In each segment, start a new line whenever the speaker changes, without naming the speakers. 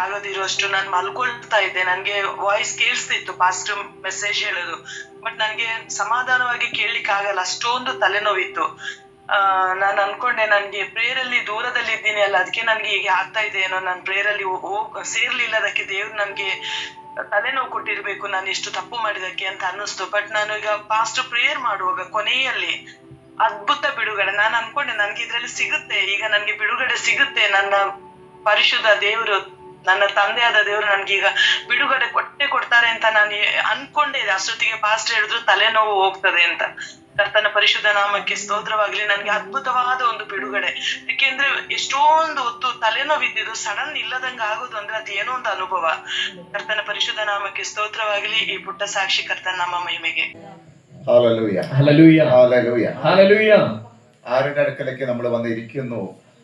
ಆಗೋದಿರುವಷ್ಟು ನಾನು ಮಲ್ಕೊಳ್ತಾ ಇದ್ದೆ. ನನ್ಗೆ ವಾಯ್ಸ್ ಕೇಳಿಸ್ತಿತ್ತು ಪಾಸ್ಟರ್ ಮೆಸೇಜ್ ಹೇಳೋದು, ಬಟ್ ನನ್ಗೆ ಸಮಾಧಾನವಾಗಿ ಕೇಳಲಿಕ್ಕೆ ಆಗಲ್ಲ, ಅಷ್ಟೊಂದು ತಲೆನೋವಿತ್ತು. ನಾನು ಅನ್ಕೊಂಡೆ ನನ್ಗೆ ಪ್ರೇಯರ್ ಅಲ್ಲಿ ದೂರದಲ್ಲಿ ಇದ್ದೀನಿ ಅಲ್ಲ, ಅದಕ್ಕೆ ನನ್ಗೆ ಹೀಗೆ ಆಗ್ತಾ ಇದೆ ಏನೋ, ನಾನು ಪ್ರೇಯರ್ ಅಲ್ಲಿ ಸೇರ್ಲಿಲ್ಲ, ಅದಕ್ಕೆ ದೇವ್ರು ನನ್ಗೆ ತಲೆನೋವು ಕೊಟ್ಟಿರ್ಬೇಕು ನಾನು ಎಷ್ಟು ತಪ್ಪು ಮಾಡಿದಕ್ಕೆ ಅಂತ ಅನ್ನಿಸ್ತು. ಬಟ್ ನಾನು ಈಗ ಪಾಸ್ಟರ್ ಪ್ರೇಯರ್ ಮಾಡುವಾಗ ಕೊನೆಯಲ್ಲಿ ಅದ್ಭುತ ಬಿಡುಗಡೆ, ನಾನು ಅನ್ಕೊಂಡೆ ನನ್ಗೆ ಇದ್ರಲ್ಲಿ ಸಿಗುತ್ತೆ, ಈಗ ನನ್ಗೆ ಬಿಡುಗಡೆ ಸಿಗುತ್ತೆ, ನನ್ನ ಪರಿಶುದ್ಧ ದೇವರು, ನನ್ನ ತಂದೆಯಾದ ದೇವರು ನನ್ಗೀಗ ಬಿಡುಗಡೆ ಕೊಡ್ತಾರೆ ಅಂತ ನಾನು ಅನ್ಕೊಂಡೆ. ಅಷ್ಟೊತ್ತಿಗೆ ಪಾಸ್ಟರ್ ಹೇಳಿದ್ರು ತಲೆನೋವು ಹೋಗ್ತದೆ ಅಂತ. ಕರ್ತನ ಪರಿಶುದ್ಧ ನಾಮಕ್ಕೆ ಸ್ತೋತ್ರವಾಗ್ಲಿ. ನನ್ಗೆ ಅದ್ಭುತವಾದ ಒಂದು ಬಿಡುಗಡೆ, ಯಾಕೆಂದ್ರೆ ಎಷ್ಟೊಂದು ಹೊತ್ತು ತಲೆನೋವಿದ್ದು ಸಡನ್ ಇಲ್ಲದಂಗ ಆಗೋದು ಅಂದ್ರೆ ಅದು ಏನೋ ಒಂದು ಅನುಭವ. ಕರ್ತನ ಪರಿಶುದ್ಧ നാമಕ್ಕೆ ಸ್ತೋತ್ರವಾಗ್ಲಿ. ಈ ಪುಟ್ಟ ಸಾಕ್ಷಿ കർത്തൻ നാമ മഹിമയ്ക്ക്.
Hallelujah
hallelujah
hallelujah
hallelujah.
ആരുടെ അടുക്കലേക്ക് നമ്മൾ വന്നിരിക്കുന്നു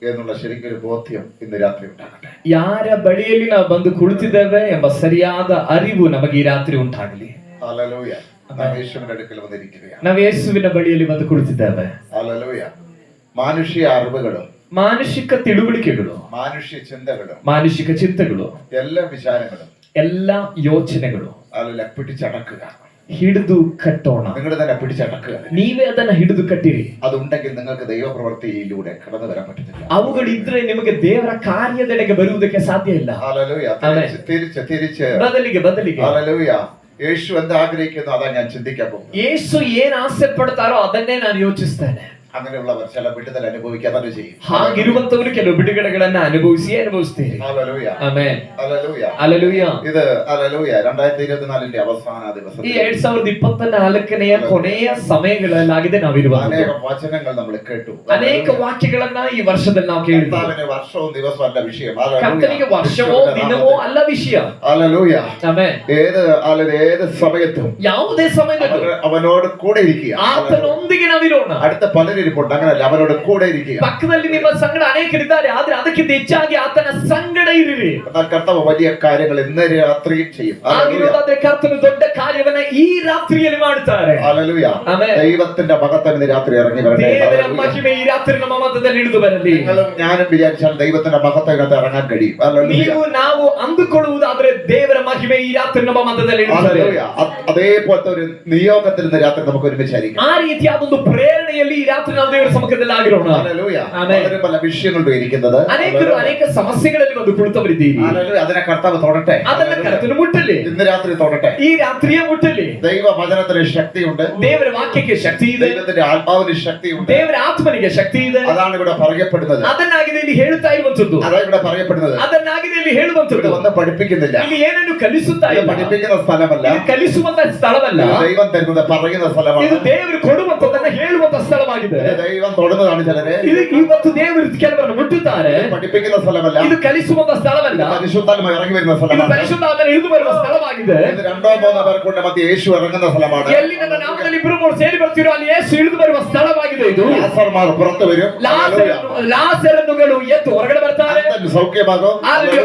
എന്നുള്ള ശരിക്കൊരു ബോധ്യം ഇന്ന് രാത്രി ഉണ്ടാകട്ടെ.
ಯಾರ ಬಳಿಯಲ್ಲಿ ನಾವು ಬಂದು ಕುಳಿತಿದ್ದೇವೆ ಎಂಬ ಸರಿಯಾದ ಅರಿವು ನಮಗೆ ಈ ರಾತ್ರಿ ಉಂಟಾಗಲಿ.
ഹല്ലേലൂയ. നാം യേശുവിന്റെ അടുക്കൽ വന്നിരിക്കുകയാണ്.
ನಾವು ಯೇಸುವಿನ ಬಳಿಯಲ್ಲಿ ಬಂದು ಕುಳಿತಿದ್ದೇವೆ.
ഹല്ലേലൂയ. മാനുഷിക അറിവുകളും
ಮಾನಸಿಕ ತಿಳುವಳಿಕೆಗಳು,
മാനുഷിക ചിന്തകളും
ಮಾನಸಿಕ ಚಿಂತೆಗಳು,
എല്ലാ വിചാരങ്ങളും,
ಎಲ್ಲ ಯೋಚನೆಗಳು
അല്ല പിടിച്ചടക്കുക,
ಹಿಡಿದು ಕಟ್ಟೋಣ.
നിങ്ങൾ തന്നെ പിടിച്ചടക്കുക.
ನೀವೇ ಅದನ್ನ ಹಿಡಿದು ಕಟ್ಟಿರಿ.
അതുണ്ടെങ്കിൽ നിങ്ങൾക്ക് ദൈവപ്രവൃത്തിയിലൂടെ കടന്നു വരാൻ പറ്റത്തില്ല.
ಅವುಗಳಿದ್ರೆ ನಿಮಗೆ ದೇವರ ಕಾರ್ಯದೆಡೆಗೆ ಬರುವುದಕ್ಕೆ ಸಾಧ್ಯ ಇಲ್ಲ.
ഹല്ലേലൂയ. തിരിച്ച്
ಬದಲಿಗೆ
ഹല്ലേലൂയ. യേശു എന്താ ആഗ്രഹിക്കുന്നു അതാ ഞാൻ ചിന്തിക്കാൻ പോകുന്നത്.
ಯೇಸು ಏನ್ ಆಸೆ ಪಡ್ತಾರೋ ಅದನ್ನೇ ನಾನು ಯೋಚಿಸ್ತೇನೆ.
അങ്ങനെയുള്ളവർ ചില വിടുതൽ അനുഭവിക്കാൻ തന്നെ ചെയ്യും.
ಹಾಗಿರುವಂತವರು ಕೆಲವು ಬಿಡುಗಡೆಗಳನ್ನ ಅನುಭವಿಸ್ತೀರಿ.
ഹല്ലേലൂയ.
ಆಮೆನ್.
ഹല്ലേലൂയ.
ಹಲ್ಲೆಲೂಯ.
ഇത് ഹല്ലേലൂയ 2024 അവസാന ദിവസം,
ಈ 2024 ಕೊನೆಯ ಸಮಯಗಳಲ್ಲಾಗಿದೆ ನಾವಿರುವಾಗ.
അനേക വചനങ്ങൾ നമ്മൾ കേട്ടു,
ಅನೇಕ ವಾಕ್ಯಗಳನ್ನ ಈ ವರ್ಷದಲ್ಲಿ ನಾವು ಕೇಳಿದ್ವಿ.
കർത്താവിന് വർഷവും ദിവസവും അല്ല വിഷയം.
ಕರ್ತನಿಗೆ ವರ್ಷವೋ ದಿನವೋ ಅಲ್ಲ ವಿಷಯ.
ഹല്ലേലൂയ.
ಆಮೆನ್.
ഏത് സമയത്തും
ಯಾವುದೇ ಸಮಯದಲ್ಲೂ
അവനോട് കൂടെ ഇരിക്കുക.
ಆತನೊಂದಿಗೆ ನಾವಿರೋಣ.
അടുത്ത പലരിപ്പുണ്ട്, അങ്ങനല്ല, അവനോട് കൂടെ ಇರಿക്കുക.
ಪಕ್ಕದಲ್ಲಿ ನಿಮ್ಮ ಸಂಗಡ ಅನೇಕರಿದ್ದಾರೆ, ಆದ್ರೆ ಅದಕ್ಕಿಂತ ಹೆಚ್ಚಾಗಿ ಆತನ ಸಂಗಡ ಇರಿರಿ.
കർത്താവ് വലിയ കാര്യങ്ങൾ ഇന്ന് രാത്രിയും ചെയ്യും.
ಆಗಿರೋದಾದ್ರೆ ಕರ್ತನು ದೊಡ್ಡ ಕಾರ್ಯವನ್ನ ಈ ರಾತ್ರಿಯಲ್ಲಿ ಮಾಡುತ್ತಾರೆ.
ഹല്ലേലൂയ.
ಆಮೆನ್.
ദൈവത്തിന്റെ മഹത്വം ഇന്ന് രാത്രി ഇറങ്ങി വരട്ടെ.
ದೇವರ ಮಹಿಮೆ ಈ ರಾತ್ರಿ ನಮ್ಮ ಮಧ್ಯದಲ್ಲಿ ಇಳಿದು ಬರಲಿ.
നിങ്ങളും ഞാനും വിചാരിച്ചാൽ ദൈവത്തിന്റെ മഹത്വം ഇങ്ങോട്ട് ഇറങ്ങാൻ കഴിയും.
ನೀವು ನಾವು ಅಂದುಕೊಳ್ಳುವುದಾದ್ರೆ ದೇವರ ಮಹಿಮೆ ಈ ರಾತ್ರಿ ನಮ್ಮ ಮಧ್ಯದಲ್ಲಿ ಇಳಿಯುತ್ತದೆ.
അതേപോലത്തെ ഒരു നിയോഗത്തിൽ ഇന്ന് രാത്രി നമുക്ക് ഒരുമിച്ചായിരിക്കും.
ಆ ರೀತಿಯಾದ ಒಂದು ಪ್ರೇರಣೆಯಲ್ಲಿ ಈ ರಾತ್ರಿ ನಾವು ದೇವರ ಸಮ್ಮುಖದಲ್ಲಿ ಆಗಿರೋಣ.
വളരെ പല വിഷയങ്ങളും ഇരിക്കുന്നത്,
ಅನೇಕರು ಅನೇಕ ಸಮಸ್ಯೆಗಳಲ್ಲಿ ಒಂದು ಕುಳಿತವರಿದ್ದೀರಿ.
അതിനെ കർത്താവ് തൊടട്ടെ.
ಅದನ್ನ ಕರ್ತನು ಮುಟ್ಟಲಿ.
ഇന്ന് രാത്രി തൊടട്ടെ.
ಈ ರಾತ್ರಿಯ ಮುಟ್ಟಲಿ.
ദൈവ വചനത്തിന് ശക്തിയുണ്ട്,
ದೇವರ ವಾಕ್ಯಕ್ಕೆ ಶಕ್ತಿ ಇದೆ,
ദൈവത്തിന്റെ ആത്മാവിന് ശക്തിയുണ്ട്,
ದೇವರ ಆತ್ಮನಿಗೆ ಶಕ್ತಿ ಇದೆ.
അതാണ് ഇവിടെ പറയപ്പെടുന്നത്.
ಅದನ್ನಾಗಿದೆ ಇಲ್ಲಿ ಹೇಳುತ್ತಾ ಇರುವಂತದ್ದು.
അതാണ് ഇവിടെ പറയപ്പെടുന്നത്.
ಅದನ್ನಾಗಿದೆ ಇಲ್ಲಿ ಹೇಳುವಂತದ್ದು.
ഒന്നും പഠിപ്പിക്കുന്നില്ല,
ಇಲ್ಲಿ ಏನನ್ನು ಕಲಿಸುತ್ತಾ ಇಲ್ಲ.
പഠിപ്പിക്കുന്ന സ്ഥലമല്ല,
ಇದು ಕಲಿಸುವಂತ ಸ್ಥಳವಲ್ಲ.
ദൈവം തരുന്നത് പറയുന്ന സ്ഥലമാണ്.
ಇದು ದೇವರು ಕೊಡುವಂತದನ್ನ ಹೇಳುವಂತ ಸ್ಥಳವಾಗಿದೆ.
ദൈവം തൊടുന്നതാണ് ചിലരെ.
ಇದು ಇವತ್ತು ದೇವರು ಕೆಲವರನ್ನು ಮುಟ್ಟುತ್ತಾರೆ.
പഠിപ്പിക്കുന്ന സ്ഥലമല്ല,
ಇದು ಕಲಿಸುವಂತ ಸ್ಥಳವಲ್ಲ.
പരിശുദ്ധാത്മ ഇറങ്ങി വരുന്ന
ಇದು
സ്ഥലമാണ്.
ಪರಿಶುದ್ಧಾತ್ಮನ ಇಳಿದು ಬರುವ ಸ್ಥಳವಾಗಿದೆ.
ഇത് രണ്ടോ മൂന്നോ പേർ കൊണ്ട് മധ്യ യേശു ഇറങ്ങുന്ന സ്ഥലമാണ്.
ಎಲ್ಲಿ ನನ್ನ ನಾಮದಲ್ಲಿ ಇಬ್ಬರು ಮೂರು ಸೇರಿ ಬರ್ತಿರೋ ಅಲ್ಲಿ ಯೇಸು ಇಳಿದು ಬರುವ ಸ್ಥಳವಾಗಿದೆ ಇದು.
ലാസർമാർ പുറത്തു വരും,
ಲಾಸರನುಗಳು ಎದ್ದು ಹೊರಗಡೆ ಬರ್ತಾರೆ.
സൗഖ്യമാകും,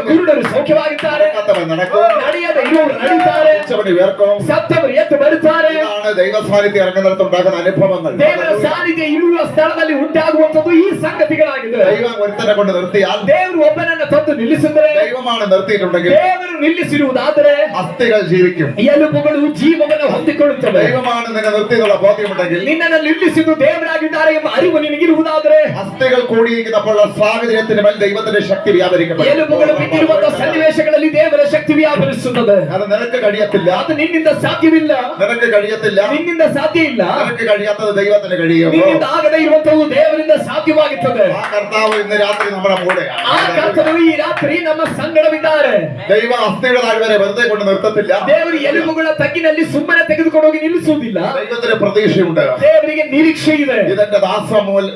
ಕುರುಡರು ಸೌಖ್ಯವಾಗಿದ್ದಾರೆ,
നടക്കും,
ನಡೆಯದ ಇರುವವರು ನಡೆಯುತ್ತಾರೆ,
ഉയർക്കും,
ಸತ್ತವರು ಎದ್ದು ಬರುತ್ತಾರೆ.
ഇതാണ് ദൈവ സാന്നിധ്യം ഇറങ്ങുന്നിടത്ത് ഉണ്ടാകുന്ന അനുഭവങ്ങൾ.
ದೇವರ ಸಾನ್ನಿಧ್ಯ ಇರುವ ಸ್ಥಳದಲ್ಲಿ ಉಂಟಾಗುವಂತದ್ದು ಈ ಸಂಗತಿಗಳಾಗಿದೆ.
ദൈവം ഒരുത്തനെ കൊണ്ട് നിർത്തിയാൽ,
ದೇವರು ಒಬ್ಬನನ್ನ ತಂದು ನಿಲ್ಲಿಸಿದರೆ,
ദൈവമാണ് നിർത്തിയിട്ടുണ്ടെങ്കിൽ,
ದೇವರು ನಿಲ್ಲಿಸಿರುವುದಾದರೆ
അസ്ഥികൾ ജീവിക്കും,
ಎಲುಬುಗಳು ಜೀವವನ್ನು ಹೊಂದಿಕೊಳ್ಳುತ್ತವೆ.
ദൈവമാണ് നിന്നെ നിർത്തിയുള്ള ബോധ്യമുണ്ടെങ്കിൽ,
ನಿನ್ನನ್ನು ನಿಲ್ಲಿಸಿದ್ದು ದೇವರಾಗಿದ್ದಾರೆ ಎಂಬ ಅರಿವು ನಿನಗಿರುವುದಾದರೆ,
അസ്ഥികൾ കൂടിയിരിക്കുന്നപ്പോൾ സാഹചര്യത്തിന് മേൽ ദൈവത്തിന്റെ ശക്തി വ്യാപരിക്കപ്പെടും.
ಎಲುಬುಗಳು ಬಿಟ್ಟಿರುವಂತಹ ಸನ್ನಿವೇಶಗಳಲ್ಲಿ ದೇವರ ಶಕ್ತಿ ವ್ಯಾಪರಿಸುತ್ತದೆ.
അത് നിനക്ക് കഴിയത്തില്ല,
ಅದು ನಿನ್ನಿಂದ ಸಾಧ್ಯವಿಲ್ಲ,
നിനക്ക് കഴിയത്തില്ല,
ನಿನ್ನಿಂದ ಸಾಧ್ಯ ಇಲ್ಲ.
നിനക്ക് കഴിയാത്തത് ദൈവത്തിന് കഴിയും.
ನಿನ್ನಿಂದ ಆಗದೇ ಇರುವಂತದ್ದು ದೇವರಿಂದ ಸಾಧ್ಯವಾಗುತ್ತದೆ.
ആ കർത്താവ് ഇന്ന് രാത്രി നമ്മുടെ കൂടെയാണ്.
ಆ ಕರ್ತನು ಈ ರಾತ್ರಿ ನಮ್ಮ ಸಂಗಡವಿದ್ದಾರೆ.
ദൈവ അസ്ഥിയുടെ താഴ്വരെ വെറുതെ കൊണ്ട് നിർത്തത്തില്ല.
ದೇವರು ಎಲುಬುಗಳ ತಗ್ಗಿನಲ್ಲಿ ಸುಮ್ಮನೆ ತೆಗೆದುಕೊಂಡು ಹೋಗಿ ನಿಲ್ಲಿಸುವುದಿಲ್ಲ.
ദൈവത്തിന് പ്രതീക്ഷയുണ്ട്,
ದೇವರಿಗೆ ನಿರೀಕ್ಷೆ ಇದೆ.
ഇതെന്റെ ദാസ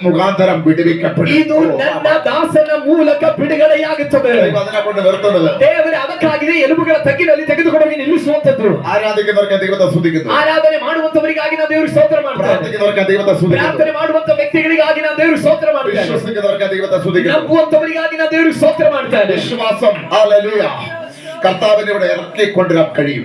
മുഖാന്തരം വിടുവിക്കപ്പെടും.
ಇದು ನನ್ನ ದಾಸನ ಮೂಲಕ ಬಿಡುಗಡೆಯಾಗುತ್ತದೆ.
ദൈവം അതിനെ കൊണ്ട് നിർത്തുന്നത്.
ದೇವರು ಅದಕ್ಕಾಗಿದೆ ಎಲುಬುಗಳ ತಗ್ಗಿನಲ್ಲಿ ತೆಗೆದುಕೊಂಡು ಹೋಗಿ ನಿಲ್ಲಿಸುವಂತದ್ದು.
ആരാധിക്കുന്നവർക്ക് ദൈവത്തെ സ്തുതിക്കുന്നു,
ಆರಾಧನೆ ಮಾಡುವಂತವರಿಗಾಗಿ ನಾವು ದೇವರಿಗೆ ಸ್ತೋತ್ರ ಮಾಡ್ತೇವೆ.
പ്രാർത്ഥിക്കുന്നവർക്ക് ദൈവത്തെ സ്തുതിക്കുന്നു,
ಪ್ರಾರ್ಥನೆ ಮಾಡುವಂತ ವ್ಯಕ್ತಿಗಳಿಗಾಗಿ ನಾವು ದೇವರಿಗೆ ಸ್ತೋತ್ರ ಮಾಡ್ತೇವೆ.
വിശ്വസിക്കുന്നവർക്ക് ദൈവത്തെ സ്തുതിക്കുന്നു,
ನಂಬುವಂತವರಿಗಾಗಿ ನಾವು ದೇವರಿಗೆ ಸ್ತೋತ್ರ ಮಾಡ್ತೇವೆ.
വിശ്വാസം ഹല്ലേലൂയ കർത്താവിനെ ഇവിടെ ഇറക്കിക്കൊണ്ടുവരാൻ കഴിയും.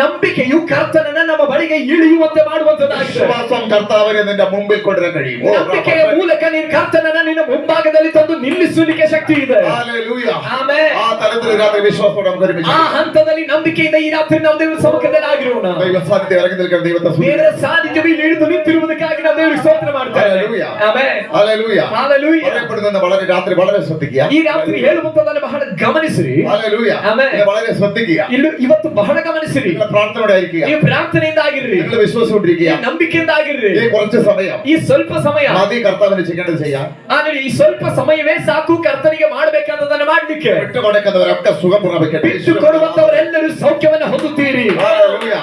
ನಂಬಿಕೆಯು ಕರ್ತನನ್ನ ನಮ್ಮ ಬಳಿಗೆ ಇಳಿಯುವಂತೆ ಮಾಡುವಂತದ್ದಾಗಿದೆ.
വിശ്വാസം കർത്താവിനെ നിന്റെ മുമ്പിൽ കൊണ്ടുവരാൻ കഴിയും.
ನಂಬಿಕೆಯ ಮೂಲಕ ನೀನು ಕರ್ತನನ್ನ ನಿನ್ನ ಮುಂಭಾಗದಲ್ಲಿ ತಂದು ನಿಲ್ಲಿಸಲಿಕ್ಕೆ ಶಕ್ತಿ ಇದೆ.
ഹല്ലേലൂയ.
ಆಮೆನ್.
ആ തലത്തിൽ രാത്രി വിശ്വാസത്തോടെ നമുക്ക് ഒരുമിച്ച്
ಆ ಹಂತದಲ್ಲಿ ನಂಬಿಕೆಯಿಂದ ಈ ರಾತ್ರಿ ನಾವು ದೇವರ ಸಮ್ಮುಖದಲ್ಲಿ ಆಗಿರೋಣ.
ദൈവ സാന്നിധ്യം ഇറങ്ങി നിൽക്കുന്ന ദൈവത്തെ
ದೇವರ ಸಾನ್ನಿಧ್ಯದಲ್ಲಿ ಇಳಿದು ನಿಂತಿರುವುದಕ್ಕಾಗಿ ನಾವು ದೇವರಿಗೆ ಸ್ತೋತ್ರ ಮಾಡ್ತೇವೆ.
ഹല്ലേലൂയ.
ಆಮೆನ್.
ഹല്ലേലൂയ.
ಹalleluya.
പറയപ്പെടുന്ന വളരെ രാത്രി വളരെ ശ്രദ്ധിക്കുക.
ಈ ರಾತ್ರಿ ಹೇಳುವಂತದನ್ನು ಬಹಳ ಗಮನಿಸಿರಿ.
ഹല്ലേലൂയ.
ಆಮೆನ್.
വളരെ ശ്രദ്ധിക്കുക.
ಇವತ್ತು ಬಹಳ ಗಮನಿಸಿರಿ.
നിങ്ങൾ പ്രാർത്ഥനയോടെ ആയിരിക്കുക.
ನೀವು ಪ್ರಾರ್ಥನೆಯಿಂದ ಆಗಿರ್ರಿ.
നിങ്ങൾ വിശ്വസിച്ചുകൊണ്ടിരിക്കുക.
ನಂಬಿಕೆಯಿಂದ ಆಗಿರ್ರಿ.
ഈ കുറച്ച് സമയം
ಈ ಸ್ವಲ್ಪ ಸಮಯ
മതി കർത്താവിന് ചെയ്യേണ്ടത് ചെയ്യാൻ.
ಆದರೆ ಈ ಸ್ವಲ್ಪ ಸಮಯವೇ ಸಾಕು ಕರ್ತನಿಗೆ ಮಾಡಬೇಕಾದದನ್ನು ಮಾಡಲಿಕ್ಕೆ.
വിട്ടുകൊടുക്കുന്നവരൊക്കെ സുഖം പ്രാപിക്കട്ടെ.
ಬಿಟ್ಟು ಕೊಡುವಂತವರೆಲ್ಲರೂ ಸೌಖ್ಯವನ್ನು ಹೊಂದುತ್ತೀರಿ.
ഹല്ലേലൂയ.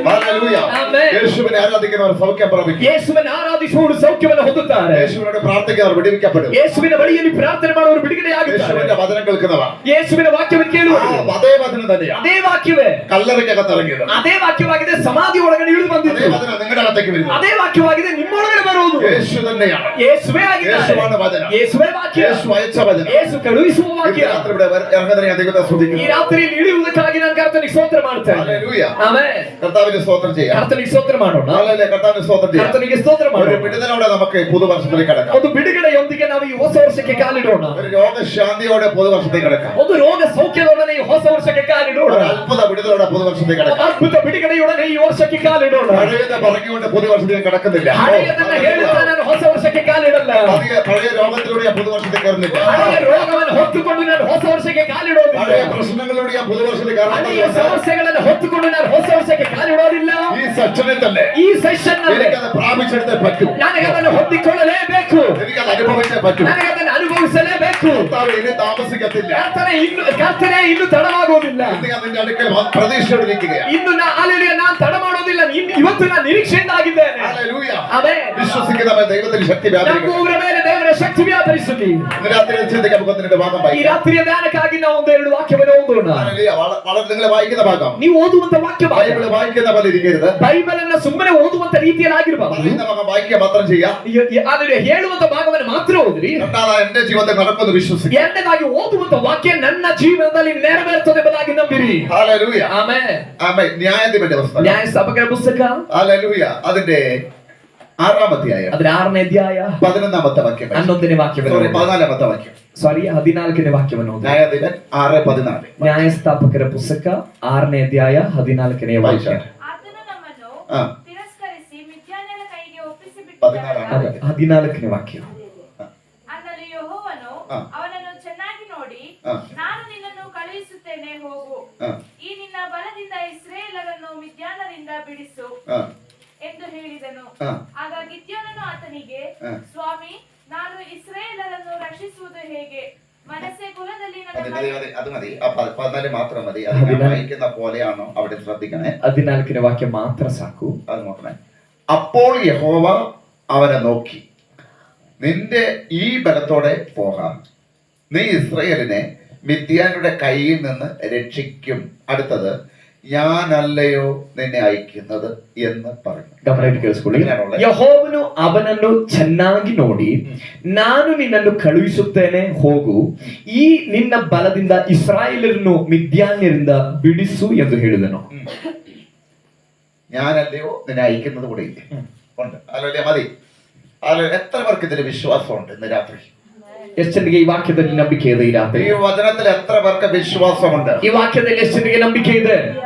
ഹല്ലേലൂയ.
ಆಮೆನ್.
യേശുവിനെ ആരാധിക്കുന്നവർ സൗഖ്യം പ്രാപിക്കും.
ಯೇಸುವನ್ನು ಆರಾಧಿಸುವವರು ಸೌಖ್ಯವನ್ನು ಹೊಂದುತ್ತಾರೆ.
യേശുവിനോട് പ്രാർത്ഥിക്കുന്നവർ വിടുവിക്കപ്പെടും.
ಯೇಸುವಿನ ಬಳಿಯಲ್ಲಿ ಪ್ರಾರ್ಥನೆ ಮಾಡುವವರು ಬಿಡುಗಡೆಯಾಗುತ್ತಾರೆ.
യേശുവിന്റെ വചനം കേൾക്കുന്നവർ
ಯೇಸುವಿನ ವಾಕ್ಯವನ್ನು ಕೇಳುವರು.
അതേ വചനം തന്നെയാണ്
ಅದೇ ವಾಕ್ಯವೇ
കല്ലറയ്ക്കകത്ത് ഇറങ്ങിയത്.
ಅದೇ ವಾಕ್ಯವಾಗಿದೆ ಸಮಾಧಿ ಒಳಗಡೆ ಇಳಿದು
അതേ
ಬಂದಿದ್ದು.
വചനം നിങ്ങളുടെ അകത്തേക്ക് വരുന്നത്.
ಅದೇ ವಾಕ್ಯವಾಗಿದೆ ನಿಮ್ಮೊಳಗಡೆ ಬರುವುದು.
യേശു തന്നെയാണ്.
ಯೇಸುವೇ ಆಗಿದ್ದಾರೆ.
യേശുവാണ് വചനം.
ಯೇಸುವೇ ವಾಕ್ಯ.
യേശു അയച്ച വചനം.
ಯೇಸು ಕಳುಹಿಸುವ ವಾಕ್ಯ.
ഈ രാത്രി ഇവിടെ ഇറങ്ങുന്നതിനെ ഞാൻ ദൈവത്തെ
ಈ
സ്തുതിക്കുന്നു.
ರಾತ್ರಿಯಲ್ಲಿ ಇಳಿಯುವುದಕ್ಕಾಗಿ ನಾನು ಕರ್ತನಿಗೆ ಸ್ತೋತ್ರ ಮಾಡ್ತೇನೆ.
ഹല്ലേലൂയ.
ಆಮೆನ್.
കർത്താവിന് സ്തോത്രം ചെയ്യാം.
ಕರ್ತನಿಗೆ ಸ್ತೋತ್ರ ಮಾಡೋಣ.
ഹല്ലേലൂയ. കർത്താവിന് സ്തോത്രം ചെയ്യാം.
ಕರ್ತನಿಗೆ ಸ್ತೋತ್ರ
ഒരു
ಮಾಡೋಣ.
വിടുതലോടെ നമുക്ക് പുതുവർഷത്തിലേക്ക് കടക്കാം.
ಒಂದು ಬಿಡುಗಡೆಯೊಂದಿಗೆ ನಾವು ಈ ಹೊಸ ವರ್ಷಕ್ಕೆ ಕಾಲಿಡೋಣ.
ഒരു രോഗശാന്തിയോടെ പുതുവർഷത്തേക്ക് കടക്കാം.
ಒಂದು ರೋಗ ಸೌಖ್ಯದೊಡನೆ ಈ ಹೊಸ ವರ್ಷಕ್ಕೆ ಕಾಲಿಡೋಣ.
ഒരു അത്ഭുത വിടുതലോടെ പുതുവർഷത്തേക്ക്
ಒಂದು
കടക്കാം.
ಅದ್ಭುತ ಬಿಡುಗಡೆಯೊಡನೆ ಈ ವರ್ಷಕ್ಕೆ ಕಾಲಿಡೋಣ.
പഴയത് പറഞ്ഞുകൊണ്ട് പുതുവർഷത്തേക്ക് കടക്കുന്നില്ല.
ಹಳೆಯದನ್ನ ಹೇಳುತ್ತಾ ನಾನು ಹೊಸ ವರ್ಷಕ್ಕೆ ಕಾಲಿಡಲ್ಲ.
പഴയ രോഗത്തിലൂടെ ഞാൻ പുതുവർഷത്തേക്ക് കയറുന്നില്ല.
ಹಳೆಯ ರೋಗವನ್ನು ಹೊತ್ತುಕೊಂಡು ನಾನು ಹೊಸ ವರ್ಷಕ್ಕೆ ಕಾಲಿಡೋದಿಲ್ಲ.
പഴയ പ്രശ്നങ്ങളിലൂടെ ഞാൻ പുതുവർഷത്തേക്ക്
ಹಳೆಯ
കയറുന്നില്ല.
ಸಮಸ್ಯೆಗಳನ್ನು ಹೊತ್ತುಕೊಂಡು ನಾನು ಹೊಸ ವರ್ಷಕ್ಕೆ ಕಾಲಿಡೋದಿಲ್ಲ.
ഈ സെക്ഷനിൽ തന്നെ
ಈ ಸೆಷನ್ ನಲ್ಲಿ
എനിക്കത് പ്രാപിച്ചെടുത്തേ പറ്റൂ.
ನನಗೆ ಅದನ್ನು ಹೊಂದಿಕೊಳ್ಳಲೇಬೇಕು.
എനിക്കത് അനുഭവിച്ചേ പറ്റൂ.
ನನಗೆ ಅದನ್ನು ಅನುಭವಿಸಲೇಬೇಕು.
കർത്താവ് ഇനി താമസിക്കത്തില്ല.
ಕರ್ತನೆ ಇನ್ನು ತಡವಾಗುವುದಿಲ್ಲ.
ഇന്ന് ഞാൻ നിന്റെ അടുക്കൽ പ്രതീക്ഷയോടെ ഇരിക്കുകയാണ്.
ಇನ್ನು ನಾನು ತಡ ಮಾಡೋದಿಲ್ಲ. ಇವತ್ತು ನಾನು ನಿರೀಕ್ಷೆಯಿಂದ ಆಗಿದ್ದೇನೆ.
ഹല്ലേലൂയ.
ಆಮೆನ್.
വിശ്വസിക്കുന്നവർ ദൈവത്തിൽ ശക്തി വ്യാപരിക്കട്ടെ.
ನಂಬುವವರ ಮೇಲೆ ದೇವರ ಶಕ್ತಿ ವ್ಯಾಪರಿಸಲಿ.
ഇന്ന് രാത്രി ചിന്തിക്കാൻ പോകുന്നതിന്റെ ഭാഗം
ಈ
വായിക്കാം.
ರಾತ್ರಿಯ ಧ್ಯಾನಕ್ಕಾಗಿ ನಾವು ಒಂದೆರಡು ವಾಕ್ಯವನ್ನು ಓದೋಣ.
ഹല്ലേലൂയ. വളരെ നിങ്ങൾ വായിക്കുന്ന ഭാഗം
ನೀವು ಓದುವಂತ ವಾಕ್ಯ
ബൈബിൾ വായിക്കുന്ന പോലെ ഇരിക്കരുത്.
ಬೈಬಲ್ ಅನ್ನ ಸುಮ್ಮನೆ ಓದುವಂತ ರೀತಿಯಲ್ಲಿ ಆಗಿರಬಾರದು.
പറയുന്ന ഭാഗം വായിക്കുക മാത്രം ചെയ്യാം.
ಆದರೆ ಹೇಳುವಂತ ಭಾಗವನ್ನು ಮಾತ್ರ ಓದ್ರಿ.
രണ്ടാമത് എന്റെ ജീവിതത്തിൽ നടക്കുമെന്ന് വിശ്വസിക്കുക.
ಎರಡನೇದಾಗಿ ಓದುವಂತ ವಾಕ್ಯ ನನ್ನ ಜೀವನದಲ್ಲಿ ನೆರವೇರುತ್ತದೆ ಎಂಬುದಾಗಿ ನಂಬಿರಿ.
ഹല്ലേലൂയ.
ಆಮೆನ್.
ആമേൻ. ന്യായാധിപന്റെ പുസ്തകം.
ನ್ಯಾಯಸ್ಥಾಪಕರ ಪುಸ್ತಕ
ഹല്ലേലൂയ. അതിന്റെ 6-ാം അധ്യായം
ಅದರ 6ನೇ ಅಧ್ಯಾಯ
11-ാമത്തെ വാക്യം.
11ನೇ ವಾಕ್ಯವನ್ನು
14-ാമത്തെ വാക്യം.
14ನೇ ವಾಕ್ಯವನ್ನು ಓದಿ.
ന്യായാധിപൻ 6:14.
ನ್ಯಾಯಸ್ಥಾಪಕರ ಪುಸ್ತಕ 6ನೇ ಅಧ್ಯಾಯ 14ನೇ ವಾಕ್ಯ.
ಆತನು ನಮ್ಮನ್ನು
ആ.
ತಿರಸ್ಕರಿಸಿ ಮಿದ್ಯಾನ್ಯರ ಕೈಗೆ ಒಪ್ಪಿಸಿಬಿಟ್ಟಿದ್ದಾನೆ.
14ನೇ ವಾಕ್ಯ.
ಅನ್ನಲು ಯೆಹೋವನು
ಆ.
ಅವನನ್ನು ಚೆನ್ನಾಗಿ ನೋಡಿ,
ಆ.
ನಾನು ನಿನ್ನನ್ನು ಕಳುಹಿಸುತ್ತೇನೆ, ಹೋಗು.
ആ.
ಈ ನಿನ್ನ ಬಲದಿಂದ ಇಸ್ರಾಯೇಲರನ್ನು ಮಿದ್ಯಾನರಿಂದ ಬಿಡಿಸು
ആ.
ಎಂದು ಹೇಳಿದನು.
ಆ.
ಆಗ ಗಿದ್ಯೋನನು ಆತನಿಗೆ,
ಆ.
ಸ್ವಾಮಿ, ನಾನು ಇಸ್ರಾಯೇಲರನ್ನು ರಕ್ಷಿಸುವುದು ಹೇಗೆ? ಮನಸ್ಸೆ ಕುಲದಲ್ಲಿ ನನ್ನ
മതി,
ಮೈ-
മതി, മതി. അത് മതി. ആ 14 മാത്രം മതി. അത് ഞാൻ വായിക്കുന്ന പോലെയാണോ അവിടെ ശ്രദ്ധിക്കണേ.
14ನೇ ವಾಕ್ಯ ಮಾತ್ರ ಸಾಕು.
അത് നോക്കണേ. അപ്പോൾ യഹോവ അവനെ നോക്കി, നിന്റെ ഈ ബലത്തോടെ പോകാം, നീ ഇസ്രായേലിനെ മിദ്യാനുടെ കയ്യിൽ നിന്ന് രക്ഷിക്കും. അടുത്തത്, ഞാനല്ലയോ നിന്നെ അയക്കുന്നത് എന്ന് പറഞ്ഞു.
ಗಮನ ಕೇಳಿಸ್ಕೊಳ್ಳಿ.
ഇതിനാണുള്ളത്.
ಯೆಹೋವನು ಅವನನ್ನು ಚೆನ್ನಾಗಿ ನೋಡಿ, ನಾನು ನಿನ್ನನ್ನು ಕಳುಹಿಸುತ್ತೇನೆ, ಹೋಗು. ಈ ನಿನ್ನ ಬಲದಿಂದ ಇಸ್ರಾಯೇಲರನ್ನು ಮಿದ್ಯಾನ್ಯರಿಂದ ಬಿಡಿಸು ಎಂದು ಹೇಳಿದನು.
ഞാനല്ലയോ നിന്നെ അയക്കുന്നത് കൂടെ ഇല്ലേ? ഉണ്ട്. അല്ലല്ലേ? മതി. അല്ല, എത്ര പേർക്ക് ഇതിൽ വിശ്വാസമുണ്ട് ഇന്ന് രാത്രി?
ಎಷ್ಟು ಜನರಿಗೆ ಈ ವಾಕ್ಯದಲ್ಲಿ ನಂಬಿಕೆ ಇದೆ? ಈ ರಾತ್ರಿ
ഈ വചനത്തിൽ എത്ര പേർക്ക് വിശ്വാസമുണ്ട്?
ಈ ವಾಕ್ಯದಲ್ಲಿ ಎಷ್ಟು ಜನರಿಗೆ ನಂಬಿಕೆ ಇದೆ?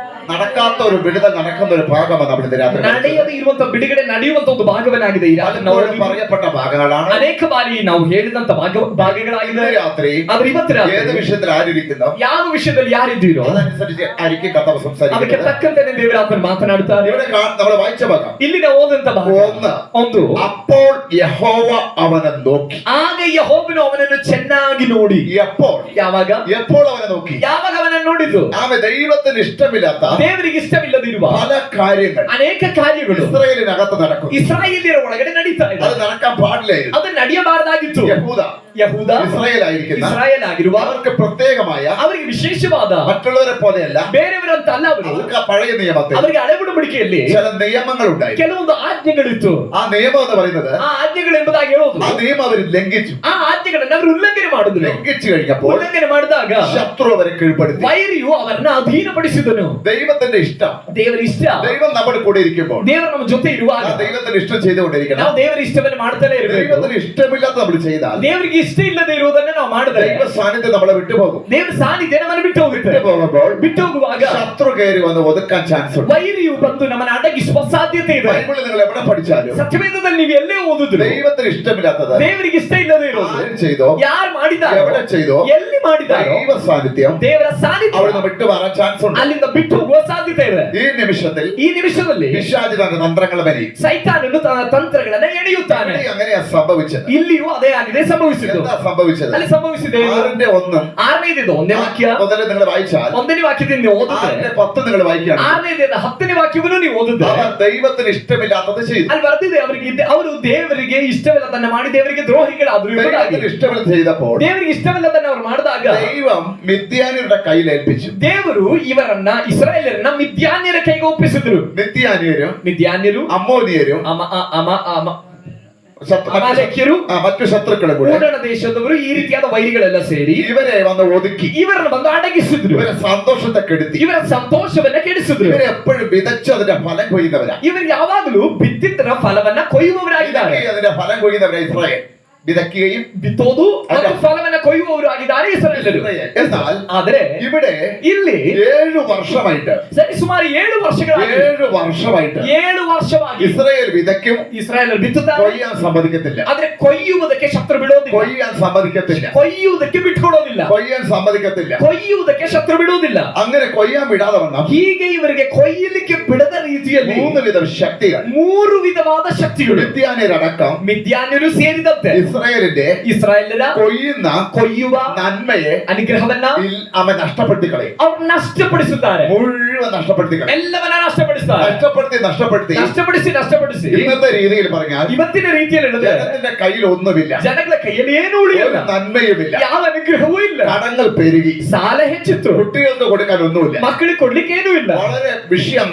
നടക്കാത്ത ഒരു വിടുതൽ നടക്കുന്ന ഒരു ഭാഗമാണ് നമ്മൾ ഇന്ന് രാത്രി.
ನಡೆಯದೆ ಇರುವಂತ ಬಿಡುಗಡೆ ನಡೆಯುವಂತ ಒಂದು ಭಾಗವನ್ನಾಗಿದೆ ಈ ರಾತ್ರಿ. ನಾವು
പലപ്പോഴും പറയപ്പെട്ട ഭാഗങ്ങളാണ്.
ಅನೇಕ ಬಾರಿ ನಾವು ಹೇಳಿದಂತ ಭಾಗಗಳಾಗಿದೆ.
ഇന്ന് രാത്രി
ಆದ್ರೆ ಇವತ್ತು
ഏത്
ರಾತ್ರಿ
വിഷയത്തിൽ ആരിയിരിക്കുന്നോ
ಯಾವ ವಿಷಯದಲ್ಲಿ ಯಾರಿದ್ದೀರೋ
അതനുസരിച്ച് ആയിരിക്കും കർത്താവ്
ಅದಕ್ಕೆ
സംസാരിക്കുന്നത്.
ತಕ್ಕಂತೆ ದೇವರಾತ್ಮನ ಮಾತನಾಡುತ್ತಾರೆ.
ഇവിടെ നമ്മൾ വായിച്ച ഭാഗം
ಇಲ್ಲಿ ನಾವು ಓದಂತ ಭಾಗ ಒಂದು,
അപ്പോൾ യഹോവ അവനെ നോക്കി.
ಆಗ ಯೆಹೋವನು ಅವನನ್ನು ಚೆನ್ನಾಗಿ ನೋಡಿ.
എപ്പോൾ
ಯಾವಾಗ?
എപ്പോൾ അവനെ നോക്കി?
ಯಾವಾಗ ಅವನನ್ನು ನೋಡಿದ್ದು?
ആമേ. ദൈവത്തിന് ഇഷ്ടമില്ലാത്ത
ದೇವರಿಗೆ ಇಷ್ಟವಿಲ್ಲದಿರುವ
പല കാര്യങ്ങൾ
ಅನೇಕ ಕಾರ್ಯಗಳು
ഇസ്രായേലിനകത്ത് നടക്കും.
ಇಸ್ರಾಯೇಲ್ಯರ ಒಳಗಡೆ ನಡೀತಾ ಇದೆ.
അത് നടക്കാൻ പാടില്ലായിരുന്നു.
ಅದು ನಡೆಯಬಾರದಾಗಿತ್ತು.
യഹൂദ
ಯಹೂದ
ഇസ്രായേൽ ആയിരിക്കുന്ന
ಇಸ್ರಾಯೇಲ್ ಆಗಿರುವ
അവർക്ക് പ്രത്യേകമായ
ಅವರಿಗೆ ವಿಶೇಷವಾದ
മറ്റുള്ളവരെ പോലെയല്ല
ಬೇರೆಯವರಂತ ಅಲ್ಲ ಅವರು
അവർക്ക് ആ പഴയ നിയമത്തിൽ
ಅವರಿಗೆ ಹಳೆ ಉಡಂಬಡಿಕೆಯಲ್ಲಿ
ചില നിയമങ്ങൾ ഉണ്ടായി.
ಕೆಲವೊಂದು ಆಜ್ಞೆಗಳಿತ್ತು.
ആ നിയമം എന്ന് പറയുന്നത്
ಆ ಆಜ್ಞೆಗಳು ಎಂಬುದಾಗಿ ಹೇಳೋದು
ആ നിയമം അവർ ലംഘിച്ചു.
ಆ ಆಜ್ಞೆಗಳನ್ನು ಅವರು ಉಲ್ಲಂಘನೆ ಮಾಡಿದ್ರು.
ലംഘിച്ചു കഴിഞ്ഞപ്പോൾ
ಉಲ್ಲಂಘನೆ ಮಾಡಿದಾಗ
ശത്രു അവരെ കീഴ്പ്പെടുത്തി.
ವೈರಿಯು ಅವರನ್ನ ಅಧೀನಪಡಿಸಿದನು.
ദൈവത്തിന്റെ ഇഷ്ടം,
ದೇವರ ಇಷ್ಟ,
ദൈവം നമ്മുടെ കൂടെ ഇരിക്കുമ്പോൾ
ದೇವರು ನಮ್ಮ ಜೊತೆ ಇರುವಾಗ
ആ ദൈവത്തിന്റെ ഇഷ്ടം ചെയ്തുകൊണ്ടിരിക്കണം.
ನಾವು ದೇವರ ಇಷ್ಟವನ್ನು ಮಾಡ್ತಾನೆ ಇರಬೇಕು.
ദൈവത്തിന് ഇഷ്ടമില്ലാത്ത നമ്മൾ ചെയ്താൽ
ದೇವರಿಗೆ ಇಷ್ಟ ಇಲ್ಲದೆ ಇರುವುದನ್ನ ನಾವು ಮಾಡಿದ್ರೆ
ദൈവ സാന്നിധ്യം നമ്മളെ വിട്ടുപോകും.
ದೇವರ ಸಾನ್ನಿಧ್ಯ ನಮ್ಮನ್ನು ಬಿಟ್ಟು ಹೋಗುತ್ತೆ.
വിട്ടുപോകുമ്പോൾ
ಬಿಟ್ಟು ಹೋಗುವಾಗ
ശത്രു കയറി വന്ന് ഒതുക്കാൻ ചാൻസ് ഉണ്ട്.
ವೈರಿಯು ಬಂದು ನಮ್ಮನ್ನು ಅಡಗಿಸುವ ಸಾಧ್ಯತೆ ಇದೆ.
ബൈബിളിൽ നിങ്ങൾ എവിടെ പഠിച്ചാലും
ಸತ್ಯವೇದದಲ್ಲಿ ನೀವು ಎಲ್ಲೇ ಓದಿದ್ರು
ദൈവത്തിന് ഇഷ്ടമില്ലാത്തത്
ದೇವರಿಗೆ ಇಷ್ಟ ಇಲ್ಲದೆ ಇರೋದು
ആരും ചെയ്തോ,
ಯಾರು ಮಾಡಿದಾರೋ,
എവിടെ ചെയ്തോ,
ಎಲ್ಲಿ ಮಾಡಿದಾರೋ
ദൈവ സാന്നിധ്യം
ದೇವರ ಸಾನ್ನಿಧ್ಯ
അവിടെ നിന്ന് വിട്ടുമാറാൻ ചാൻസ് ഉണ്ട്.
ಅಲ್ಲಿಂದ ಬಿಟ್ಟು ಹೋಗುವ ಸಾಧ್ಯತೆ ಇದೆ.
ഈ നിമിഷത്തിൽ
ಈ ನಿಮಿಷದಲ್ಲಿ
പിശാച് തന്റെ തന്ത്രങ്ങൾ മെനയും.
ಸೈತಾನನು ತನ್ನ ತಂತ್ರಗಳನ್ನ ಎಳೆಯುತ್ತಾನೆ.
അങ്ങനെയാ സംഭവിച്ചത്.
ಇಲ್ಲಿಯೂ ಅದೇ ಆಗಿದೆ ಸಂಭವಿಸಿದ್ದು.
എന്താ സംഭവിച്ചത്?
ಅಲ್ಲಿ ಸಂಭವಿಸಿದೆ
6:1
ಆರನೇದು ಒಂದೇ ವಾಕ್ಯ
മുതൽ നിങ്ങൾ വായിച്ചാൽ
ಒಂದನೇ ವಾಕ್ಯದಿಂದ ನೀವು ಓದಿದ್ರೆ
6:10 നിങ്ങൾ വായിക്കുകയാണ്.
ಆರನೇದಿಂದ 10ನೇ ವಾಕ್ಯವನ್ನು ನೀವು ಓದಿದ್ರೆ
അവർ ദൈവത്തിന് ഇഷ്ടമില്ലാത്തത് ചെയ്തു.
ಅಲ್ಲಿ ಬರ್ತಿದೆ ಅವರು ದೇವರಿಗೆ ಇಷ್ಟವಿಲ್ಲದನ್ನ ಮಾಡಿ ದೇವರಿಗೆ ದ್ರೋಹಿಗಳಾದ್ರು ಎಂಬುದಾಗಿ.
ദൈവത്തിന് ഇഷ്ടമില്ല ചെയ്തപ്പോൾ
ದೇವರಿಗೆ ಇಷ್ಟವಿಲ್ಲದನ್ನ ಅವರು ಮಾಡಿದಾಗ
ദൈവം മിദ്യാന്യരുടെ കയ്യിൽ ഏൽപ്പിച്ചു.
ದೇವರು ಇವರನ್ನ ಇಸ್ರಾಯೇಲರನ್ನ ಮಿದ್ಯಾನ್ಯರ ಕೈಗೆ ಒಪ್ಪಿಸಿದ್ರು.
മിദ്യാന്യരും അമ്മോനിയരും
ಅಮಾಲೇಕ್ಯರು
മറ്റു ശത്രുക്കളും കൂടെ
ಊರಣ ದೇಶದವರು ಈ ರೀತಿಯಾದ ವೈರಿಗಳೆಲ್ಲ ಸೇರಿ
ഇവരെ വന്ന് ഒതുക്കി
ಇವರನ್ನು ಬಂದು ಅಡಗಿಸಿದ್ರು.
ഇവരെ സന്തോഷത്തെ കെടുത്തി.
ಇವರ ಸಂತೋಷವನ್ನ ಕೆಡಿಸಿದ್ರು.
ഇവരെ എപ്പോഴും വിതച്ചതിന്റെ ഫലം കൊയ്യുന്നവരാ.
ಇವರು ಯಾವಾಗಲೂ ಬಿತ್ತಿದ್ದರ ಫಲವನ್ನ ಕೊಯ್ಯುವವರಾಗಿದ್ದಾರೆ.
അതിന്റെ ഫലം കൊയ്യുന്നവരാ ഇസ്രായേൽ. വിതയ്ക്കുകയും
ಬಿತ್ತೋದು ಮತ್ತು ಫಲವನ್ನ ಕೊಯ್ಯುವವರು ಆಗಿದ್ದಾರೆ ಇಸ್ರಾಯೇಲರು.
എന്നാൽ
ಆದರೆ
ഇവിടെ
ಇಲ್ಲಿ
7 വർഷമായിട്ട്
ಸರಿ ಸುಮಾರು 7 ವರ್ಷಗಳಾಗಿ
ഇസ്രായേൽ വിതയ്ക്കും,
ಇಸ್ರಾಯೇಲರು ಬಿತ್ತುತ್ತಾರೆ,
കൊയ്യാൻ സമ്മതിക്കത്തില്ല.
ಆದ್ರೆ ಕೊಯ್ಯುವುದಕ್ಕೆ ಶತ್ರು ಬಿಡೋದಿಲ್ಲ.
കൊയ്യാൻ സമ്മതിക്കത്തില്ല.
ಕೊಯ್ಯುವುದಕ್ಕೆ ಬಿಟ್ಕೊಡೋದಿಲ್ಲ.
കൊയ്യാൻ സമ്മതിക്കത്തില്ല.
ಕೊಯ್ಯುವುದಕ್ಕೆ ಶತ್ರು ಬಿಡುವುದಿಲ್ಲ.
അങ്ങനെ കൊയ്യാൻ വിടാതെ വന്ന
ಹೀಗೆ ಇವರಿಗೆ ಕೊಯ್ಯಲಿಕ್ಕೆ ಬಿಡದ ರೀತಿಯಲ್ಲಿ
3 വിധ ശക്തികൾ,
3 ವಿಧವಾದ ಶಕ್ತಿಗಳು,
മിദ്യാന്യരടക്കം
ಮಿದ್ಯಾನ್ಯರು ಸೇರಿದಂತೆ
ഇസ്രായേലിന്റെ കൊയ്യുന്ന നന്മയെ
ಅನುಗ್ರಹವನ್ನ
അവൻ നഷ്ടപ്പെടുത്തി കളയും.
ಅವರು ನಷ್ಟಪಡಿಸುತ್ತಾರೆ.
മുഴുവൻ നഷ്ടപ്പെടുത്തി കളയും.
ಎಲ್ಲವನ್ನ ನಷ್ಟಪಡಿಸುತ್ತಾರೆ. ನಷ್ಟಪಡಿಸಿ
ഇന്നത്തെ രീതിയിൽ പറഞ്ഞാൽ
ಇವತ್ತಿನ ರೀತಿಯಲ್ಲಿ
ജനത്തിന്റെ കയ്യിൽ ഒന്നുമില്ല.
ಜನಗಳ ಕೈಯಲ್ಲಿ ಏನೂ ಉಳಿಯಲ್ಲ,
നന്മയുമില്ല,
ಯಾವ ಅನುಗ್ರಹವೂ ಇಲ್ಲ.
കടങ്ങൾ പെരുകി,
ಸಾಲ ಹೆಚ್ಚಿತ್ತು,
കുട്ടികൾക്ക് കൊടുക്കാൻ ഒന്നുമില്ല,
ಮಕ್ಕಳಿಗೆ ಕೊಡ್ಲಿಕ್ಕೆ ಏನೂ ಇಲ್ಲ.
വളരെ വിഷയം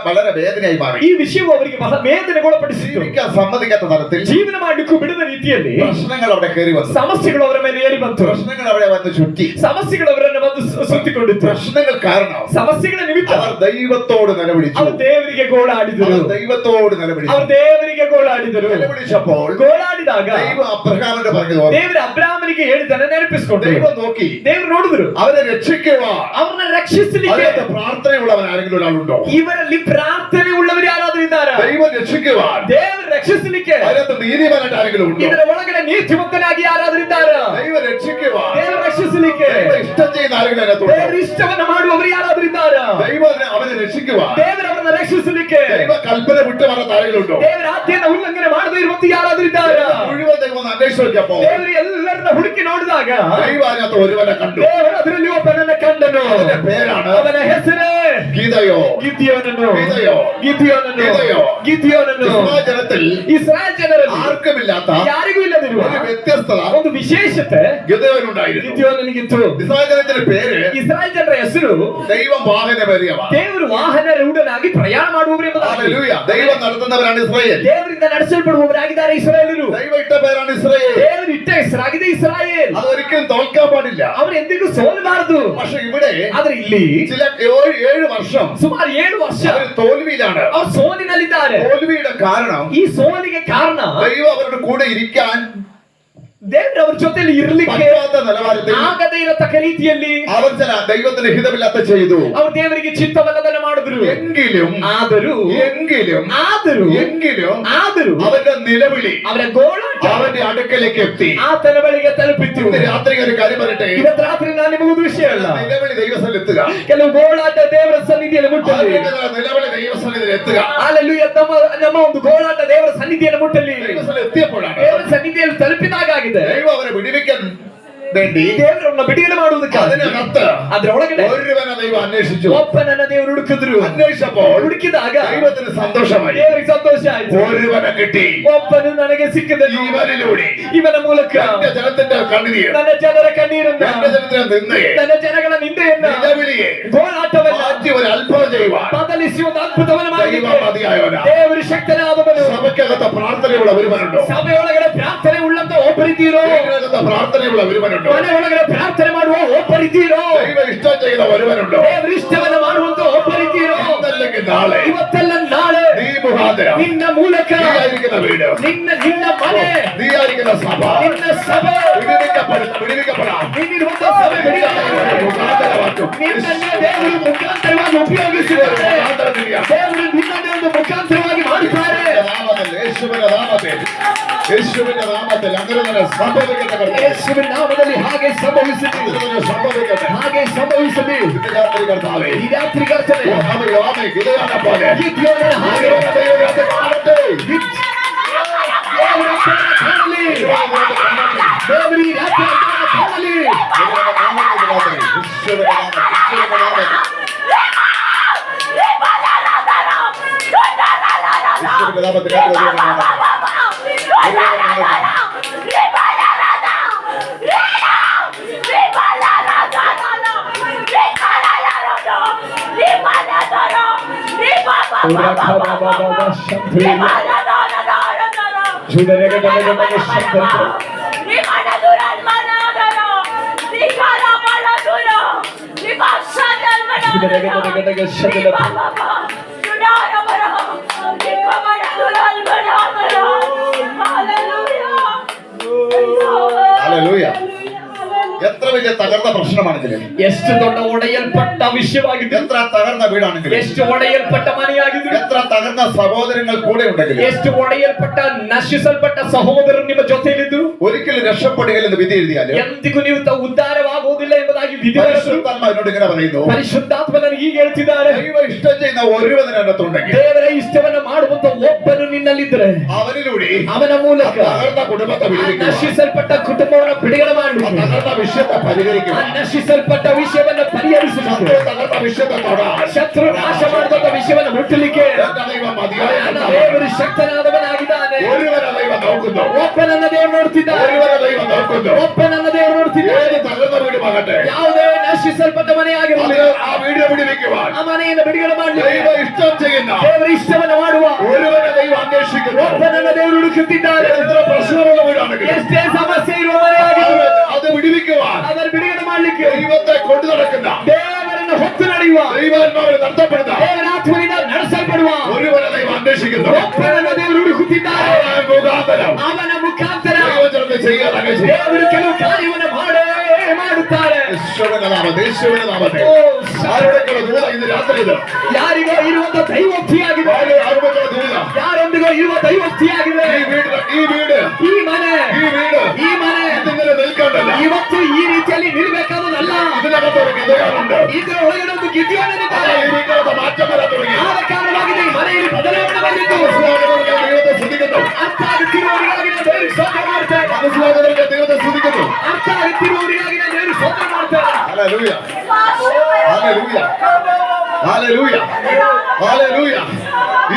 വളരെ വേദനയായി മാറി.
ಈ ವಿಷಯವು ಅವರಿಗೆ ಬಹಳ ವೇದನೆಗೊಳಪಡಿಸಿತು.
ജീവിക്കാൻ സമ്മതിക്കാത്ത തരത്തിൽ
ಜೀವನ ಮಾಡಲಿಕ್ಕೂ ಬಿಡದ ರೀತಿಯಲ್ಲಿ
പ്രശ്നങ്ങൾ അവിടെ കയറി വന്നു.
ಸಮಸ್ಯೆಗಳು ಅವರ ಮೇಲೆ ಏರಿ ಬಂತು.
പ്രശ്നങ്ങൾ അവിടെ വന്ന് ചുറ്റി.
ಸಮಸ್ಯೆಗಳು ಅವರನ್ನು ಬಂದು ಸುತ್ತಿಕೊಂಡಿತ್ತು.
പ്രശ്നങ്ങൾ കാരണം
ಸಮಸ್ಯೆಗಳ ನಿಮಿತ್ತ
അവർ ദൈവത്തോട് നിലവിളിച്ചു.
ಅವರು ದೇವರಿಗೆ ಗೋಳಾಡಿದರು.
ദൈവത്തോട് നിലവിളിച്ചു.
ಅವರು ದೇವರಿಗೆ ಗೋಳಾಡಿದರು.
നിലവിളിച്ചപ്പോൾ
ಗೋಳಾಡಿದಾಗ
ദൈവം അബ്രഹാമിന്റെ പറഞ്ഞത്
ದೇವರು ಅಬ್ರಾಮನಿಗೆ ಹೇಳಿದ್ದನ್ನ ನೆನಪಿಸಿಕೊಂಡ್ರು.
ദൈവം നോക്കി,
ದೇವರು ನೋಡಿದ್ರು,
അവരെ രക്ഷിക്കുക,
ಅವರನ್ನ ರಕ್ಷಿಸಲಿಕ್ಕೆ
പ്രാർത്ഥനയുള്ളവൻ ആരെങ്കിലും ഒരാളുണ്ടോ?
ಇವರಲ್ಲಿ ಪ್ರಾರ್ಥನೆ ಉಳ್ಳವರು ಯಾರಾದ್ರೂ ಇದ್ದಾರಾ?
ദൈവം രക്ഷിക്കുക,
ದೇವರು ರಕ್ಷಿಸಲಿಕ್ಕೆ
അതിനകത്ത് നീതിമാനായിട്ട് ആരെങ്കിലും ഉണ്ടോ?
ಇದರ ಒಳಗಡೆ ನೀತಿವಂತನಾಗಿ ಯಾರಾದ್ರೂ ಇದ್ದಾರಾ?
ദൈവം രക്ഷിക്കുക,
ದೇವರು ರಕ್ಷಿಸಲಿಕ್ಕೆ
ദൈവം ഇഷ്ടം ചെയ്യുന്ന ആരെങ്കിലും അതിനകത്തുണ്ടോ?
ದೇವರ ಇಷ್ಟವನ್ನು ಮಾಡುವವರು ಯಾರಾದ್ರೂ ಇದ್ದಾರಾ?
ദൈവം അവനെ രക്ഷിക്കുക,
ದೇವರು ಅವರನ್ನ ರಕ್ಷಿಸಲಿಕ್ಕೆ
ദൈവ കൽപ്പന വിട്ടു മാറാത്ത ആരെങ്കിലും ഉണ്ടോ?
ದೇವರ ಆಜ್ಞೆಯನ್ನು ಉಲ್ಲಂಘನೆ ಮಾಡದೇ ಇರುವಂತ ಯಾರಾದ್ರೂ ಇದ್ದಾರಾ?
മുഴുവൻ ദൈവം ഒന്ന് അന്വേഷിച്ച് നോക്കിയപ്പോ
ದೇವರು ಎಲ್ಲರನ್ನ ಹುಡುಕಿ ನೋಡಿದಾಗ
ദൈവം അതിനകത്ത് ഒരുവനെ കണ്ടു.
ದೇವರು ಅದರಲ್ಲಿ ಒಬ್ಬನನ್ನ ಕಂಡನು.
അവന്റെ പേരാണ്,
ಅವನ ಹೆಸರೇ
ഗീദയോ.
ಗಿದ್ಯೋನನು.
ഗീദയോ.
ಗಿದ್ಯೋನನು.
ഗീദയോ.
ಗಿದ್ಯೋನನು.
ഇസ്രായേൽ ജനത്തിൽ
ಇಸ್ರಾಯೇಲ್ ಜನರಲ್ಲಿ
ആർക്കുമില്ലാത്ത
ಯಾರಿಗೂ ಇಲ್ಲದಿರುವ
ഒരു വ്യത്യസ്തത
ಒಂದು ವಿಶೇಷತೆ
ഗിദയോനുണ്ടായിരുന്നു.
ಗಿದ್ಯೋನನಿಗಿತ್ತು.
ഇസ്രായേൽ ജനത്തിന്റെ പേര്
ಇಸ್ರಾಯೇಲ್ ಜನರ ಹೆಸರು
ദൈവം വാഹനമേറിയവ.
ದೇವರು ವಾಹನ ರೂಢನಾಗಿ ಪ್ರಯಾಣ ಮಾಡುವವರು ಎಂಬುದಾಗಿ.
ഹല്ലേലൂയ. ദൈവം നടത്തുന്നവരാണ് ഇസ്രായേൽ.
ದೇವರಿಂದ ನಡೆಸಲ್ಪಡುವವರಾಗಿದ್ದಾರೆ ಇಸ್ರಾಯೇಲರು.
ദൈവം ഇട്ട പേരാണ് ഇസ്രായേൽ.
ದೇವರು ಇಟ್ಟ ಹೆಸರಾಗಿದೆ ಇಸ್ರಾಯೇಲ್.
അതൊരിക്കലും തോൽക്കാൻ പാടില്ല.
ಅವರು ಎಂದಿಗೂ ಸೋಲಬಾರದು.
പക്ഷെ ഇവിടെ
ಆದ್ರೆ ಇಲ್ಲಿ
ചില 7 വർഷം
ಸುಮಾರು 7 ವರ್ಷ
അവർ തോൽവിയിലാണ്.
ಅವರು ಸೋಲಿನಲ್ಲಿದ್ದಾರೆ.
തോൽവിയുടെ കാരണം
ಈ ಸೋಲಿಗೆ ಕಾರಣ
ദൈവം അവരുടെ കൂടെ ഇരിക്കാൻ
ದೇವರು ಅವ್ರ ಜೊತೆಲಿ ಇರ್ಲಿಕ್ಕೆ
പറ്റാത്ത നിലവാരത്തിൽ
ಆಗದೇ ಇರತಕ್ಕ ರೀತಿಯಲ್ಲಿ
അവർ ചില ദൈവത്തിന് ഹിതമില്ലാത്ത ചെയ്തു.
ಅವರು ದೇವರಿಗೆ ಚಿತ್ತವಲ್ಲದನ್ನ ಮಾಡಿದ್ರು.
എങ്കിലും
ಆದರೂ
അവരുടെ നിലവിളി
ಅವರ ಗೋಳಾಟ
അവന്റെ അടുക്കലേക്ക് എത്തി.
ಆತನ ಬಳಿಗೆ ತಲುಪಿತು.
ഇന്ന് രാത്രി ഒരു കാര്യം പറയട്ടെ,
ಇವತ್ತು ರಾತ್ರಿ ನಾನು ನಿಮಗೊಂದು ವಿಷಯ ಅಲ್ಲ,
നിലവിളി ദൈവസന്നിധിയിൽ എത്തുക.
ಕೆಲವು ಗೋಳಾಟ ದೇವರ ಸನ್ನಿಧಿಯಲ್ಲಿ ಮುಟ್ಟಲಿ.
നിലവിളി ദൈവസന്നിധിയിൽ എത്തുക.
ಹಲ್ಲೆಲೂಯಾ. ನಮ್ಮ ಒಂದು ಗೋಳಾಟ ದೇವರ ಸನ್ನಿಧಿಯಲ್ಲಿ ಮುಟ್ಟಲಿ.
ദൈവസന്നിധിയിൽ എത്തിയപ്പോഴാണ്
ದೇವರ ಸನ್ನಿಧಿಯಲ್ಲಿ ತಲುಪಿದಾಗಿದೆ
ദൈവം അവരെ വിടുവിക്കാൻ വേണ്ടി
ದೇವರನ್ನ ಬಿಡುಗಡೆ ಮಾಡುವುದಕ್ಕಾಗಿ
അതിനകത്ത്
ಅದರೊಳಗಡೆ
ഒരുവനെ ദൈവം അന്വേഷിച്ചു.
ಒಬ್ಬನನ್ನ ದೇವರು ಹುಡುಕಿದ್ರು.
അന്വേഷിച്ചപ്പോൾ
ಹುಡುಕಿದಾಗ
ദൈവത്തിന് സന്തോഷമായി.
ದೇವರಿಗೆ ಸಂತೋಷ ಆಯ್ತು.
ഒരുവനെ കിട്ടി.
ಒಬ್ಬನು ನನಗೆ ಸಿಕ್ಕಿದನು.
ഇവനിലൂടെ
ಇವನ ಮೂಲಕ
എന്റെ ജനത്തിന്റെ കണ്ണീർ,
ನನ್ನ ಜನರ കണ്ണീರನ್ನ,
എന്റെ ജനത്തിന്റെ നിന്ദയെ,
ನನ್ನ ಜನಗಳ ನಿಂದೆಯನ್ನ,
നിലവിളിയെ
ಹೋರಾಟವನ್ನ
മാറ്റി ഒരു അത്ഭുതം ചെയ്യുവാൻ
ಬದಲಿಸಿ ಒಂದು ಅದ್ಭುತವನ್ನು
ദൈവം
ಮಾಡಲಿಕ್ಕೆ
മതിയായവനാ.
ದೇವರು ಶಕ್ತನಾದವನು.
സഭയ്ക്കകത്ത് പ്രാർത്ഥനയുള്ള ഒരുവനുണ്ടോ?
ಸಭೆಯೊಳಗಡೆ ಪ್ರಾರ್ಥನೆ ಉಳ್ಳಂತ ಒಬ್ಬರಿದ್ದೀರೋ?
വീടിനകത്ത് പ്രാർത്ഥനയുള്ള ഒരുവനുണ്ടോ?
ಮನೆ ಒಳಗಡೆ ಪ್ರಾರ್ಥನೆ ಮಾಡುವ ಒಬ್ಬರಿದ್ದೀರೋ?
ദൈവം ഇഷ്ടം ചെയ്യുന്ന ഒരുവനുണ്ടോ?
ದೇವರ ಇಷ್ಟವನ್ನ ಮಾಡುವಂತ ಒಬ್ಬರಿದ್ದೀರೋ?
ഇന്നല്ലെങ്കിൽ നാളെ,
ಇವತ್ತೆಲ್ಲ ನಾಳೆ
നീ മുഖാന്തരം,
ನಿನ್ನ ಮೂಲಕ,
നീയായിരിക്കുന്ന വീട്,
ನಿನ್ನ ಮನೆ,
നീയായിരിക്കുന്ന സഭ
ನಿನ್ನ ಸಭೆ
വിടുവിക്കപ്പെടാം.
ನೀನಿರುವಂತ ಸಭೆ
മുഖാന്തരമാക്കും.
ನಿನ್ನನ್ನೇ ದೇವರು ಮುಖಾಂತರವಾಗಿ ಉಪಯೋಗಿಸಿದ್ದಾರೆ. ದೇವರು ನಿನ್ನನ್ನೇ ಒಂದು ಮುಖಾಂತರವಾಗಿ ಮಾಡುತ್ತಾರೆ.
യേശുവിന്റെ നാമത്തിൽ, യേശുവിന്റെ നാമത്തിൽ അങ്ങനെ തന്നെ സംഭവിക്കട്ടെ.
ಯೇಸುವಿನ ನಾಮದಲ್ಲಿ ಹಾಗೆ ಸಂಭವಿಸಲಿ,
സംഭവിക്കട്ടെ.
ಹಾಗೆ ಸಂಭವಿಸಲಿ.
ഇന്ന് രാത്രി കർത്താവേ,
ಈ ರಾತ್ರಿ ಕರ್ತನೆ
ഗിദെയോനെ പോലെ
ಗಿದ್ಯೋನನ ಹಾಗೆ
ദൈവത്തെ കാണട്ടെ.
ದೇವರ ಕಣ್ಣನ್ನು ಕಾಣಲಿ. ದೇವರು ಈ ರಾತ್ರಿ ಕಣ್ಣನ್ನು ಕಾಣಲಿ.
യേശുവിന്റെ നാമത്തിൽ, യേശുവിന്റെ നാമത്തിൽ. യേശുവിന്റെ നാമത്തിൽ ഹല്ലേലൂയ. എത്ര വലിയ തകർന്ന പ്രശ്നമാണെങ്കിലും,
ಎಷ್ಟು ದೊಡ್ಡ ಒಡೆಯಲ್ಪಟ್ಟ ವಿಷಯವಾಗಿದೆ,
എത്ര തകർന്ന വീടാണെങ്കിലും,
ಎಷ್ಟು ಒಡೆಯಲ್ಪಟ್ಟ ಮನೆಯಾಗಿದೆ,
എത്ര തകർന്ന സഹോദരങ്ങൾ കൂടെ ഉണ്ടെങ്കിലും,
ಎಷ್ಟು ಒಡೆಯಲ್ಪಟ್ಟ ನಶಿಸಲ್ಪಟ್ಟ ಸಹೋದರರು ನಿಮ್ಮ ಜೊತೆಯಲ್ಲಿದ್ದು
ഒരിക്കലും രക്ഷപ്പെടുകയില്ലെന്ന് വിധി എഴുതിയാലും
ಎಂದಿಗೂ ನೀವು ಉದ್ಧಾರವಾಗುವುದಿಲ್ಲ ಎಂಬುದಾಗಿ ವಿಧಿ ಬರೆದು
പരിശുദ്ധാത്മ എന്നോട് ഇങ്ങനെ പറയുന്നു,
ಪರಿಶುದ್ಧಾತ್ಮ ನನಗೆ ಹೀಗೆ ಹೇಳ್ತಿದ್ದಾರೆ,
ദൈവ ഇഷ്ടം ചെയ്യുന്ന ഒരുവൻ അതിനകത്തുണ്ടെങ്കിൽ,
ದೇವರ ಇಷ್ಟವನ್ನ ಮಾಡುವಂತ ಒಬ್ಬನು ನಿನ್ನಲ್ಲಿದ್ದರೆ
അവനിലൂടെ
ಅವನ ಮೂಲಕ
തകർന്ന കുടുംബത്തെ
ಆ
വിടുവിക്കുക,
ನಶಿಸಲ್ಪಟ್ಟ ಕುಟುಂಬವನ್ನು ಬಿಡುಗಡೆ ಮಾಡಲಿಕ್ಕೆ,
തകർന്ന വിഷയത്തെ പരിഹരിക്കുക,
ಆ ನಶಿಸಲ್ಪಟ್ಟ ವಿಷಯವನ್ನ ಪರಿಹರಿಸಲಿಕ್ಕೆ,
തകർന്ന വിഷയത്തെ തൊടാൻ
ಶತ್ರು ನಾಶ ಮಾಡಿದಂತ ವಿಷಯವನ್ನ ಮುಟ್ಟಲಿಕ್ಕೆ
എന്റെ ദൈവം മതിയായ
ನನ್ನ ದೇವರು ಶಕ್ತನಾದವನಾಗಿದ್ದಾನೆ.
ഒരുവനെ ദൈവം നോക്കുന്നു,
ಒಬ್ಬನನ್ನ ದೇವರು ನೋಡ್ತಿದ್ದಾನೆ,
ഒരുവനെ ദൈവം നോക്കുന്നു.
ಒಬ್ಬನನ್ನ ದೇವರು ನೋಡ್ತಿದ್ದಾನೆ.
ഏത് തകർന്ന വീടുമാകട്ടെ,
ಯಾವುದೇ ನಶಿಸಲ್ಪಟ್ಟ ಮನೆಯಾಗಿರಲಿ,
ആ വീട് വിടുവിക്കുവാൻ
ಆ ಮನೆಯನ್ನು ಬಿಡುಗಡೆ ಮಾಡಲಿಕ್ಕೆ
ദൈവ ഇഷ്ടം ചെയ്യുന്ന
ದೇವರ ಇಷ್ಟವನ್ನು ಮಾಡುವ
ഒരുവനെ ദൈവം അന്വേഷിക്കുന്നു.
ಒಬ್ಬನನ್ನ ದೇವರು ಹುಡುಕುತ್ತಿದ್ದಾರೆ.
എത്ര പ്രശ്നമുള്ള വീടാണെങ്കിലും
ಎಷ್ಟೇ ಸಮಸ್ಯೆ ಇರುವ ಮನೆಯಾಗಿರಲಿ,
അത് വിടുവിക്കുവാൻ
ಅದನ್ನು ಬಿಡುಗಡೆ ಮಾಡಲಿಕ್ಕೆ
ദൈവത്തെ കൊണ്ടു നടക്കുന്ന,
ದೇವರನ್ನು ಹೊತ್ತು ನಡೆಯುವ,
ദൈവാത്മാവിനെ നടത്തപ്പെടുന്ന
ದೇವರ ಆತ್ಮದಿಂದ ನಡೆಸಲ್ಪಡುವ
ഒരുവനെ ദൈവം അന്വേഷിക്കുന്നു.
ಒಬ್ಬನನ್ನ ದೇವರು ಹುಡುಕುತ್ತಿದ್ದಾರೆ.
മുഖാന്തരം
ಅವನ ಮುಖಾಂತರ
ദൈവജനത്തെ ചെയ്യാനൊക്കെ ചെയ്യും.
ದೇವರು ಕೆಲವು ಕಾರ್ಯವನ್ನು ಮಾಡುತ್ತಾರೆ.
യേശുവിന്റെ നാമത്തിൽ, യേശുവിന്റെ നാമത്തിൽ.
ಓ,
ആരുടെക്കുള്ള ദൂത ഇന്ന് രാത്രി ഇത്?
ಯಾರಿಗೋ ಇರುವಂತ ದೈವೋಕ್ತಿಯಾಗಿದೆ,
ആരുടെക്കുള്ള ദൂത?
ಯಾರೊಂದಿಗೋ ಇರುವ ದೈವೋಕ್ತಿಯಾಗಿದೆ.
ഈ വീട്, ഈ വീട്,
ಈ ಮನೆ,
ഈ വീട്
ಈ ಮನೆ
ഇതിങ്ങനെ നിൽക്കണ്ടല്ല.
ಇವತ್ತು ಈ ರೀತಿಯಲ್ಲಿ ನಿಲ್ಬೇಕಾದದಲ್ಲ.
ഇതിനകത്ത് ഒരു ഗിദെയോനുണ്ട്.
ಇದರ ಒಳಗಡೆ ಒಂದು ಗಿದ್ಯೋನನಿದ್ದಾನೆ.
ഈ വീട്ടിനകത്ത് മാറ്റം വരാൻ തുടങ്ങി.
ಆದ ಕಾರಣವಾಗಿದೆ ಈ ಮನೆಯಲ್ಲಿ ಬದಲಾವಣೆ ಬಂದಿದ್ದು.
മനസ്സിലാകുന്നവർക്ക് ദൈവത്തെ സ്തുതിക്കുന്നു.
ಅರ್ಥ ಆಗುತ್ತಿರುವವರಿಗಾಗಿ ನಾನು ದೇವರಿಗೆ ಸ್ತೋತ್ರ ಮಾಡ್ತೇನೆ.
മനസ്സിലാകുന്നവർക്ക് ദൈവത്തെ സ്തുതിക്കുന്നു.
ಅರ್ಥ ಆಗುತ್ತಿರುವವರಿಗಾಗಿ ನಾನು ದೇವರಿಗೆ ಸ್ತೋತ್ರ ಮಾಡ್ತೇನೆ.
Hallelujah, hallelujah, hallelujah, hallelujah.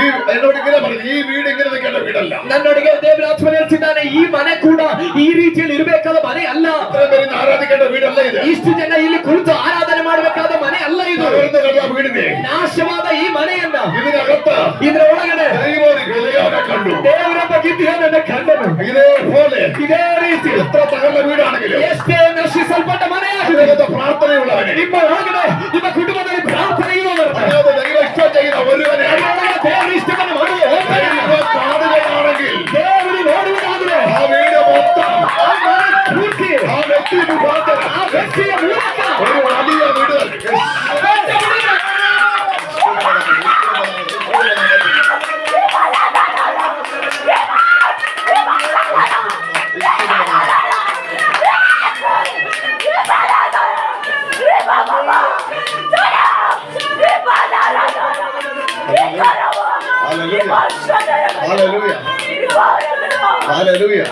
ഈ എന്നോട് ഇങ്ങനെ പറഞ്ഞു, ഈ വീട് ഇങ്ങനെ നിൽക്കേണ്ട വീടല്ല.
ನನ್ನೊಳಗೆ ದೇವರ ಆತ್ಮ ಹೇಳ್ತಿದ್ದಾನೆ, ಈ ಮನೆ ಕೂಡ ಈ ರೀತಿಯಲ್ಲಿ ಇರಬೇಕಾದ ಮನೆ ಅಲ್ಲ.
ഇത്രയും പേര് ഇന്ന് ആരാധിക്കേണ്ട വീടല്ല ഇത്.
ಇಷ್ಟು ಜನ ಇಲ್ಲಿ ಕುಳಿತು ಆರಾಧನೆ ಮಾಡಬೇಕಾದ ಮನೆ ಅಲ್ಲ ಇದು.
തകർന്നു കിടന്ന വീടിനെ
ನಾಶವಾದ ಈ ಮನೆಯನ್ನ
ഇതിനകത്ത്
ಇದರ ಒಳಗಡೆ
ദൈവം ഒരു ഗിദെയോനെ കണ്ടു.
ದೇವರೊಬ್ಬ ಗಿದ್ಯೋನನ್ನ ಕಂಡನು.
ഇതേപോലെ
ಇದೇ ರೀತಿ
എത്ര തകർന്ന വീടാണെങ്കിലും
ಎಷ್ಟೇ ನಶಿಸಲ್ಪಟ್ಟ ಮನೆಯಾಗಿದೆ,
ഇതിനകത്ത് പ്രാർത്ഥനയുള്ളവനെ,
ನಿಮ್ಮ ಒಳಗಡೆ ನಿಮ್ಮ ಕುಟುಂಬದಲ್ಲಿ ಪ್ರಾರ್ಥನೆ ಇರುವವರು,
അതിനകത്ത് ദൈവം ഇഷ്ടം ചെയ്യുന്ന ഒരുവനെ
ಅದರೊಳಗೆ ದೇವರ ಇಷ್ಟವನ್ನು ಮಾಡುವ ಒಬ್ಬನನ್ನ
ദൈവം കാണുകയാണെങ്കിൽ
ದೇವರು ನೋಡುವುದಾದರೆ
ആ വീട് മൊത്തം,
ಆ ಮನೆ ಪೂರ್ತಿ
ആ വ്യക്തി മുഖാന്തരം
ಆ ವ್ಯಕ್ತಿಯ ಮೂಲಕ
ഒരു വലിയ വീട് തന്നെ. Hallelujah. Hallelujah. Hallelujah.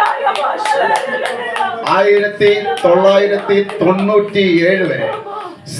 1997 വരെ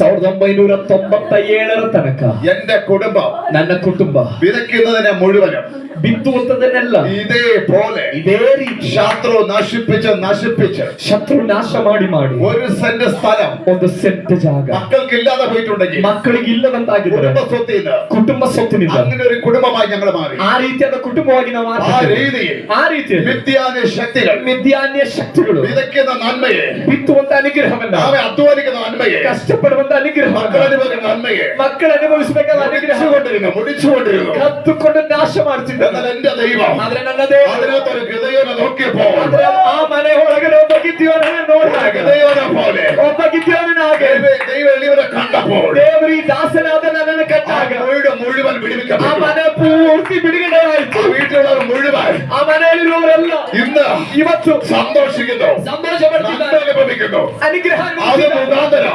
1997 ತನಕ
എന്റെ കുടുംബം,
ನನ್ನ ಕುಟುಂಬ
വിതയ്ക്കുന്നതിനെ മുഴുവനും
ಬಿತ್ತುವಂತದನ್ನೆಲ್ಲ
ഇതേപോലെ
ಇದೇ ರೀತಿ
ശത്രു നശിപ്പിച്ച്
ಶತ್ರು ನಾಶ ಮಾಡಿ
ഒരു സെന്റ് സ്ഥലം
1 ಸೆಂಟ್ ಜಾಗ
മക്കൾക്കില്ലാതെ പോയിട്ടുണ്ടെങ്കിൽ
ಮಕ್ಕಳಿಗೆ ಇಲ್ಲದಂತಾಗಿದ್ದಾರೆ
കുടുംബ സ്വത്തിന്
ಕುಟುಂಬ ಸ್ವತ್ತಿನಿಂದ
അങ്ങനെ ഒരു കുടുംബമായി ഞങ്ങൾ മാറി.
ಆ ರೀತಿಯಾದ ಕುಟುಂಬವಾಗಿ ನಾವು
ആ
ಮಾರ್ಪಟ್ಟಿದ್ದೇವೆ.
രീതിയിൽ
ಆ ರೀತಿಯಲ್ಲಿ
വിദ്യാന്യ ശക്തികൾ
ವಿದ್ಯಾನ್ಯ ಶಕ್ತಿಗಳು
വിതയ്ക്കുന്ന നന്മയെ,
ಬಿತ್ತುವಂತ ಅನುಗ್ರಹವನ್ನ,
നാമെ അധ്വാനിക്കുന്ന നന്മയെ,
ಕಷ್ಟಪಡುವಂತ
മക്കൾ
ಅನುಗ್ರಹವನ್ನ,
അനുഭവിക്കുന്ന നന്മയെ
ಮಕ್ಕಳು ಅನುಭವಿಸಬೇಕಾದ ಅನುಗ್ರಹ
മുടിച്ചുകൊണ്ടിരുന്നു.
ಕತ್ತುಕೊಂಡು ನಾಶ ಮಾಡ್ತಿದ್ದ.
എന്നാൽ എന്റെ ദൈവം
ಆದ್ರೆ ನನ್ನ ದೇವರು
അതിനകത്തൊരു ഗിദയോനെ നോക്കിയപ്പോ
ಆದ್ರೆ ಆ ಮನೆ ಒಳಗಡೆ ಒಬ್ಬ ಗಿದ್ಯೋನನ್ನ ನೋಡಿದಾಗ,
ഗിദയോനെ പോലെ
ಒಬ್ಬ ಗಿದ್ಯೋನನ ಹಾಗೆ
ദൈവം എളിയവനെ കണ്ടപ്പോൾ
ದೇವರು ಈ ದಾಸನಾದ ನನ್ನನ್ನು ಕಟ್ಟಾಗ
വീട് മുഴുവൻ
ಆ
വിടുവിക്കപ്പെട്ടു.
ಮನೆ ಪೂರ್ತಿ ಬಿಡುಗಡೆ ಆಯ್ತು.
വീട്ടിലുള്ളവർ മുഴുവൻ
ಆ ಮನೆಯಲ್ಲಿರುವವರೆಲ್ಲ
ഇന്ന്
ಇವತ್ತು
സന്തോഷിക്കുന്നു,
ಸಂತೋಷ
നന്മ
ಪಡ್ತಿದ್ದಾರೆ,
അനുഭവിക്കുന്നു.
ಅನುಗ್ರಹ
അത്
ಅನುಭವಿಸಿದ್ದಾರೆ.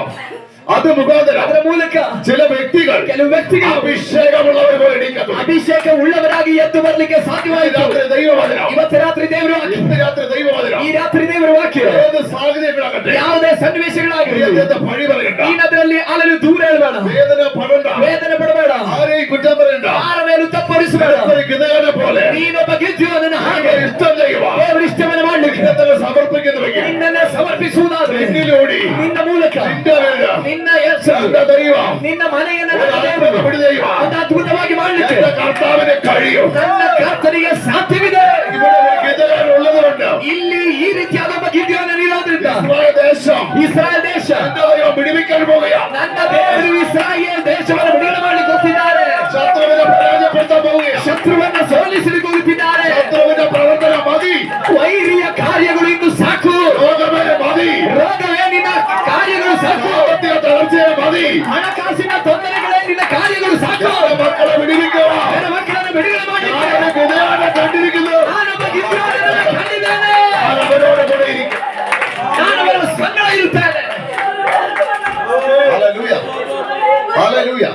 മുഖാന്തരം
ಅದರ ಮೂಲಕ
ചില വ്യക്തികൾ
ಕೆಲವು ವ್ಯಕ್ತಿಗಳು
അഭിഷേകമുള്ളവർ പോലെ എണീക്കുന്നു.
ಅಭಿಷೇಕ ಉಳ್ಳವರಾಗಿ ಎದ್ದು ಬರ್ಲಿಕ್ಕೆ ಸಾಧ್ಯವಾಯಿತು.
രാത്രി ദൈവവചനം,
ಇವತ್ತು ರಾತ್ರಿ ದೇವರು ವಾಕ್ಯ,
ഇന്ന് രാത്രി ദൈവവചനം,
ಈ ರಾತ್ರಿ ದೇವರ ವಾಕ್ಯ
ഏത് സാഹചര്യങ്ങളാകട്ടെ
ಯಾವುದೇ ಸನ್ನಿವೇಶಗಳಾಗಿರಲಿ
വേദനയുടെ പഴി പറയണ്ട,
ನೀನದರಲ್ಲಿ ಅಳಲು ದೂರ ಹೇಳಬೇಡ,
വേദന പടണ്ട,
ವೇದನೆ ಪಡಬೇಡ,
ആരെയും കുറ്റം പറയണ്ട.
ಯಾರ ಮೇಲೂ ತಪ್ಪರಿಸಬೇಡ.
ഒരു ഗിദയോനെ പോലെ
ನೀನೊಬ್ಬ ಗಿದ್ಯೋನನ ಹಾಗೆ
ദൈവം ഇഷ്ടം ചെയ്യുക,
ದೇವರ ಇಷ್ಟವನ್ನು ಮಾಡ್ಲಿಕ್ಕೆ
ഇന്നത്തെ സമർപ്പിക്കുന്നുവെങ്കിൽ
ನಿನ್ನನ್ನೇ ಸಮರ್ಪಿಸುವುದಾದ್ರೆ
എന്നിലൂടെ
ನಿನ್ನ ಮೂಲಕ
നിന്റെ വീട്,
ನಿನ್ನ ಹೆಸರು,
എന്റെ ദൈവം
ನಿನ್ನ ಮನೆಯನ್ನು
ഒരു
ನನ್ನ ದೇವರು
അത്ഭുതം ചെയ്യുക.
ಒಂದು ಅದ್ಭುತವಾಗಿ ಮಾಡ್ಲಿಕ್ಕೆ
എന്റെ കർത്താവിന് കഴിയും.
ನನ್ನ ಕರ್ತನಿಗೆ ಸಾಧ್ಯವಿದೆ.
ഇവിടെ ഒരു ഗിദയോൻ ഉള്ളതുകൊണ്ട്
ಇಲ್ಲಿ ಈ ರೀತಿಯಾದ ಒಬ್ಬ ಗಿದ್ಯೋನನ ಇರೋದ್ರಿಂದ
ഇസ്രായേൽ ദേശം
ಇಸ್ರಾಯೇಲ್ ದೇಶ,
എന്റെ ദൈവം വിടുവിക്കാൻ പോകുകയാണ്.
ನನ್ನ ದೇವರು ಇಸ್ರಾಯೇಲ್ ದೇಶವನ್ನು ಬಿಡುಗಡೆ ಮಾಡ್ಲಿಕ್ಕೆ ಹೋಗ್ತಿದ್ದಾರೆ.
ശത്രുവിനെ പരാജയപ്പെടുത്താൻ പോവുകയാണ്.
ಶತ್ರುವನ್ನ ಸೋಲಿಸಲಿಕ್ಕೆ ಹೋಗುತ್ತಿದ್ದಾರೆ.
ശത്രുവിന്റെ പ്രവർത്തനം മതി,
ವೈರಿಯ ಕಾರ್ಯಗಳು ಇನ್ನು ಸಾಕು.
രോഗമേ മതി,
ರೋಗವೇ ನಿನ್ನ ಕಾರ್ಯಗಳು ಸಾಕು.
സാമ്പത്തിക തളർച്ചയെ മതി.
ಹಣಕಾಸಿನ ತೊಂದರೆಗಳೇ ನಿನ್ನ ಕಾರ್ಯಗಳು ಸಾಕು.
എന്റെ മക്കളെ വിടുവിക്കുക.
ನನ್ನ ಮಕ್ಕಳನ್ನು ಬಿಡುಗಡೆ ಮಾಡಿ.
ഞാനൊരു ഗിദയോനെ കണ്ടിരിക്കുന്നു.
ನಾನೊಬ್ಬ ಗಿದ್ಯೋನನನ್ನು ಕಂಡಿದ್ದೇನೆ.
ഞാൻ അവരോട് കൂടെ ഇരിക്കും.
ನಾನು ಅವರ ಸಂಗಡ ಇರುತ್ತೇನೆ.
Hallelujah, hallelujah.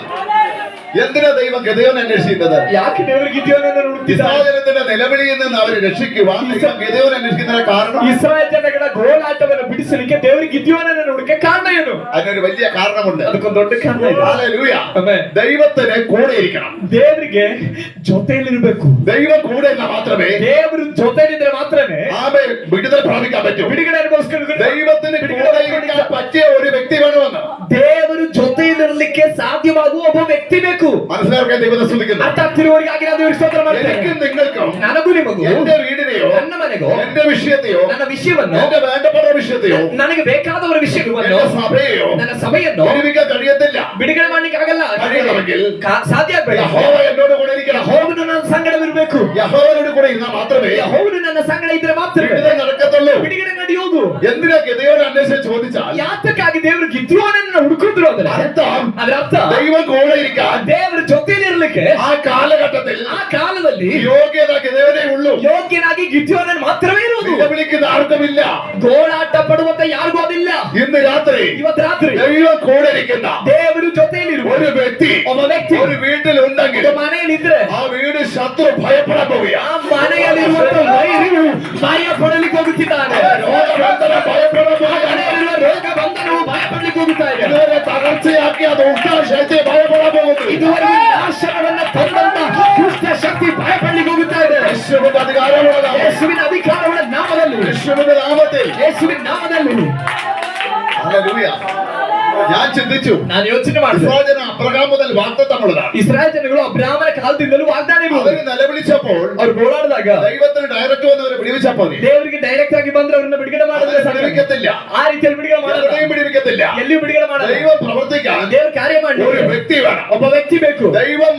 എന്തിനാ ദൈവം ഗിദയോനെ അന്വേഷിക്കുന്നത്?
ಯಾಕೆ ದೇವರು ಗಿದ್ಯೋನನ್ನು ಹುಡುಕ್ತಿದ್ದಾರೆ?
ഇസ്രായേലിന്റെ നിലവിളിയിൽ നിന്ന് അവരെ രക്ഷിക്കുവാൻ ദൈവം ഗിദയോനെ അന്വേഷിക്കുന്നതിന് കാരണം,
ಇಸ್ರಾಯೇಲ್ ಜನಗಳ ಗೋಳಾಟವನ್ನು ಬಿಡಿಸಲಿಕ್ಕೆ ದೇವರಿಗೆ ಗಿದ್ಯೋನನ್ನು ಹುಡುಕ ಕಾರಣ ಏನು?
അതിനൊരു വലിയ കാരണമുണ്ട്.
ಅದಕ್ಕೊಂದು ದೊಡ್ಡ ಕಾರಣ ಇದೆ.
ഹല്ലേലൂയ.
ಆಮೆನ್.
ദൈവത്തിന് കൂടെ ഇരിക്കണം.
ದೇವರಿಗೆ ಜೊತೆಯಲ್ಲಿರಬೇಕು.
ദൈവം കൂടെ ഇരുന്നാൽ മാത്രമേ
ದೇವರು ಜೊತೆಯಲ್ಲಿದ್ರೆ ಮಾತ್ರನೇ
ആമേ വിടുതൽ പ്രാപിക്കാൻ പറ്റൂ.
ಬಿಡುಗಡೆ ಅನುಭವಿಸ್ಕೊಂಡು
ദൈവത്തിന് കൂടെ ഇരിക്കാൻ പറ്റിയ ഒരു വ്യക്തി വേണമെന്ന്
ದೇವರು ಜೊತೆಯಲ್ಲಿರಲಿಕ್ಕೆ ಸಾಧ್ಯವಾಗುವ ಒಬ್ಬ ವ್ಯಕ್ತಿ ಬೇಕು.
മനസ്സിലാക്കാൻ ദൈവത്തെ സ്തുതിക്കുന്നു.
ಅರ್ಥಾಗ್ತಿರುವವರಿಗಾಗಿ ನಾನು ದೇವರಿಗೆ ಸ್ತೋತ್ರ ಮಾಡ್ತೇನೆ.
എനിക്കും നിങ്ങൾക്കും
ನನಗೂ ನಿಮಗೂ,
എന്റെ വീടിനെയോ
ನನ್ನ ಮನೆಗೋ,
എന്റെ വിഷയത്തെയോ
ನನ್ನ ವಿಷಯವನ್ನು,
എന്റെ വേണ്ടപ്പെട്ട വിഷയത്തെയോ
ನನಗೆ ಬೇಕಾದವರ ವಿಷಯವನ್ನು,
എന്റെ സഭയെയോ
ನನ್ನ ಸಭೆಯನ್ನು
വിടുവിക്കാൻ കഴിയത്തില്ല.
ಬಿಡುಗಡೆ ಮಾಡ್ಲಿಕ್ಕೆ ಆಗಲ್ಲ.
കഴിയണമെങ്കിൽ
ಸಾಧ್ಯ ಆಗ್ಬೇಡ.
യഹോവ എന്നോട് കൂടെ ഇരിക്കണം.
ಯೆಹೋವನು ನನ್ನ ಸಂಗಡವಿರಬೇಕು.
യഹോവനോട് കൂടെ ഇരുന്നാൽ മാത്രമേ
ಯೆಹೋವನು ನನ್ನ ಸಂಗಡ ಇದ್ರೆ ಮಾತ್ರ
വിടുതൽ നടക്കത്തുള്ളൂ.
ಬಿಡುಗಡೆ ನಡೆಯುವುದು.
എന്തിനാ ഗിദയോൻ അന്വേഷിച്ച് ചോദിച്ചാൽ
ಯಾತಕ್ಕಾಗಿ ದೇವರು ಗಿದ್ಯೋನನ್ನ ಹುಡುಕಿದ್ರು ಅಂದ್ರೆ
അർത്ഥം
ಅದರ ಅರ್ಥ
ദൈവം കൂടെ ഇരിക്കാൻ
ದೇವರು ಜೊತೆಯಲ್ಲಿರ್ಲಿಕ್ಕೆ
ആ കാലഘട്ടത്തിൽ
ಆ ಕಾಲದಲ್ಲಿ
യോഗ്യത ഗിദയോനേ ഉള്ളൂ.
ಯೋಗ್ಯನಾಗಿ ಗಿದ್ಯೋನನ್ ಮಾತ್ರವೇ ಇರುವುದು.
നിലവിളിക്കുന്ന ആർക്കുമില്ല.
ಗೋಳಾಟ ಪಡುವಂತ ಯಾರಿಗೂ ಅದಿಲ್ಲ.
ഇന്ന് രാത്രി
ಇವತ್ತು ರಾತ್ರಿ
ദൈവം കൂടെ ഇരിക്കുന്ന
ದೇವರು ಜೊತೆಯಲ್ಲಿರುವ
ഒരു വ്യക്തി
ಒಬ್ಬ ವ್ಯಕ್ತಿ
ഒരു വീട്ടിൽ ഉണ്ടെങ്കിൽ
ಒಬ್ಬ ಮನೆಯಲ್ಲಿದ್ರೆ
ആ വീട് ശത്രു ഭയപ്പെടാൻ പോവുകയാണ്.
ಆ ಮನೆಯಲ್ಲಿರುವಂತ ವೈರಿಯು ಭಯ ಪಡಲಿಕ್ಕೆ ಹೋಗುತ್ತಿದ್ದಾನೆ.
രോഗബന്ധന ഭയപ്പെടാൻ
ಆ
പോവുകയാണ്.
ಮನೆಯಲ್ಲಿರುವ ರೋಗ ಬಂಧನವು ಭಯ ಪಡಲಿಕ್ಕೆ ಹೋಗುತ್ತಾ ಇದೆ.
ഇതുവരെ തകർച്ചയാക്കി അത് ഉൾക്കാശത്തെ ഭയപ്പെടാൻ പോകുന്നു.
ಇದುವರೆಗೂ ನಾಶನವನ್ನ ತಂದಂತ ದುಷ್ಟ ಶಕ್ತಿ ಭಯ ಪಡಲಿಕ್ಕೆ ಹೋಗುತ್ತಾ ಇದೆ.
യേശുവിന്റെ അധികാരമുള്ള നാമം.
ಯೇಸುವಿನ ಅಧಿಕಾರವುಳ್ಳ ನಾಮದಲ್ಲಿ,
യേശുവിന്റെ നാമത്തിൽ.
ಯೇಸುವಿನ ನಾಮದಲ್ಲಿ.
ഹല്ലേലൂയ. ഞാൻ ചിന്തിച്ചു,
ನಾನು ಯೋಚನೆ ಮಾಡಿದೆ,
ഇസ്രായേൽ ജനം അബ്രഹാം മുതൽ വാഗ്ദത്തമുള്ളതാണ്.
ಇಸ್ರಾಯೇಲ್ ಜನಗಳು ಅಬ್ರಾಹ್ಮನ ಕಾಲದಿಂದಲೂ ವಾಗ್ದಾನ ಇರುವುದು.
അവര് നിലവിളിച്ചപ്പോൾ
ಅವ್ರು ಗೋಳಾಡಿದಾಗ
ദൈവത്തിന് ഡയറക്റ്റ് വന്നവരെ വിടുവിച്ചപ്പോൾ
ದೇವರಿಗೆ ಡೈರೆಕ್ಟ್ ಆಗಿ ಬಂದ್ರೆ ಅವ್ರನ್ನ ಬಿಡುಗಡೆ ಮಾಡಿದ್ರೆ ಸಾಕು.
വിടുവിക്കത്തില്ല.
ಆ ರೀತಿಯಲ್ಲಿ ಬಿಡುಗಡೆ ಮಾಡಲ್ಲ,
എവിടെയും വിടുവിക്കത്തില്ല.
ಎಲ್ಲಿಯೂ ಬಿಡುಗಡೆ ಮಾಡಲ್ಲ.
ദൈവം പ്രവർത്തിക്കാൻ
ದೇವರು ಕಾರ್ಯ
ഒരു
ಮಾಡಿ
വ്യക്തി വേണം.
ಒಬ್ಬ ವ್ಯಕ್ತಿ ಬೇಕು.
ദൈവം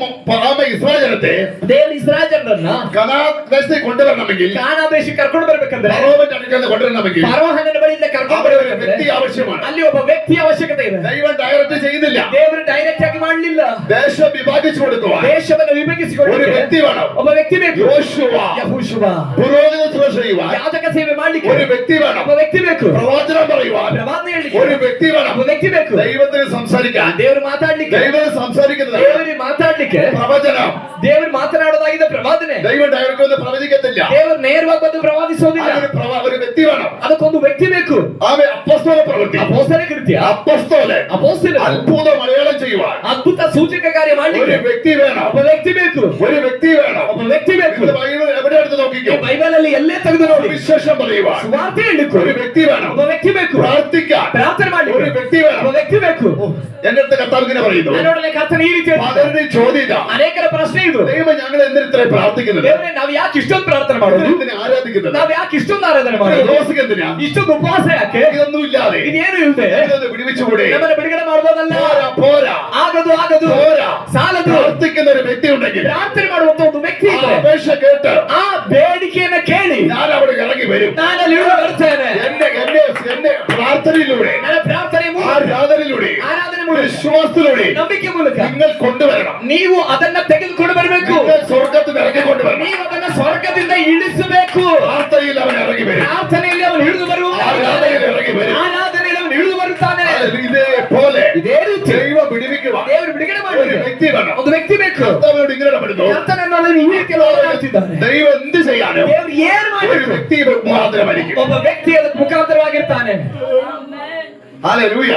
ഇസ്രായേൽ ജനത്തെ
ದೇವರು ಇಸ್ರಾಯೇಲ್ ಜನರನ್ನ
കനാൻ ദേശത്തേക്ക് കൊണ്ടുവരണമെങ്കിൽ,
ಕಾನಾನ್ ದೇಶಕ್ಕೆ ಕರ್ಕೊಂಡು ಬರ್ಬೇಕಂದ್ರೆ,
ഫറവോന്റെ അടുക്കൽ കൊണ്ടുവരണമെങ്കിൽ
ಫರೋಹನ ಬಳಿಯಿಂದ ಕರ್ಕೊಂಡು
അവിടെ ഒരു
ಬರ್ಬೇಕಂದ್ರೆ
വ്യക്തി ആവശ്യമാണ്.
ಅಲ್ಲಿ ಒಬ್ಬ ವ್ಯಕ್ತಿ ಅವಶ್ಯಕತೆ ಇದೆ.
ദൈവം ഡയറക്റ്റ് ചെയ്യുന്നില്ല.
ದೇವರು ಡೈರೆಕ್ಟ್ ಆಗಿ ಮಾಡಲಿಲ್ಲ.
ദേശം വിഭാഗിച്ചു കൊടുക്കുവാൻ
ದೇಶವನ್ನು
ഒരു
ವಿಭಜಿಸಿಕೊಳ್ಳಲಿಕ್ಕೆ
വ്യക്തി വേണം.
ಒಬ್ಬ ವ್ಯಕ್ತಿ ಬೇಕು.
യോശുവ
ಯೆಹೋಶುವ
പുരോഹിത ശുശ്രൂഷ ചെയ്യുവാൻ
ಯಾಜಕ ಸೇವೆ ಮಾಡ್ಲಿಕ್ಕೆ
ഒരു വ്യക്തി വേണം.
ಒಬ್ಬ ವ್ಯಕ್ತಿ ಬೇಕು.
പ്രവചനം പറയുവാൻ
ಪ್ರವಾದನೆ ಹೇಳಲಿಕ್ಕೆ
ഒരു വ്യക്തി വേണം.
ಒಬ್ಬ ವ್ಯಕ್ತಿ ಬೇಕು.
ദൈവത്തിന് സംസാരിക്കാൻ
ದೇವರು ಮಾತಾಡ್ಲಿಕ್ಕೆ
ദൈവം സംസാരിക്കുന്നത്
ದೇವರಿಗೆ ಮಾತಾಡ್ಲಿಕ್ಕೆ
പ്രവചനം.
ದೇವರು ಮಾತನಾಡೋದಾಗಿದೆ ಪ್ರವಾದನೆ.
ദൈവം ഡയറക്റ്റ് ഒന്ന് പ്രവചിക്കത്തില്ല.
ದೇವರು ನೇರವಾಗಿ ಬಂದು ಪ್ರವಾದಿಸೋದಿಲ್ಲ.
ഒരു വ്യക്തി വേണം.
ಅದಕ್ಕೊಂದು ವ್ಯಕ್ತಿ ಬೇಕು.
ആമേ. അപ്പോസ്തല പ്രവൃത്തി,
ಅಪೊಸ್ತಲ ಕೃತ್ಯ,
അപ്പോസ്തല അത്ഭുത മലയാളം ചെയ്യുവാൻ
ಅದ್ಭುತ ಸೂಚಕ ಕಾರ್ಯ ಮಾಡ್ಲಿಕ್ಕೆ
ഒരു വ്യക്തി വേണം.
ಒಬ್ಬ ವ್ಯಕ್ತಿ ಬೇಕು.
ഒരു വ്യക്തി വേണം.
ಒಬ್ಬ ವ್ಯಕ್ತಿ ಬೇಕು.
ഇത് ബൈബിൾ എവിടെ എടുത്ത് നോക്കിക്കോ.
ಬೈಬಲ್ ಅಲ್ಲಿ ಎಲ್ಲೇ ತೆಗೆದು ನೋಡಿ
വിശേഷം പറയുവാൻ
ಸುವಾರ್ತೆ ಹೇಳಲಿಕ್ಕೆ
ഒരു വ്യക്തി വേണം.
ಒಬ್ಬ ವ್ಯಕ್ತಿ ಬೇಕು.
പ്രാർത്ഥിക്കാൻ
ಪ್ರಾರ್ಥನೆ ಮಾಡ್ಲಿಕ್ಕೆ
ഒരു വ്യക്തി വേണം.
ಒಬ್ಬ ವ್ಯಕ್ತಿ ಬೇಕು.
എന്റെ അടുത്ത് കർത്താവ് ഇങ്ങനെ പറയുന്നു.
ನನ್ನೊಡನೆ ಕರ್ತನ ಈ ರೀತಿ ಹೇಳ್ತಾನೆ.
പലരുടെയും ചോദ്യം ഇതാ.
ಅನೇಕರ ಪ್ರಶ್ನೆ ಇದು.
ദൈവം ഞങ്ങൾ എന്തിന് ഇത്ര പ്രാർത്ഥിക്കുന്നത്?
ದೇವರೇ ನಾವು ಯಾಕೆ ಇಷ್ಟೊಂದು ಪ್ರಾರ್ಥನೆ ಮಾಡೋದು?
എന്തിനാ ആരാധിക്കുന്നത്?
ನಾವು ಯಾಕೆ ಇಷ್ಟೊಂದು ಆರಾಧನೆ ಮಾಡೋದು?
ഉപവാസം എന്തിനാ?
ಇಷ್ಟೊಂದು ಉಪವಾಸ ಯಾಕೆ?
ഇതൊന്നും ഇല്ലാതെ
ಇದೇನು ಇಲ್ಲದೆ
ഇതൊന്ന് വിടുവിച്ചുകൂടെ?
ನಮ್ಮನ್ನು ಬಿಡುಗಡೆ ಮಾಡಬಹುದಲ್ಲ?
പോരാ.
ಆಗದು ಆಗದು
പോരാ.
ಸಾಲದು.
പ്രാർത്ഥിക്കുന്ന ഒരു വ്യക്തി ഉണ്ടെങ്കിൽ,
ಪ್ರಾರ್ಥನೆ ಮಾಡುವಂತ ಒಂದು ವ್ಯಕ್ತಿ
ആ
ಇದ್ರೆ,
അപേക്ഷ കേട്ട്
ಆ ಬೇಡಿಕೆಯನ್ನ ಕೇಳಿ
ഞാൻ അവിടെ ഇറങ്ങി വരും.
ನಾನು ಅಲ್ಲಿ ಇಳಿದು ಬರ್ತೇನೆ.
എന്റെ പ്രാർത്ഥനയിലൂടെ,
ನನ್ನ ಪ್ರಾರ್ಥನೆ ಮೂಲಕ,
ആരാധനയിലൂടെ,
ಆರಾಧನೆ ಮೂಲಕ,
വിശ്വാസത്തിലൂടെ
ನಂಬಿಕೆ ಮೂಲಕ
നിങ്ങൾ കൊണ്ടുവരണം.
ನೀವು ಅದನ್ನ ತೆಗೆದುಕೊಂಡು ಬರಬೇಕು.
നിങ്ങൾ സ്വർഗത്തിൽ ഇറങ്ങി കൊണ്ടുവരണം.
ನೀವು ಅದನ್ನ ಸ್ವರ್ಗದಿಂದ ಇಳಿಸಬೇಕು.
പ്രാർത്ഥനയിൽ അവൻ ഇറങ്ങി വരും.
ಪ್ರಾರ್ಥನೆಯಲ್ಲಿ ಅವನು ಇಳಿದು ಬರುವ,
ആരാധനയിൽ ഇറങ്ങി വരും.
ಆರಾಧನೆಯಲ್ಲಿ ಅವನು ಇಳಿದು ಬರುತ್ತಾನೆ.
ഇതേപോലെ
ಇದೇ ರೀತಿ
ദൈവം വിടുവിക്കുക.
ದೇವರು ಬಿಡುಗಡೆ
ഒരു
ಮಾಡಬೇಕು.
വ്യക്തി വേണം.
ಒಂದು ವ್ಯಕ್ತಿ ಬೇಕು.
കർത്താവിനോട് ഇങ്ങനെ ഇടപെടുന്നു.
ಕರ್ತನನ್ನು ಈ ರೀತಿ ಮಾತನಾಡುತ್ತಿದ್ದಾನೆ.
ദൈവം എന്ത് ചെയ്യാനും
ದೇವರು ಏನು
ഒരു
ಮಾಡಬೇಕು?
വ്യക്ತಿ മുഖാന്തരമായിരിക്കും.
ಒಬ್ಬ ವ್ಯಕ್ತಿ ಅದಕ್ಕೆ ಮುಖಾಂತರವಾಗಿರ್ತಾನೆ.
ഹല്ലേലൂയ.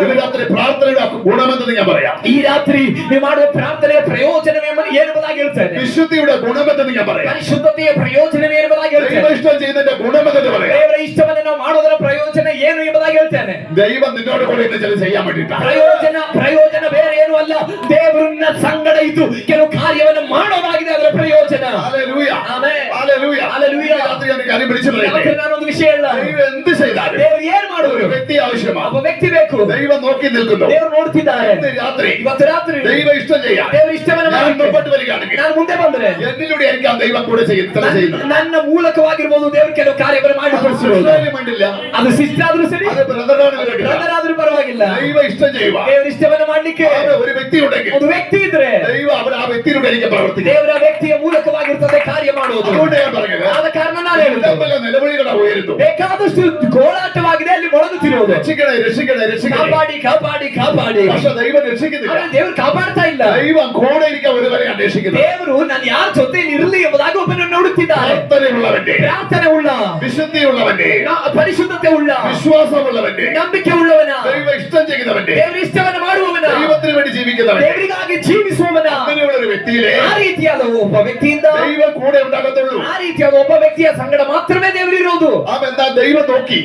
ഇന്ന് രാത്രി പ്രാർത്ഥനയുടെ ഗുണമെന്ന് ഞാൻ പറയാം.
ಈ ರಾತ್ರಿ ನೀವು ಮಾಡುವ ಪ್ರಾರ್ಥನೆಯ ಪ್ರಯೋಜನವೇ ಏನೆಂಬುದಾಗಿ ಹೇಳ್ತೇನೆ.
വിശുദ്ധിയുടെ ഗുണമെന്ന് ഞാൻ പറയാം.
ಪರಿಶುದ್ಧತೆಯ ಪ್ರಯೋಜನವೇ ಎಂಬುದಾಗಿ
ദൈവ
ಹೇಳ್ತೇನೆ.
ഇഷ്ടം ചെയ്യുന്നതിന്റെ ഗുണമെന്ന് പറയാം.
ದೇವರ ಇಷ್ಟವನ್ನು ನಾವು ಮಾಡೋದರ ಪ್ರಯೋಜನ ಏನು ಎಂಬುದಾಗಿ ಹೇಳ್ತೇನೆ.
ദൈവം നിന്നോട് കൂടെ ഇന്ന് ചില ചെയ്യാൻ വേണ്ടിയിട്ടാണ്.
ಪ್ರಯೋಜನ ಬೇರೆ ಏನು ಅಲ್ಲ. ದೇವರನ್ನ ಸಂಗಡ ಇದ್ದು ಕೆಲವು ಕಾರ್ಯವನ್ನು ಮಾಡೋದಾಗಿದೆ ಅದರ ಪ್ರಯೋಜನ.
ഹല്ലേലൂയ.
ಆಮೆನ್.
ഹല്ലേലൂയ.
ഹല്ലേലൂയ.
ഈ രാത്രി ഞാൻ കാര്യം വിളിച്ചു
ರಾತ್ರಿ
പറയട്ടെ.
ನಾನೊಂದು ವಿಷಯ ಹೇಳ.
ദൈവം എന്ത് ചെയ്താലും
ದೇವರು ಏನು ಮಾಡುವರು?
ഒരു വ്യക്തി ആവശ്യമാണ്.
ಒಬ್ಬ ವ್ಯಕ್ತಿ ಬೇಕು.
ദൈവം നോക്കി നിൽക്കുന്നു.
ದೇವರು ನೋಡ್ತಿದ್ದಾರೆ.
ഇന്ന് രാത്രി
ಇವತ್ತು ರಾತ್ರಿ
ദൈവ ഇഷ്ടം ചെയ്യാൻ
ದೇವರ ಇಷ್ಟವನ್ನು
ഞാൻ
ಮಾಡಲಿಕ್ಕೆ
മുമ്പോട്ട് വരികയാണെങ്കിൽ
ನಾನು ಮುಂದೆ ಬಂದ್ರೆ
എന്നിലൂടെ എനിക്ക് ആ ദൈവം കൂടെ ചെയ്യുന്നത്.
ನನ್ನ ಮೂಲಕವಾಗಿರ್ಬೋದು ದೇವರು ಕೆಲವು ಕಾರ್ಯವನ್ನು ಮಾಡಿಕೊಡಿಸಿರೋದು.
വേണ്ടില്ല.
ಅದು ಸಿಸ್ಟರ್ ಆದ್ರೂ ಸರಿ,
അത് ബ്രദറാണ് വേണ്ടില്ല.
ಬ್ರದರ್ ಆದ್ರೂ ಪರವಾಗಿಲ್ಲ.
ദൈവ ഇഷ്ടം ചെയ്യുക.
ದೇವರ ಇಷ್ಟವನ್ನು ಮಾಡ್ಲಿಕ್ಕೆ
ഒരു വ്യക്തി ഉണ്ടെങ്കിൽ
ಒಂದು ವ್ಯಕ್ತಿ ಇದ್ರೆ
ദൈവം അവർ ആ വ്യക്തിയിലൂടെ എനിക്ക് പ്രവർത്തിക്കും.
ದೇವರ ವ್ಯಕ್ತಿಯ ಮೂಲಕವಾಗಿರ್ತದೆ ಕಾರ್ಯ ಮಾಡುವುದು.
അതുകൊണ്ട് ഞാൻ പറഞ്ഞത്
ಆದ ಕಾರಣ ನಾನು ಹೇಳುದು
നിലവിളികളെ ഉയരുന്നു.
ಬೇಕಾದಷ್ಟು ಗೋಳಾಟವಾಗಿದೆ ಅಲ್ಲಿ ಮೊಳಗುತ್ತಿರುವುದು.
രക്ഷിക്കണേ രക്ഷിക്കണേ രക്ഷിക്കണേ.
ಕಾಪಾಡಿ ಕಾಪಾಡಿ ಕಾಪಾಡಿ.
പക്ഷെ ദൈവം രക്ഷിക്കുന്നില്ല.
ಆದ್ರೆ ದೇವರು ಕಾಪಾಡ್ತಾ ಇಲ್ಲ.
ദൈവം കൂടെ ഇരിക്കാൻ ഒരുവരെ അന്വേഷിക്കുന്നു.
ದೇವರು ನಾನು ಯಾರ ಜೊತೆಯಲ್ಲಿ ಇರಲಿ ಎಂಬುದಾಗಿ ಒಬ್ಬನನ್ನು ನೋಡುತ್ತಿದ್ದಾರೆ.
പ്രാർത്ഥനയുള്ളവന്റെ,
ಪ್ರಾರ್ಥನೆ ಉಳ್ಳ,
വിശുദ്ധിയുള്ളവന്റെ,
ಪರಿಶುದ್ಧತೆ ಉಳ್ಳ,
വിശ്വാസമുള്ളവന്റെ,
ನಂಬಿಕೆ ಉಳ್ಳವನ,
ദൈവ ഇഷ്ടം ചെയ്യുന്നവന്റെ,
ದೇವರ ಇಷ್ಟವನ್ನು ಮಾಡುವವನ,
ദൈവത്തിന് വേണ്ടി ജീവിക്കുന്നവൻ,
ದೇವರಿಗಾಗಿ ಜೀವಿಸುವವನ,
അങ്ങനെയുള്ള ഒരു വ്യക്തിയിലെ
ಆ ರೀತಿಯಾದ ಒಬ್ಬ ವ್ಯಕ್ತಿಯಿಂದ
ദൈവം കൂടെ ഉണ്ടാകത്തുള്ളൂ.
ಆ ರೀತಿಯಾದ ಒಬ್ಬ ವ್ಯಕ್ತಿಯ ಸಂಗಡ ಮಾತ್ರವೇ ದೇವರು ಇರೋದು.
എന്താ ദൈവം നോക്കി.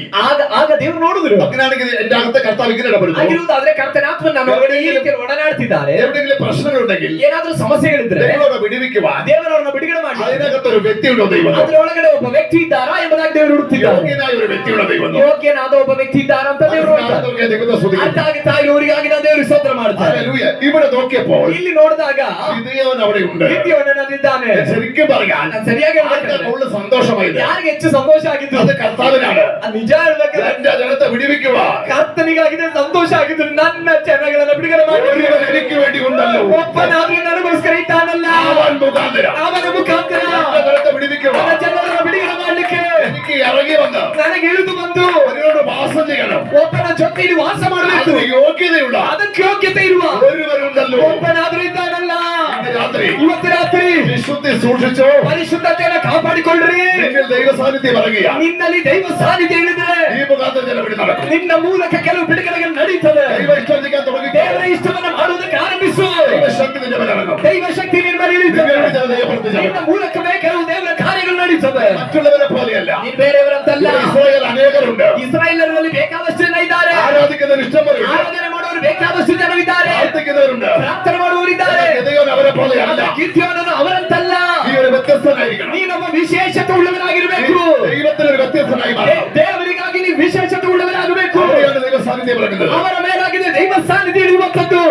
ಆಗ ದೇವರು ನೋಡಿದ್ರು.
അങ്ങനെയാണെങ്കിൽ എന്റെ അകത്തെ കർത്താവ് ഇങ്ങനെ ഇടപെടുന്നു.
ಆಗಿರುವುದಾದ್ರೆ ಕರ್ತನಾತ್ಮ ನನ್ನ ಒಳಗಡೆ ಈ ರೀತಿ ಒಡನಾಡ್ತಿದ್ದಾರೆ.
എവിടെയെങ്കിലും പ്രശ്നങ്ങളുണ്ടെങ്കിൽ
ಏನಾದ್ರೂ ಸಮಸ್ಯೆಗಳಿದ್ರೆ
ദൈവം വിടുവിക്കുവാൻ
ದೇವರವರನ್ನ ಬಿಡುಗಡೆ ಮಾಡಿ
അതിനകത്തൊരു വ്യക്തിയുണ്ടോ ദൈവം.
ಅದರೊಳಗಡೆ ಒಬ್ಬ ವ್ಯಕ್ತಿ ಇದ್ದಾರಾ ಎಂಬುದಾಗಿ ದೇವರು ಹುಡುಕ್ತಿದ್ದಾರೆ.
ಯೋಗ್ಯನಾയ ഒരു വ്യക്തിയുള്ള ദൈവം.
ಯೋಗ್ಯನಾದ ಒಬ್ಬ ವ್ಯಕ್ತಿ ಇದ್ದಾರಾ ಅಂತ ದೇವರು ನೋಡ್ತಾರೆ.
ദൈവത്തെ സ്തുതിക്കുന്നു.
ಅರ್ಥ ಆಗುತ್ತಾ ಇವರಿಗಾಗಿ ನಾವು ದೇವರು ಸ್ತೋತ್ರ ಮಾಡ್ತಾರೆ.
ഹല്ലേലൂയ. ഇവിടെ നോക്കിയപ്പോൾ
ಇಲ್ಲಿ ನೋಡಿದಾಗ
ഗിദെയോൻ അവിടെ ഉണ്ട്.
ಗಿದ್ಯೋನಲ್ಲಿದ್ದಾನೆ.
ശരിക്കും പറയാൻ
ನಾನು ಸರಿಯಾಗಿ ಹೇಳ್ಬೇಕಾದ್ರೆ
ഉള്ള സന്തോഷമായത്
ಯಾರಿಗೆ ಹೆಚ್ಚು ಸಂತೋಷ ಆಗಿದ್ದು
അത് കർത്താവിനാണ്.
ಅದು ನಿಜ ಹೇಳ್ಬೇಕಾದ್ರೆ
എന്റെ ജനത്തെ വിടുവിക്കുക
ಕರ್ತನಿಗಾಗಿದೆ ಸಂತೋಷ ಆಗಿದ್ದು. ನನ್ನ ಜನಗಳನ್ನ ಬಿಡುಗಡೆ ಮಾಡಿ
ഒരുവൻ എനിക്ക് വേണ്ടി ഉണ്ടല്ലോ.
ಒಬ್ಬನಾದ್ರೂ ನನಗೋಸ್ಕರ ಇದ್ದಾನಲ್ಲ,
അവൻ മുഖാന്തരം
ಅವನ ಮುಖಾಂತರ
എന്റെ ജനത്തെ വിടുവിക്കുക.
ನನ್ನ ಜನರನ್ನ ಬಿಡುಗಡೆ ಮಾಡ್ಲಿಕ್ಕೆ
എനിക്ക് ഇറങ്ങി വന്ന്
ನನಗೆ ಇಳಿದು ಬಂದು
അവരോട് വാസം ചെയ്യണം.
ಒಬ್ಬನ ಜೊತೆಯಲ್ಲಿ ವಾಸ ಮಾಡಬೇಕು.
അതിന് യോഗ്യതയുള്ള
ಅದಕ್ಕೆ ಯೋಗ್ಯತೆ ಇರುವ
ഒരുവരുണ്ടല്ലോ.
ಒಬ್ಬನಾದ್ರೂ ಇದ್ದಾನಲ್ಲ.
ഇന്ന് രാത്രി
ಇವತ್ತು ರಾತ್ರಿ
വിശുദ്ധി സൂക്ഷിച്ചോ.
ಪರಿಶುದ್ಧತೆಯನ್ನು ಕಾಪಾಡಿಕೊಳ್ಳ್ರಿ.
നിങ്ങൾ ദൈവ സാന്നിധ്യം ഇറങ്ങിയ
ನಿನ್ನಲ್ಲಿ ದೈವ ಸಾನ್ನಿಧ್ಯ ಇಳಿದ್ರೆ
ഈ മുഖാന്തരം ചില വിടി നടക്കും.
ನಿನ್ನ ಮೂಲಕ ಕೆಲವು ಬಿಡುಗಡೆಗಳು ನಡೀತದೆ.
ദൈവ ഇഷ്ടം ചെയ്യാൻ തുടങ്ങി.
ದೇವರ ಇಷ್ಟವನ್ನ ಮಾಡುವುದಕ್ಕೆ ಆರಂಭಿಸು.
ദൈവ ശക്തി നിന്റെ മേൽ ഇറങ്ങും.
ದೈವ ಶಕ್ತಿ ನಿನ್ನ ಮೇಲೆ ಇಳಿತದೆ.
നിങ്ങൾ ചില ദൈവപ്രവൃത്തി
ನಿನ್ನ ಮೂಲಕವೇ ಕೆಲವು ದೇವರ ಕಾರ್ಯಗಳು ನಡೀತದೆ.
മറ്റുള്ളവരെ പോലെയല്ല.
ನೀನ್ ಬೇರೆಯವರಂತಲ್ಲ.
ഇസ്രായേൽ അനേകരുണ്ട്.
ಇಸ್ರಾಯೇಲರಲ್ಲಿ ಬೇಕಾದಷ್ಟು ಜನ ಇದ್ದಾರೆ.
ആരാധിക്കുന്നവർ ഇഷ്ടംപോലെ
ಆರಾಧನೆ ಮಾಡುವವರು ಬೇಕಾದಷ್ಟು ಜನರಿದ್ದಾರೆ.
പ്രാർത്ഥിക്കുന്നവരുണ്ട്.
ಪ್ರಾರ್ಥನೆ ಮಾಡುವವರಿದ್ದಾರೆ.
ഗിദെയോൻ അവരെ പോലെയല്ല.
ಗಿದ್ಯೋನನು ಅವರಂತಲ್ಲ.
നീ ഒരു വ്യത്യസ്തനായിരിക്കണം.
ನೀನೊಬ್ಬ ವಿಶೇಷತೆ ಉಳ್ಳವನಾಗಿರಬೇಕು.
ദൈവത്തിനൊരു വ്യത്യസ്തനായി മാറണം.
ದೇವರಿಗಾಗಿ ನೀನು ವಿಶೇಷತೆ ಉಳ್ಳವನಾಗಬೇಕು.
അവിടെയാണ് ദൈവ സാന്നിധ്യം ഇറങ്ങുന്നത്.
ಅವರ ಮೇಲಾಗಿದೆ ದೈವ ಸಾನ್ನಿಧ್ಯ ಇರುವಂತದ್ದು.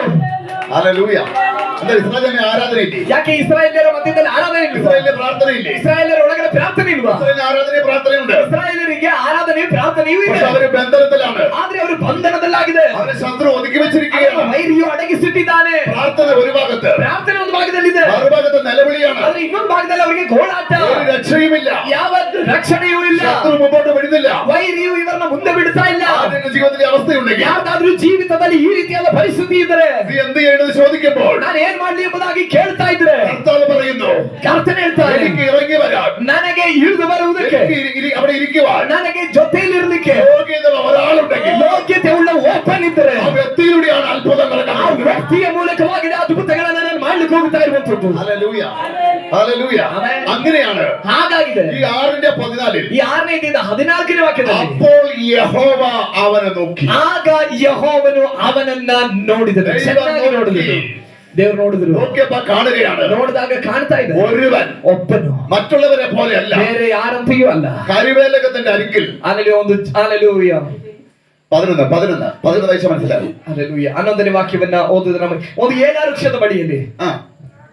ഹല്ലേലൂയ. എന്താ ഇസ്രായേലിന് ആരാധന ഇല്ലേ?
ಯಾಕೆ ಇಸ್ರಾಯೇಲ್ಯರ ಮಧ್ಯದಲ್ಲಿ ಆರಾಧನೆ ಇಲ್ವಾ?
ഇസ്രായേലിന് പ്രാർത്ഥന ഇല്ലേ?
ಇಸ್ರಾಯೇಲ್ಯರ ಒಳಗಡೆ ಪ್ರಾರ್ಥನೆ ಇಲ್ವಾ?
ഇസ്രായേലിന് ആരാധനയും പ്രാർത്ഥനയുണ്ട്.
ಇಸ್ರಾಯೇಲರಿಗೆ ಆರಾಧನೆ ಪ್ರಾರ್ಥನೆಯೂ ಇದೆ.
പക്ഷെ അവര് ബന്ധനത്തിലാണ്.
ಆದ್ರೆ ಅವರು ಬಂಧನದಲ್ಲಾಗಿದೆ.
അവരെ ശത്രു ഒതുക്കി വെച്ചിരിക്കുകയാണ്.
ವೈರಿಯು ಅಡಗಿಸಿಟ್ಟಿದ್ದಾನೆ.
പ്രാർത്ഥന ഒരു ഭാഗത്ത്,
ಪ್ರಾರ್ಥನೆ ಒಂದು ಭಾಗದಲ್ಲಿದೆ,
മറുഭാഗത്ത് നിലവിളിയാണ്.
ಆದ್ರೆ ಇನ್ನೊಂದು ಭಾಗದಲ್ಲಿ ಅವರಿಗೆ ಗೋಳಾಟ.
ഒരു രക്ഷയുമില്ല,
ಯಾವ ರಕ್ಷಣೆಯೂ ಇಲ್ಲ.
ശത്രു മുമ്പോട്ട് വിടുന്നില്ല.
ವೈರಿಯು ಇವರನ್ನ ಮುಂದೆ ಬಿಡ್ತಾ ಇಲ್ಲ.
ആരുടെ ജീവിതത്തിലെ അവസ്ഥയുണ്ടെങ്കിൽ,
ಯಾರ್ದಾದ್ರೂ ಜೀವಿತದಲ್ಲಿ ಈ ರೀತಿಯಾದ ಪರಿಸ್ಥಿತಿ ಇದ್ರೆ
നീ എന്ത് ചെയ്യണമെന്ന് ചോദിക്കുമ്പോൾ
ನಾನು ಏನ್ ಮಾಡ್ಲಿ ಎಂಬುದಾಗಿ ಕೇಳ್ತಾ ಇದ್ರೆ
കർത്താവ് പറയുന്നു,
ಕರ್ತನೆ ಹೇಳ್ತಾರೆ,
എനിക്ക് ഇറങ്ങി വരാൻ,
ನನಗೆ ಇಳಿದು ಬರುವುದಕ್ಕೆ,
എനിക്ക് അവിടെ ഇരിക്കുവാൻ
ನನಗೆ ജೊತೆಯಲ್ಲಿರ್ಲಿಕ್ಕೆ
യോഗ്യത ഒരാളുണ്ടെങ്കിൽ,
ಯೋಗ್ಯತೆ ಉಳ್ಳ ಓಪನ್ ಇದ್ರೆ
ആ വ്യക്തിയിലൂടെയാണ് അത്ഭുതങ്ങൾ
ಆ
നടക്കുന്നത്.
ವ್ಯಕ್ತಿಯ ಮೂಲಕವಾಗಿ ಅದ್ಭುತಗಳನ್ನ ನಾನು ಮಾಡ್ಲಿಕ್ಕೆ ಹೋಗ್ತಾ ಇರುವಂತದ್ದು.
Hallelujah, hallelujah.
ആമേൻ.
അങ്ങനെയാണ്
ಹಾಗಾಗಿದೆ
ഈ 6:14
ಈ 6ನೇ 14ನೇ ವಾಕ್ಯದಲ್ಲಿ,
അപ്പോൾ യഹോവ അവനെ നോക്കി.
ಆಗ ಯೆಹೋವನು ಅವನನ್ನ ನೋಡಿದನು. ಚೆನ್ನಾಗಿ ನೋಡಿದನು. ದೇವರು ನೋಡಿದ್ರು.
നോക്കിയപ്പോ കാണുകയാണ്,
ನೋಡಿದಾಗ ಕಾಣ್ತಾ ಇದೆ
ഒരുവൻ
ಒಬ್ಬನು
മറ്റുള്ളവരെ പോലെയല്ല,
ಬೇರೆ ಯಾರಂತೆಯೂ ಅಲ್ಲ.
കരിവേലകത്തിന്റെ അരികിൽ.
ಅಲ್ಲಿ ಒಂದು ಅಲೆಲೂಯ
11 വയസ്സ് മനസ്സിലായി.
ಅಲೆಲೂಯ 11ನೇ ವಾಕ್ಯವನ್ನ ಓದಿದ್ರೆ ನಮಗೆ ಒಂದು ಏಲಾರ ವೃಕ್ಷದ ಬಳಿಯಲ್ಲಿ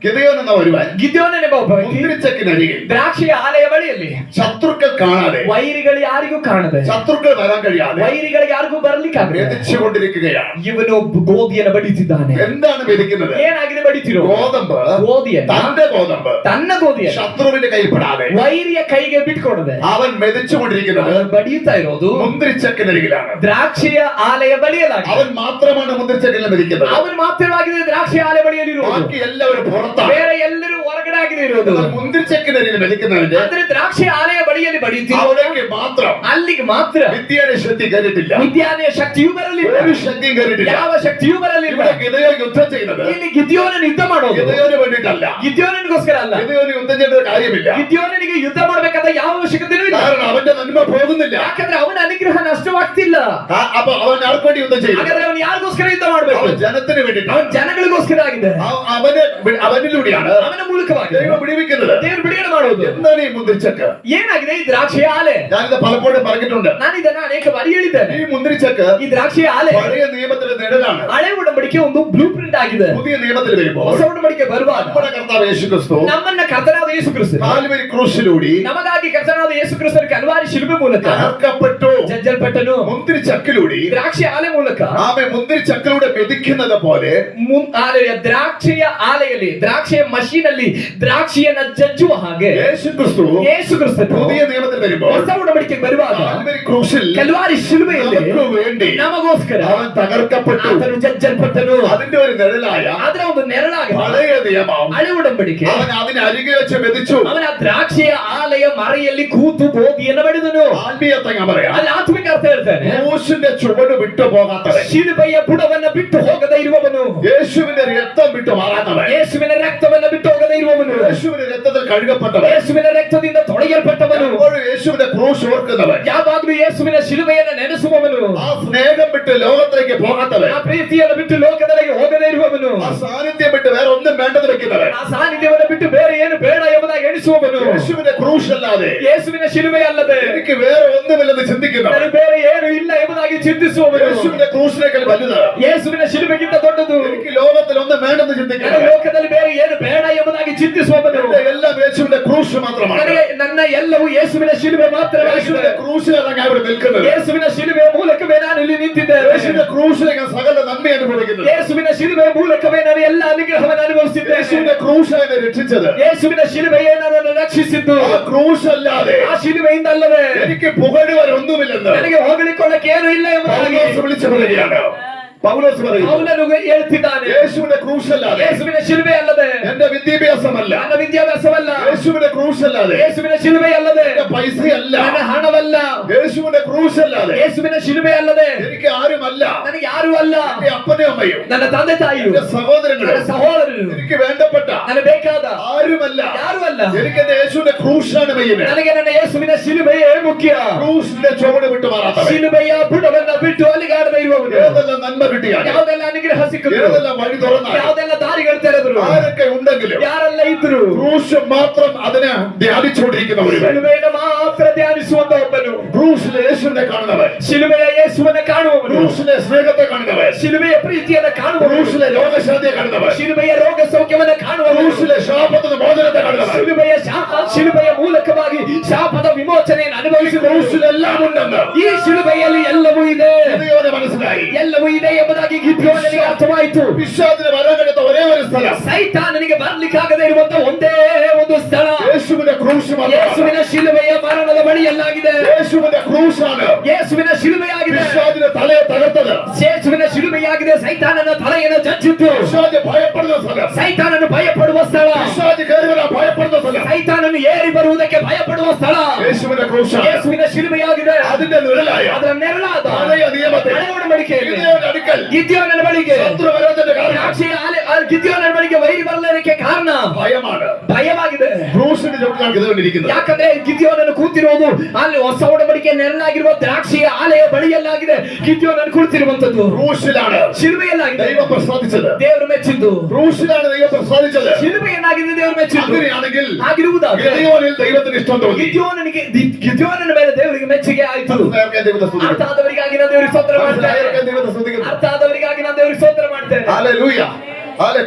ഗിദെയോൻ എന്ന ഒരുവൻ
ಗಿದ್ಯೋನನೆಂಬ ಒಬ್ಬ ವ್ಯಕ್ತಿ
മുന്തിരിച്ചക്കിനരികിൽ
ದ್ರಾಕ್ಷಿಯ ಆಲಯ ಬಳಿಯಲ್ಲಿ
ശത്രുക്കൾ കാണാതെ,
ವೈರಿಗಳು ಯಾರಿಗೂ ಕಾಣದೆ,
ശത്രുക്കൾ വരാൻ കഴിയാതെ
ವೈರಿಗಳಿಗೆ ಯಾರಿಗೂ ಬರ್ಲಿಕ್ಕಾಗದೆ
മെതിച്ചുകൊണ്ടിരിക്കുകയാണ്.
ಇವನು ಗೋಧಿಯನ್ನು ಬಡಿತಿದ್ದಾನೆ.
എന്താണ് മെതിക്കുന്നത്?
ಏನಾಗಿದೆ ಬಡಿತಿರೋ?
ഗോതമ്പ്,
ಗೋಧಿಯನ್ನ,
തന്റെ ഗോതമ്പ്
ತನ್ನ ಗೋಧಿಯ
ശത്രുവിന്റെ കൈപ്പെടാതെ
ವೈರಿಯ ಕೈಗೆ ಬಿಟ್ಕೊಡದೆ
അവൻ മെതിച്ചുകൊണ്ടിരിക്കുന്നത്
ಅವನು ಬಡಿಯುತ್ತಾ ಇರೋದು
മുന്തിരിച്ചക്കിനരികിലാണ്.
ದ್ರಾಕ್ಷಿಯ ಆಲಯ ಬಳಿಯಲಾಗಿದೆ.
അവൻ മാത്രമാണ് മുന്തിരിച്ചക്കിൽ മെതിക്കുന്നത്.
ಅವನು ಮಾತ್ರವಾಗಿದೆ ದ್ರಾಕ್ಷಿಯ ಆಲಯ ಬಳಿಯಲ್ಲಿರುವುದು.
ബാക്കി എല്ലാവരും പുറത്താണ്.
ಬೇರೆ ಎಲ್ಲರೂ ಹೊರಗಡೆ ಆಗಿದೆ ಇರೋದು.
മുന്തിരിച്ചക്കിനരികിൽ മെതിക്കുന്നവന്റെ
ಅಂದ್ರೆ ದ್ರಾಕ್ಷಿಯ ಆಲಯ ಬಳಿಯಲ್ಲಿ ಬಡಿಯುತ್ತಿರುವ
അവിടേക്ക് മാത്രം
ಅಲ್ಲಿಗೆ ಮಾತ್ರ
വിദ്യയുടെ ശക്തി കയറിയിട്ടില്ല.
ವಿದ್ಯಾಲಯ ಶಕ್ತಿಯೂ ಬರಲಿಲ್ಲ.
ഒരു ശക്തിയും കയറിയിട്ടില്ല.
ಯಾವ ಶಕ್ತಿಯೂ ಬರಲಿಲ್ಲ.
ഇവിടെ ഗിദെയോൻ യുദ്ധം ചെയ്യുന്നത്
ಇಲ್ಲಿ ಗಿದ್ಯೋನನ ಯುದ್ಧ ಮಾಡೋದು
ഗിദെയോന് വേണ്ടിയിട്ടല്ല.
ಗಿದ್ಯೋನನಿಗೋಸ್ಕರ ಅಲ್ಲ.
ഗിദെയോന് യുദ്ധം ചെയ്യേണ്ട കാര്യമില്ല.
ಗಿದ್ಯೋನನಿಗೆ ಯುದ್ಧ ಮಾಡಬೇಕಾದ ಯಾವ ಅವಶ್ಯಕತೆಯೂ ಇಲ್ಲ.
കാരണം അവന്റെ നന്മ പോകുന്നില്ല.
ಯಾಕಂದ್ರೆ ಅವನ ಅನುಗ್ರಹ ನಷ್ಟವಾಗ್ತಿಲ್ಲ.
അപ്പൊ അവൻ ആർക്ക് വേണ്ടി യുദ്ധം ചെയ്യും?
ಹಾಗಾದ್ರೆ ಅವನು ಯಾರಿಗೋಸ್ಕರ ಯುದ್ಧ ಮಾಡಬೇಕು?
അവൻ ജനത്തിന് വേണ്ടിയിട്ട്.
ಅವನ ಜನಗಳಿಗೋಸ್ಕರ ಆಗಿದೆ.
അവനിലൂടെയാണ്
ಅವನ ಮೂಲಕವಾಗಿ
ദൈവം വിടുവിക്കുന്നത്.
ದೇವರು ಬಿಡುಗಡೆ ಮಾಡೋದು.
എന്താണ് ഈ മുന്തിരിച്ചക്ക്?
ಏನಾಗಿದೆ ಈ ದ್ರಾಕ್ಷಿಯ ಆಲೆ?
ഞാനിത് പലപ്പോഴും പറഞ്ഞിട്ടുണ്ട്.
ನಾನು ಇದನ್ನ ಅನೇಕ ಬಾರಿ ಹೇಳಿದ್ದೇನೆ.
ഈ മുന്തിരിച്ചക്ക്
ಈ ദ്ರಾಕ್ಷಿಯ ಆಲೆ
പഴയ നിയമത്തിലെ നിഴലാണ്.
ಹಳೆ ಉಡಂಬಡಿಕೆ ಒಂದು ಬ್ಲೂ ಪ್ರಿಂಟ್ ಆಗಿದೆ.
പുതിയ നിയമത്തിൽ വരുമ്പോൾ
ಹೊಸ ಉಡಂಬಡಿಕೆ ಬರುವಾಗ
നമ്മുടെ കർത്താവ് യേശുക്രിസ്തു
ನಮ್ಮನ್ನ ಕರ್ತನಾದ ಯೇಸು ಕ್ರಿಸ್ತ
കാൽവരി ക്രൂശിലൂടെ
ನಮಗಾಗಿ ಕರ್ತನಾದ ಯೇಸು ಕ್ರಿಸ್ತನ ಕಲ್ವಾರಿ ಶಿಲುಬೆ ಮೂಲಕ
തകർക്കപ്പെട്ടു.
ಜಜ್ಜಲ್ಪಟ್ಟನು.
മുന്തിരിച്ചക്കിലൂടെ
ದ್ರಾಕ್ಷಿ ಆಲೆ ಮೂಲಕ
ആമേ മുന്തിരിച്ചക്കിലൂടെ മെതിക്കുന്നത് പോലെ
ದ್ರಾಕ್ಷಿಯ ಆಲೆಯಲ್ಲಿ ದ್ರಾಕ್ಷಿಯ ಮಷೀನ್ ಅಲ್ಲಿ ದ್ರಾಕ್ಷಿಯನ್ನ ಜಜ್ಜುವ ಹಾಗೆ
ಯೇಸು ಕ್ರಿಸ್ತು പുതിയ നിയമത്തിൽ വരുമ്പോൾ
ಹೊಸ ಉಡಂಬಡಿಕೆ ಬರುವಾಗ
കാൽവരി ക്രൂശിൽ
ಕಲ್ವಾರಿ ಶಿಲುಬೆಯಲ್ಲಿ
നമുക്ക് വേണ്ടി
ನಮಗೋಸ್ಕರ
അവൻ തകർക്കപ്പെട്ടു.
ಆತನು ಜಜ್ಜಲ್ಪಟ್ಟನು.
അതിന്റെ ഒരു നിഴലായ
ಅದರ ಒಂದು ನೆರಳಾಗ
പഴയ നിയമം
ಹಳೆ ಉಡಂಬಡಿಕೆ
അവൻ അതിന് അരികെ വെച്ച് മെതിച്ചു.
ಅವನ ದ್ರಾಕ್ಷಿಯ ಆಲೆಯ ಮರೆಯಲ್ಲಿ ಕೂತು ಗೋಧಿಯನ್ನು ಬಡಿದನು.
ആത്മീയത്തെ ഞാൻ പറയാം.
ಅಲ್ಲಿ ಆತ್ಮಿಕ ಅರ್ಥ ಹೇಳ್ತಾನೆ.
ക്രൂശിന്റെ ചുവട് വിട്ടു പോകാത്തവൻ,
ಶಿಲುಬೆಯ ಬುಡವನ್ನ ಬಿಟ್ಟು ಹೋಗದೆ ಇರುವವನು,
യേശുവിന്റെ രക്തം വിട്ടു മാറാത്തവൻ,
ಯೇಸುವಿನ ರಕ್ತವನ್ನ ಬಿಟ್ಟು ಹೋಗದೆ ಇರುವವನು,
യേശുവിന്റെ രക്തത്തിൽ കഴുകപ്പെട്ടവൻ,
ಯೇಸುವಿನ ರಕ್ತದಿಂದ ತೊಳೆಯಲ್ಪಟ್ಟವನು,
എപ്പോഴും യേശുവിന്റെ ക്രൂശ് ഓർക്കുന്നവൻ,
ಯಾವಾಗಲೂ ಯೇಸುವಿನ ಶಿಲುಬೆಯನ್ನು ನೆನೆಸುವವನು,
ആ സ്നേഹം വിട്ട് ലോകത്തിലേക്ക് പോകാത്തവൻ,
ಆ ಪ್ರೀತಿಯನ್ನು ಬಿಟ್ಟು ಲೋಕದಲ್ಲಿಗೆ ಹೋಗದೆ ಇರುವವನು,
ആ സാന്നിധ്യം വിട്ട് വേറെ ഒന്നും വേണ്ടെന്ന് വെക്കുന്നവൻ,
ಆ ಸಾನ್ನಿಧ್ಯವನ್ನು ಬಿಟ್ಟು ಬೇರೆ ಏನು ಬೇಡ ಎಂಬುದಾಗಿ ಎಣಿಸುವವನು,
യേശുവിന്റെ ക്രൂശ് അല്ലാതെ
ಯೇಸುವಿನ ಶಿಲುಬೆ ಅಲ್ಲದೆ
എനിക്ക് വേറെ ഒന്നുമില്ലെന്ന് ചിന്തിക്കുന്നവൻ,
ನನಗೆ ಬೇರೆ ಏನು ಇಲ್ಲ ಎಂಬುದಾಗಿ ಚಿಂತಿಸುವವನು,
യേശുവിന്റെ ക്രൂശിനേക്കാൾ വലുത്
ಯೇಸುವಿನ ಶಿಲುಬೆಗಿಂತ ದೊಡ್ಡದು,
എനിക്ക് ലോകത്തിൽ ഒന്നും വേണ്ടെന്ന്
ನನಗೆ
ചിന്തിക്കുന്നവൻ,
ಲೋಕದಲ್ಲಿ ಬೇರೆ ಏನು ಬೇಡ ಎಂಬುದಾಗಿ ಚಿಂತಿಸುವವನು,
എന്റെ എല്ലാം യേശുവിന്റെ ക്രൂശ് മാത്രമാണ്.
ನನಗೆ ನನ್ನ ಎಲ್ಲವೂ ಯೇಸುವಿನ ಶಿಲುಬೆ ಮಾತ್ರವಾಗಿದೆ.
യേശുവിന്റെ ക്രൂശിലാണ് ഞാൻ ഇവിടെ നിൽക്കുന്നത്.
ಯೇಸುವಿನ ಶಿಲುಬೆಯ ಮೂಲಕವೇ ನಾನು ಇಲ್ಲಿ ನಿಂತಿದ್ದೇನೆ.
യേശുവിന്റെ ക്രൂശിലെ ഞാൻ സകല നന്മ അനുഭവിക്കുന്നത്.
ಯೇಸುವಿನ ಶಿಲುಬೆಯ ಮೂಲಕವೇ ನಾನು ಎಲ್ಲ ಅನುಗ್ರಹವನ್ನು ಅನುಭವಿಸಿದ್ದೇನೆ.
യേശുവിന്റെ ക്രൂശ് എന്നെ രക്ഷിച്ചത്.
ಯೇಸುವಿನ ಶಿಲುಬೆಯೇ ನನ್ನನ್ನು ರಕ್ಷಿಸಿದ್ದು.
ആ ക്രൂശ് അല്ലാതെ
ಆ ಶಿಲುಬೆಯಿಂದ ಅಲ್ಲವೇ
എനിക്ക് പുകഴുവാൻ ഒന്നുമില്ലെന്ന്
ನನಗೆ ಹೊಗಳಿಕೊಳ್ಳಕ್ಕೆ ಏನು ಇಲ್ಲ ಎಂಬುದಾಗಿ
പൗലോസ് വിളിച്ചു പറയുകയാണ്. പൗലോസ് പറയുന്നു,
ಅವನನ್ನು ಹೇಳ್ತಿದ್ದಾನೆ.
യേശുവിന്റെ ക്രൂശ് അല്ലാതെ
ಯೇಸುವಿನ ಶಿಲುಬೆ ಅಲ್ಲದೆ
എന്റെ വിദ്യാഭ്യാസമല്ല,
ನನ್ನ ವಿದ್ಯಾಭ್ಯಾಸವಲ್ಲ.
യേശുവിന്റെ ക്രൂശ് അല്ലാതെ
ಯೇಸುವಿನ ಶಿಲುಬೆ ಅಲ್ಲದೆ
എന്റെ പൈസയല്ല,
ನನ್ನ ಹಣವಲ್ಲ.
യേശുവിന്റെ ക്രൂശ് അല്ലാതെ
ಯೇಸುವಿನ ಶಿಲುಬೆ ಅಲ್ಲದೆ
എനിക്ക് ആരുമല്ല.
ನನಗೆ ಯಾರೂ ಅಲ್ಲ.
എന്റെ അപ്പനും അമ്മയും
ನನ್ನ ತಂದೆ ತಾಯಿಯು,
എന്റെ സഹോദരങ്ങളും
ನನ್ನ ಸಹೋದರರು,
എനിക്ക് വേണ്ടപ്പെട്ട
ನನಗೆ ಬೇಕಾದ
ആരുമല്ല.
ಯಾರೂ ಅಲ್ಲ.
എനിക്ക് എന്റെ യേശുവിന്റെ ക്രൂശാണ് മെയിൻ.
ನನಗೆ ನನ್ನ ಯೇಸುವಿನ ಶಿಲುಬೆಯೇ ಮುಖ್ಯ.
ക്രൂശിന്റെ ചുവട് വിട്ടു മാറാത്തവൻ,
ಶಿಲುಬೆಯ ಬುಡವನ್ನ ಬಿಟ್ಟು ಅಲ್ಲಿಗಾಡದೆ ಇರುವವನು,
ഏതെല്ലാം നന്മ കിട്ടിയാണ്,
ಯಾವುದೆಲ್ಲ ಅನುಗ್ರಹ ಸಿಕ್ಕಿದ್ರು,
ഏതെല്ലാം വഴി തുറന്നാൽ,
ಯಾವುದೆಲ್ಲ ದಾರಿಗಳು ತೆರೆದ್ರು,
ആരൊക്കെ ഉണ്ടെങ്കിലും
ಯಾರೆಲ್ಲ ಇದ್ರು,
ക്രൂശ് മാത്രം അതിനെ ധ്യാനിച്ചുകൊണ്ടിരിക്കുന്ന ഒരു
ಶಿಲುಬೆಯನ್ನು ಮಾತ್ರ ಧ್ಯಾನಿಸುವಂತ ಒಬ್ಬನು,
ക്രൂശ് ക്രൂശിലെ യേശുവിനെ കാണുന്നവൻ,
ಶಿಲುಬೆಯ ಯೇಸುವನ್ನು ಕಾಣುವವನು,
ക്രൂശിലെ സ്നേഹത്തെ കാണുന്നവൻ,
ಶಿಲುಬೆಯ ಪ್ರೀತಿಯನ್ನು ಕಾಣುವವನು,
ക്രൂശിലെ രോഗശാന്തിയെ കാണുന്നവൻ,
ಶಿಲುಬೆಯ ರೋಗ ಸೌಖ್ಯವನ್ನು ಕಾಣುವವನು,
ക്രൂശിലെ ശാപത്തിന്റെ മോചനത്തെ കാണുന്നവൻ,
ಶಿಲುಬೆಯ ಮೂಲಕವಾಗಿ ಶಾಪದ ವಿಮೋಚನೆಯನ್ನು ಅನುಭವಿಸಿದ
ക്രൂശിലെല്ലാം ഉണ്ടെന്ന്
ಈ ಶಿಲುಬೆಯಲ್ಲಿ ಎಲ್ಲವೂ ಇದೆ,
ഗിദെയോന് മനസ്സിലായി.
ಎಲ್ಲವೂ ಇದೆ ಎಂಬುದಾಗಿ ಗಿದ್ಯೋನನಿಗೆ ಅರ್ಥವಾಯಿತು.
പിശാചിന് വരാനകത്ത ഒരേ ഒരു സ്ഥലം,
ಸೈತಾನನಿಗೆ ಬರ್ಲಿಕ್ಕಾಗದೇ ಇರುವಂತ ಒಂದೇ ಒಂದು ಸ್ಥಳ
യേശുവിന്റെ ക്രൂശ് മാത്രമാണ്.
ಯೇಸುವಿನ ಶಿಲುಬೆಯ ಮರಣದ ಬಳಿಯಲ್ಲಾಗಿದೆ.
യേശുവിന്റെ ക്രൂശാണ്
ಯೇಸುವಿನ ಶಿಲುಬೆಯಾಗಿದೆ.
പിശാചിന്റെ തലയെ തകർത്തത്.
ಯೇಸುವಿನ ಶಿಲುಬೆಯಾಗಿದೆ ಸೈತಾನನ ತಲೆಯನ್ನು ಜಜ್ಜಿತ್ತು.
പിശാച് ഭയപ്പെടുന്ന സ്ഥലം,
ಸೈತಾನನು ಭಯಪಡುವ ಸ್ಥಳ,
പിശാച് കയറി വരാൻ ഭയപ്പെടുന്ന സ്ഥലം,
ಸೈತಾನನು ಏರಿ ಬರುವುದಕ್ಕೆ ಭಯಪಡುವ ಸ್ಥಳ
യേശുവിന്റെ ക്രൂശാണ്.
ಯೇಸುವಿನ ಶಿಲುಬೆಯಾಗಿದೆ.
അതിന്റെ നിഴലായ
ಅದರ ನೆರಳಾದ
പഴയ നിയമത്തിൽ
ಹಳೆಯ ಒಡಂಬಡಿಕೆಯಲ್ಲಿ
ഗിദെയോന്റെ അടുക്കൽ
ಗಿದ್ಯೋನನ ಬಳಿಗೆ
ശത്രു വരാത്തതിന്റെ കാരണം
ದ್ರಾಕ್ಷಿಯ ಗಿದ್ಯೋನನ ಬಳಿಗೆ ವೈರಿ ಬರಲಿಕ್ಕೆ ಕಾರಣ
ഭയമാണ്.
ಭಯವಾಗಿದೆ.
ക്രൂശിന്റെ ചുവട്ടിലാണ് ഗിദെയോൻ ഇരിക്കുന്നത്.
ಯಾಕಂದ್ರೆ ಗಿದ್ಯೋನನ್ನು ಕೂತಿರುವುದು ಅಲ್ಲಿ ಹೊಸ ಒಡಂಬಡಿಕೆ ನೆರಳಾಗಿರುವ ದ್ರಾಕ್ಷಿಯ ಆಲೆಯ ಬಳಿಯಲ್ಲಾಗಿದೆ. ಗಿದ್ಯೋನನ್ನು ಕುಳಿತಿರುವಂತದ್ದು
ക്രൂശിലാണ്
ಶಿಲುಬೆಯಲ್ಲಾಗಿದೆ.
ദൈവം പ്രസാദിച്ചത്.
ದೇವರು ಮೆಚ್ಚಿದ್ದು
ക്രൂശിലാണ് ദൈവം പ്രസാദിച്ചത്.
ಶಿಲುಬೆಯನ್ನಾಗಿದೆ ದೇವರು ಮೆಚ್ಚಿದ್ದು.
അങ്ങനെയാണെങ്കിൽ
ಆಗಿರುವುದಾದ್ರೆ
ഗിദെയോനിൽ ദൈവത്തിന് ഇഷ്ടം തോന്നി.
ಗಿದ್ಯೋನನ ಮೇಲೆ ದೇವರಿಗೆ ಮೆಚ್ಚುಗೆ ಆಯಿತು. ಅರ್ಥ ಆದವರಿಗಾಗಿ ನಾನು ದೇವರಿಗೆ ಸ್ತೋತ್ರ ಮಾಡ್ತೇನೆ. ಅರ್ಥ ಆದವರಿಗಾಗಿ ನಾನು ದೇವರಿಗೆ ಸ್ತೋತ್ರ ಮಾಡ್ತೇನೆ.
ഹല്ലേലൂയ.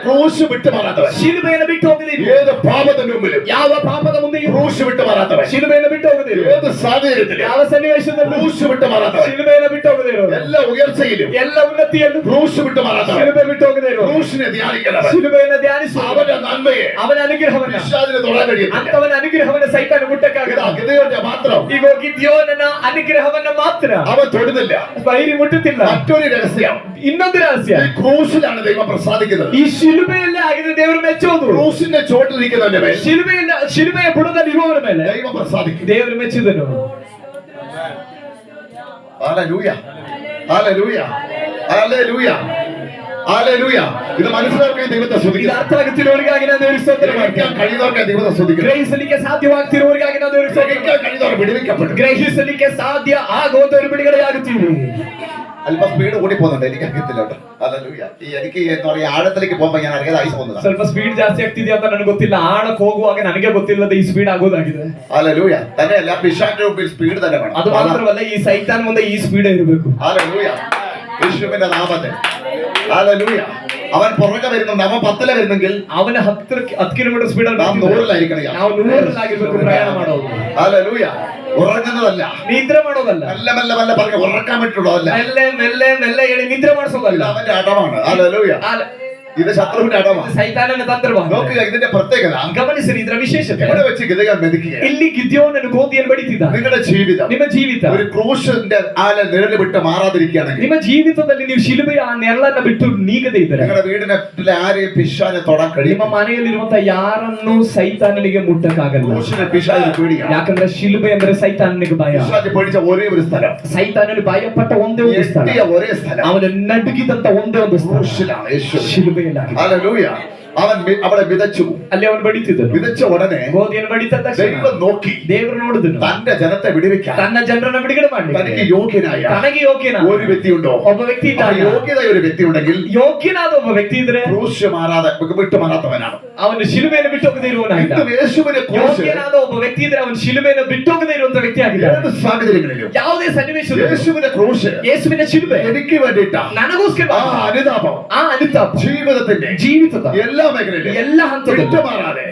ക്രൂശ് വിട്ടു മാറാത്തവൻ,
ಶಿಲುಬೆಯನ್ನು ಬಿಟ್ಟು ಹೋಗಲಿಲ್ಲ.
ഏത് പാപത്തിന്റെ മുമ്പിലും
ಯಾವ ಪಾಪದ ಮುಂದೆಯೂ
ക്രൂശ് വിട്ടു മാറാത്തവൻ,
ಶಿಲುಬೆಯನ್ನು ಬಿಟ್ಟು ಹೋಗದಿರು.
ഏത് സാഹചര്യത്തിലും
ಯಾವ ಸನ್ನಿವೇಶದಲ್ಲೂ
ക്രൂശ് വിട്ടു മാറാത്തവൻ,
ಶಿಲುಬೆಯನ್ನು ಬಿಟ್ಟು ಹೋಗದಿರು.
എല്ലാ ഉയർച്ചയിലും
ಎಲ್ಲ ಉನ್ನತಿಯಲ್ಲೂ
ക്രൂശ് വിട്ടു മാറാത്തവൻ,
ಶಿಲುಬೆ ಬಿಟ್ಟು ಹೋಗದಿರು.
ക്രൂശിനെ ധ്യാനിക്കുന്നവൻ,
ಶಿಲುಬೆಯನ್ನು ಧ್ಯಾನಿಸು.
അവന്റെ നന്മയെ
ಅವನ ಅನುಗ್ರಹವನ್ನ,
പിശാചിന് തൊടാൻ കഴിയത്തില്ല.
ಅಂತವನ ಅನುಗ್ರಹವನ್ನ ಸೈತಾನ ಮುಟ್ಟಕ್ಕಾಗಲ್ಲ.
ഗിദെയോന്റെ മാത്രം
ಈಗ ಗಿದ್ಯೋನನ ಅನುಗ್ರಹವನ್ನ ಮಾತ್ರ
അവൻ തൊടുന്നില്ല.
ವೈರಿ ಮುಟ್ಟುತ್ತಿಲ್ಲ.
മറ്റൊരു രഹസ്യം,
ಇನ್ನೊಂದು ರಹಸ್ಯ,
ഈ ക്രൂശിലാണ് ദൈവം പ്രസാദിക്കുന്നത്.
ಈ ಶಿಲುಬೆಯಲ್ಲೇ ಆಗಿದೆ ದೇವರು ಮೆಚ್ಚೋದು.
ക്രൂശിന്റെ ചോട്ടിലിരിക്കുന്നവന്റെ മേൽ
ಶಿಲುಬೆಯ ಬುಡದಲ್ಲಿ ಇರುವವರ ಮೇಲೆ
ദൈവം പ്രസാദിക്കും.
ದೇವರು ಮೆಚ್ಚಿದನು.
ഹല്ലേലൂയ. ഹല്ലേലൂയ. ഹല്ലേലൂയ. ഹല്ലേലൂയ. ഇത് മനസ്സിലാക്കാൻ ദൈവത്തെ
ಇದು
സ്തുതിക്കുക.
ಅರ್ಥ ಆಗುತ್ತಿರುವವರಿಗಾಗಿ ನಾನು ದೇವರಿಗೆ ಸ್ತೋತ್ರ
ഗ്രഹിക്കാൻ
ಮಾಡ್ತೇನೆ.
കഴിയുന്നവർക്ക് ദൈവത്തെ സ്തുതിക്കുക.
ಗ್ರಹಿಸಲಿಕ್ಕೆ ಸಾಧ್ಯವಾಗ್ತಿರುವವರಿಗಾಗಿ ನಾನು ದೇವರಿಗೆ ಸ್ತೋತ್ರ
ഗ്രഹിക്കാൻ കഴിയുന്നവർ വിടുവിക്കപ്പെടും.
ಗ್ರಹಿಸಲಿಕ್ಕೆ ಸಾಧ್ಯ ಆಗುವಂತವರು ಬಿಡುಗಡೆಯಾಗುತ್ತೀವಿ.
അല്പം സ്പീഡ് കൂടി പോകുന്നുണ്ട്, എനിക്ക് അറിയത്തില്ല കേട്ടോ. ഹല്ലേലൂയ. എനിക്ക് എന്താ പറയാ, ആഴത്തിലേക്ക് പോകുമ്പോൾ ഞാൻ അറിയാതെ ആയി പോകുന്നതാണ്.
ಸ್ವಲ್ಪ ಸ್ಪೀಡ್ ಜಾಸ್ತಿ ಆಗ್ತಿದೆಯಾ ಅಂತ ನನಗೆ ಗೊತ್ತಿಲ್ಲ. ಆಳಕ್ಕೆ ಹೋಗುವಾಗ ನನಗೆ ಗೊತ್ತಿಲ್ಲದೆ ಈ ಸ್ಪೀಡ್ ಆಗೋದಾಗಿದೆ.
ഹല്ലേലൂയ. തന്നെയല്ല, പിശാചിന്റെ മുമ്പിൽ സ്പീഡ് തന്നെ വേണം.
ಅದು ಮಾತ್ರವಲ್ಲ, ಈ ಸೈತಾನ್ ಮುಂದೆ ಈ ಸ್ಪೀಡ್ ಇರಬೇಕು.
ഹല്ലേലൂയ. യേശുവിന്റെ നാമത്തിൽ ഹല്ലേലൂയ. അവൻ പുറകെ വരുന്നുണ്ട്, അവൻ 10 വരുന്നെങ്കിൽ
ಅವನ 10 ಕಿಲೋಮೀಟರ್ ಸ್ಪೀಡ್ ಅಲ್ಲಿ
നാം 100
ನಾವು 100 ಪ್ರಯಾಣ ಮಾಡೋದು.
ഹല്ലേലൂയ. ഉറങ്ങുന്നതല്ല,
ನಿದ್ರೆ ಮಾಡೋದಲ್ಲ,
മെല്ലെ മെല്ലെ മെല്ലെ പറഞ്ഞ് ഉറക്കാൻ പറ്റുള്ളതല്ല.
ಮೆಲ್ಲೆ ಮೆಲ್ಲೆ ಮೆಲ್ಲೆ ಹೇಳಿ ನಿದ್ರೆ ಮಾಡಿಸೋದಲ್ಲ.
ഇത് അവന്റെ അടവാണ്. ഹല്ലേലൂയ. ഇത് ശത്രുവിന്റെ അടവാണ്.
ಸೈತಾನನ ತಂತ್ರವಾದ.
നോക്കുക, ഇതിന്റെ പ്രത്യേകത
ಗಮನಿಸಿರಿ, ಇದರ ವಿಶೇಷತೆ.
ഇവിടെ വെച്ച് ഗിദെയോൻ മെതിക്കുകയാണ്.
ಇಲ್ಲಿ ಗಿದ್ಯೋನನು ಗೋಧಿಯನ್ನು ಬಡಿತಿದ್ದ.
നിങ്ങളുടെ ജീവിതം
ನಿಮ್ಮ ಜೀವಿತ,
ഒരു ക്രൂശിന്റെ നിഴല് വിട്ട് മാറാതിരിക്കുകയാണെങ്കിൽ,
ನಿಮ್ಮ ಜೀವಿತದಲ್ಲಿ ನೀವು ಶಿಲುಬೆಯ ಆ ನೆರಳನ್ನ ಬಿಟ್ಟು ನೀಗದೇ ಇದ್ದರೆ,
നിങ്ങളുടെ വീടിനെ ആരെയും പിശാചിനെ തൊടാൻ
ನಿಮ್ಮ
കഴിയും.
ಮನೆಯಲ್ಲಿರುವಂತಹ ಯಾರನ್ನು ಸೈತಾನನಿಗೆ ಮುಟ್ಟಕ್ಕಾಗಲ್ಲ.
ക്രൂശിനെ പിശാചിന് പേടിയാണ്.
ಯಾಕಂದ್ರೆ ಶಿಲುಬೆ ಅಂದ್ರೆ ಸೈತಾನನಿಗೆ ಭಯ.
പിശാച് പേടിച്ച ഒരേ ഒരു സ്ഥലം,
ಸೈತಾನನು ಭಯಪಟ್ಟ ಒಂದೇ ಒಂದು ಸ್ಥಳ,
എത്തിയ ഒരേ സ്ഥലം
ಅವನು ನಡುಗಿದಂತ ಒಂದೇ ಒಂದು ಸ್ಥಳ
ക്രൂശിലാണ്. യേശു.
ಶಿಲುಬೆಯಲ್ಲಾಗಿದೆ.
ഹല്ലേലൂയ. അവൻ അവിടെ വിതച്ചു.
ಅಲ್ಲಿ ಅವನು ಬಡಿತಿದ್ದನು.
വിതച്ച ഉടനെ
ಗೋಧಿಯನ್ನು ಬಡಿತ ತಕ್ಷಣ
ദൈവം നോക്കി
ದೇವರು ನೋಡಿದನು.
തന്റെ ജനത്തെ വിടുവിക്കാൻ
ತನ್ನ ಜನರನ್ನ ಬಿಡುಗಡೆ
തനിക്ക്
ಮಾಡಲಿಕ್ಕೆ
യോഗ്യനായ
ತನಗೆ ಯೋಗ್ಯನ
ഒരു വ്യക്തിയുണ്ടോ?
ಒಬ್ಬ ವ್ಯಕ್ತಿ
ആ
ಇದ್ದಾನೆ.
യോഗ്യത ഒരു വ്യക്തി ഉണ്ടെങ്കിൽ
ಯೋಗ್ಯನಾದ ಒಬ್ಬ ವ್ಯಕ್ತಿ ಇದ್ರೆ
ക്രൂശ് മാറാതെ വിട്ടു മാറാത്തവനാണ്.
ಅವನು ಶಿಲುಬೆಯನ್ನು ಬಿಟ್ಟು ಹೋಗದೇ ಇರುವವನಾಗಿದ್ದ.
ഇന്നും യേശുവിനെ ക്രൂശ്
ಯೋಗ್ಯನಾದ ಒಬ್ಬ ವ್ಯಕ್ತಿ ಇದ್ರೆ ಅವನು ಶಿಲುಬೆಯನ್ನು ಬಿಟ್ಟು ಹೋಗದೇ ಇರುವಂತ ವ್ಯಕ್ತಿ ಆಗಿದೆ.
ഏത് സാഹചര്യങ്ങളിലും
ಯಾವುದೇ ಸನ್ನಿವೇಶದಲ್ಲಿ
യേശുവിന്റെ ക്രൂശ്
ಯೇಸುವಿನ ಶಿಲುಬೆ
എനിക്ക് വേണ്ടിയിട്ടാ.
ನನಗೋಸ್ಕರ
ആ അനുതാപം
ಆ ಅನುತಾಪ
ജീവിതത്തിന്റെ
ಜೀವಿತದ
എല്ലാ മേഖലയിലും
ಎಲ್ಲ ಹಂತದಲ್ಲೂ
വിട്ടുമാറാതെ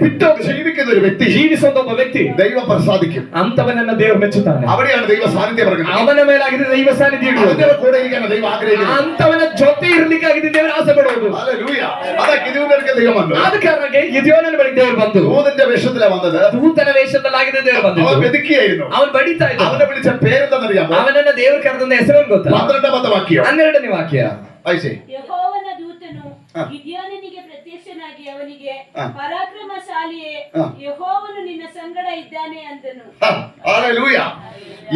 ജീവിക്കുന്ന ഒരു വ്യക്തി
ಜೀವಿಸುವಂತ ಒಬ್ಬ ವ್ಯಕ್ತಿ
ദൈവം പ്രസാദിക്കും.
ಅಂತವನನ್ನ ದೇವರು ಮೆಚ್ಚುತ್ತಾನೆ.
അവിടെയാണ് ദൈവ സാന്നിധ്യം പറയുന്നത്.
ಅವನ ಮೇಲಾಗಿದೆ ದೈವ ಸಾನ್ನಿಧ್ಯ ಇಡುವುದು.
അവന്റെ കൂടെ ഇരിക്കാനാണ് ദൈവം ആഗ്രഹിക്കുന്നത്.
ಅಂತವನ ಜೊತೆ ಇರ್ಲಿಕ್ಕಾಗಿದೆ ದೇವರು ಆಸೆ ಪಡುವುದು.
ഹല്ലേലൂയ. അതാ ഗിദെയോന്റെ ദൈവം വന്നു.
ಆದ ಕಾರಣಕ್ಕೆ ಗಿದ್ಯೋನನ ಬಳಿಗೆ ದೇವರು ಬಂದು
ദൂതന്റെ വേഷത്തിലാണ് വന്നത്.
ದೂತನ ವೇಷದಲ್ಲಾಗಿದೆ ದೇವರು
അവൻ
ಬಂದಿದ್ದು.
വെതുക്കിയായിരുന്നു.
ಅವನು ಬಡಿತಾ ಇದ್ದ.
അവനെ വിളിച്ച പേരെന്താണെന്നറിയാമോ?
ಅವನನ್ನ ದೇವರು ಕರೆದಂತ ಹೆಸರು ಗೊತ್ತಾ?
12ാമത്തെ വാക്യം.
12ನೇ ವಾಕ್ಯ.
വായിച്ചേ.
ಯೆಹೋವನ ದೂತನು ಗಿದ್ಯೋನನಿಗೆ ಪ್ರತ್ಯಕ್ಷನಾಗಿ ಅವನಿಗೆ, ಪರಾಕ್ರಮಶಾಲಿಯೇ, ಯೆಹೋವನು ನಿನ್ನ ಸಂಗಡ ಇದ್ದಾನೆ ಅಂದನು.
ഹല്ലേലൂയ.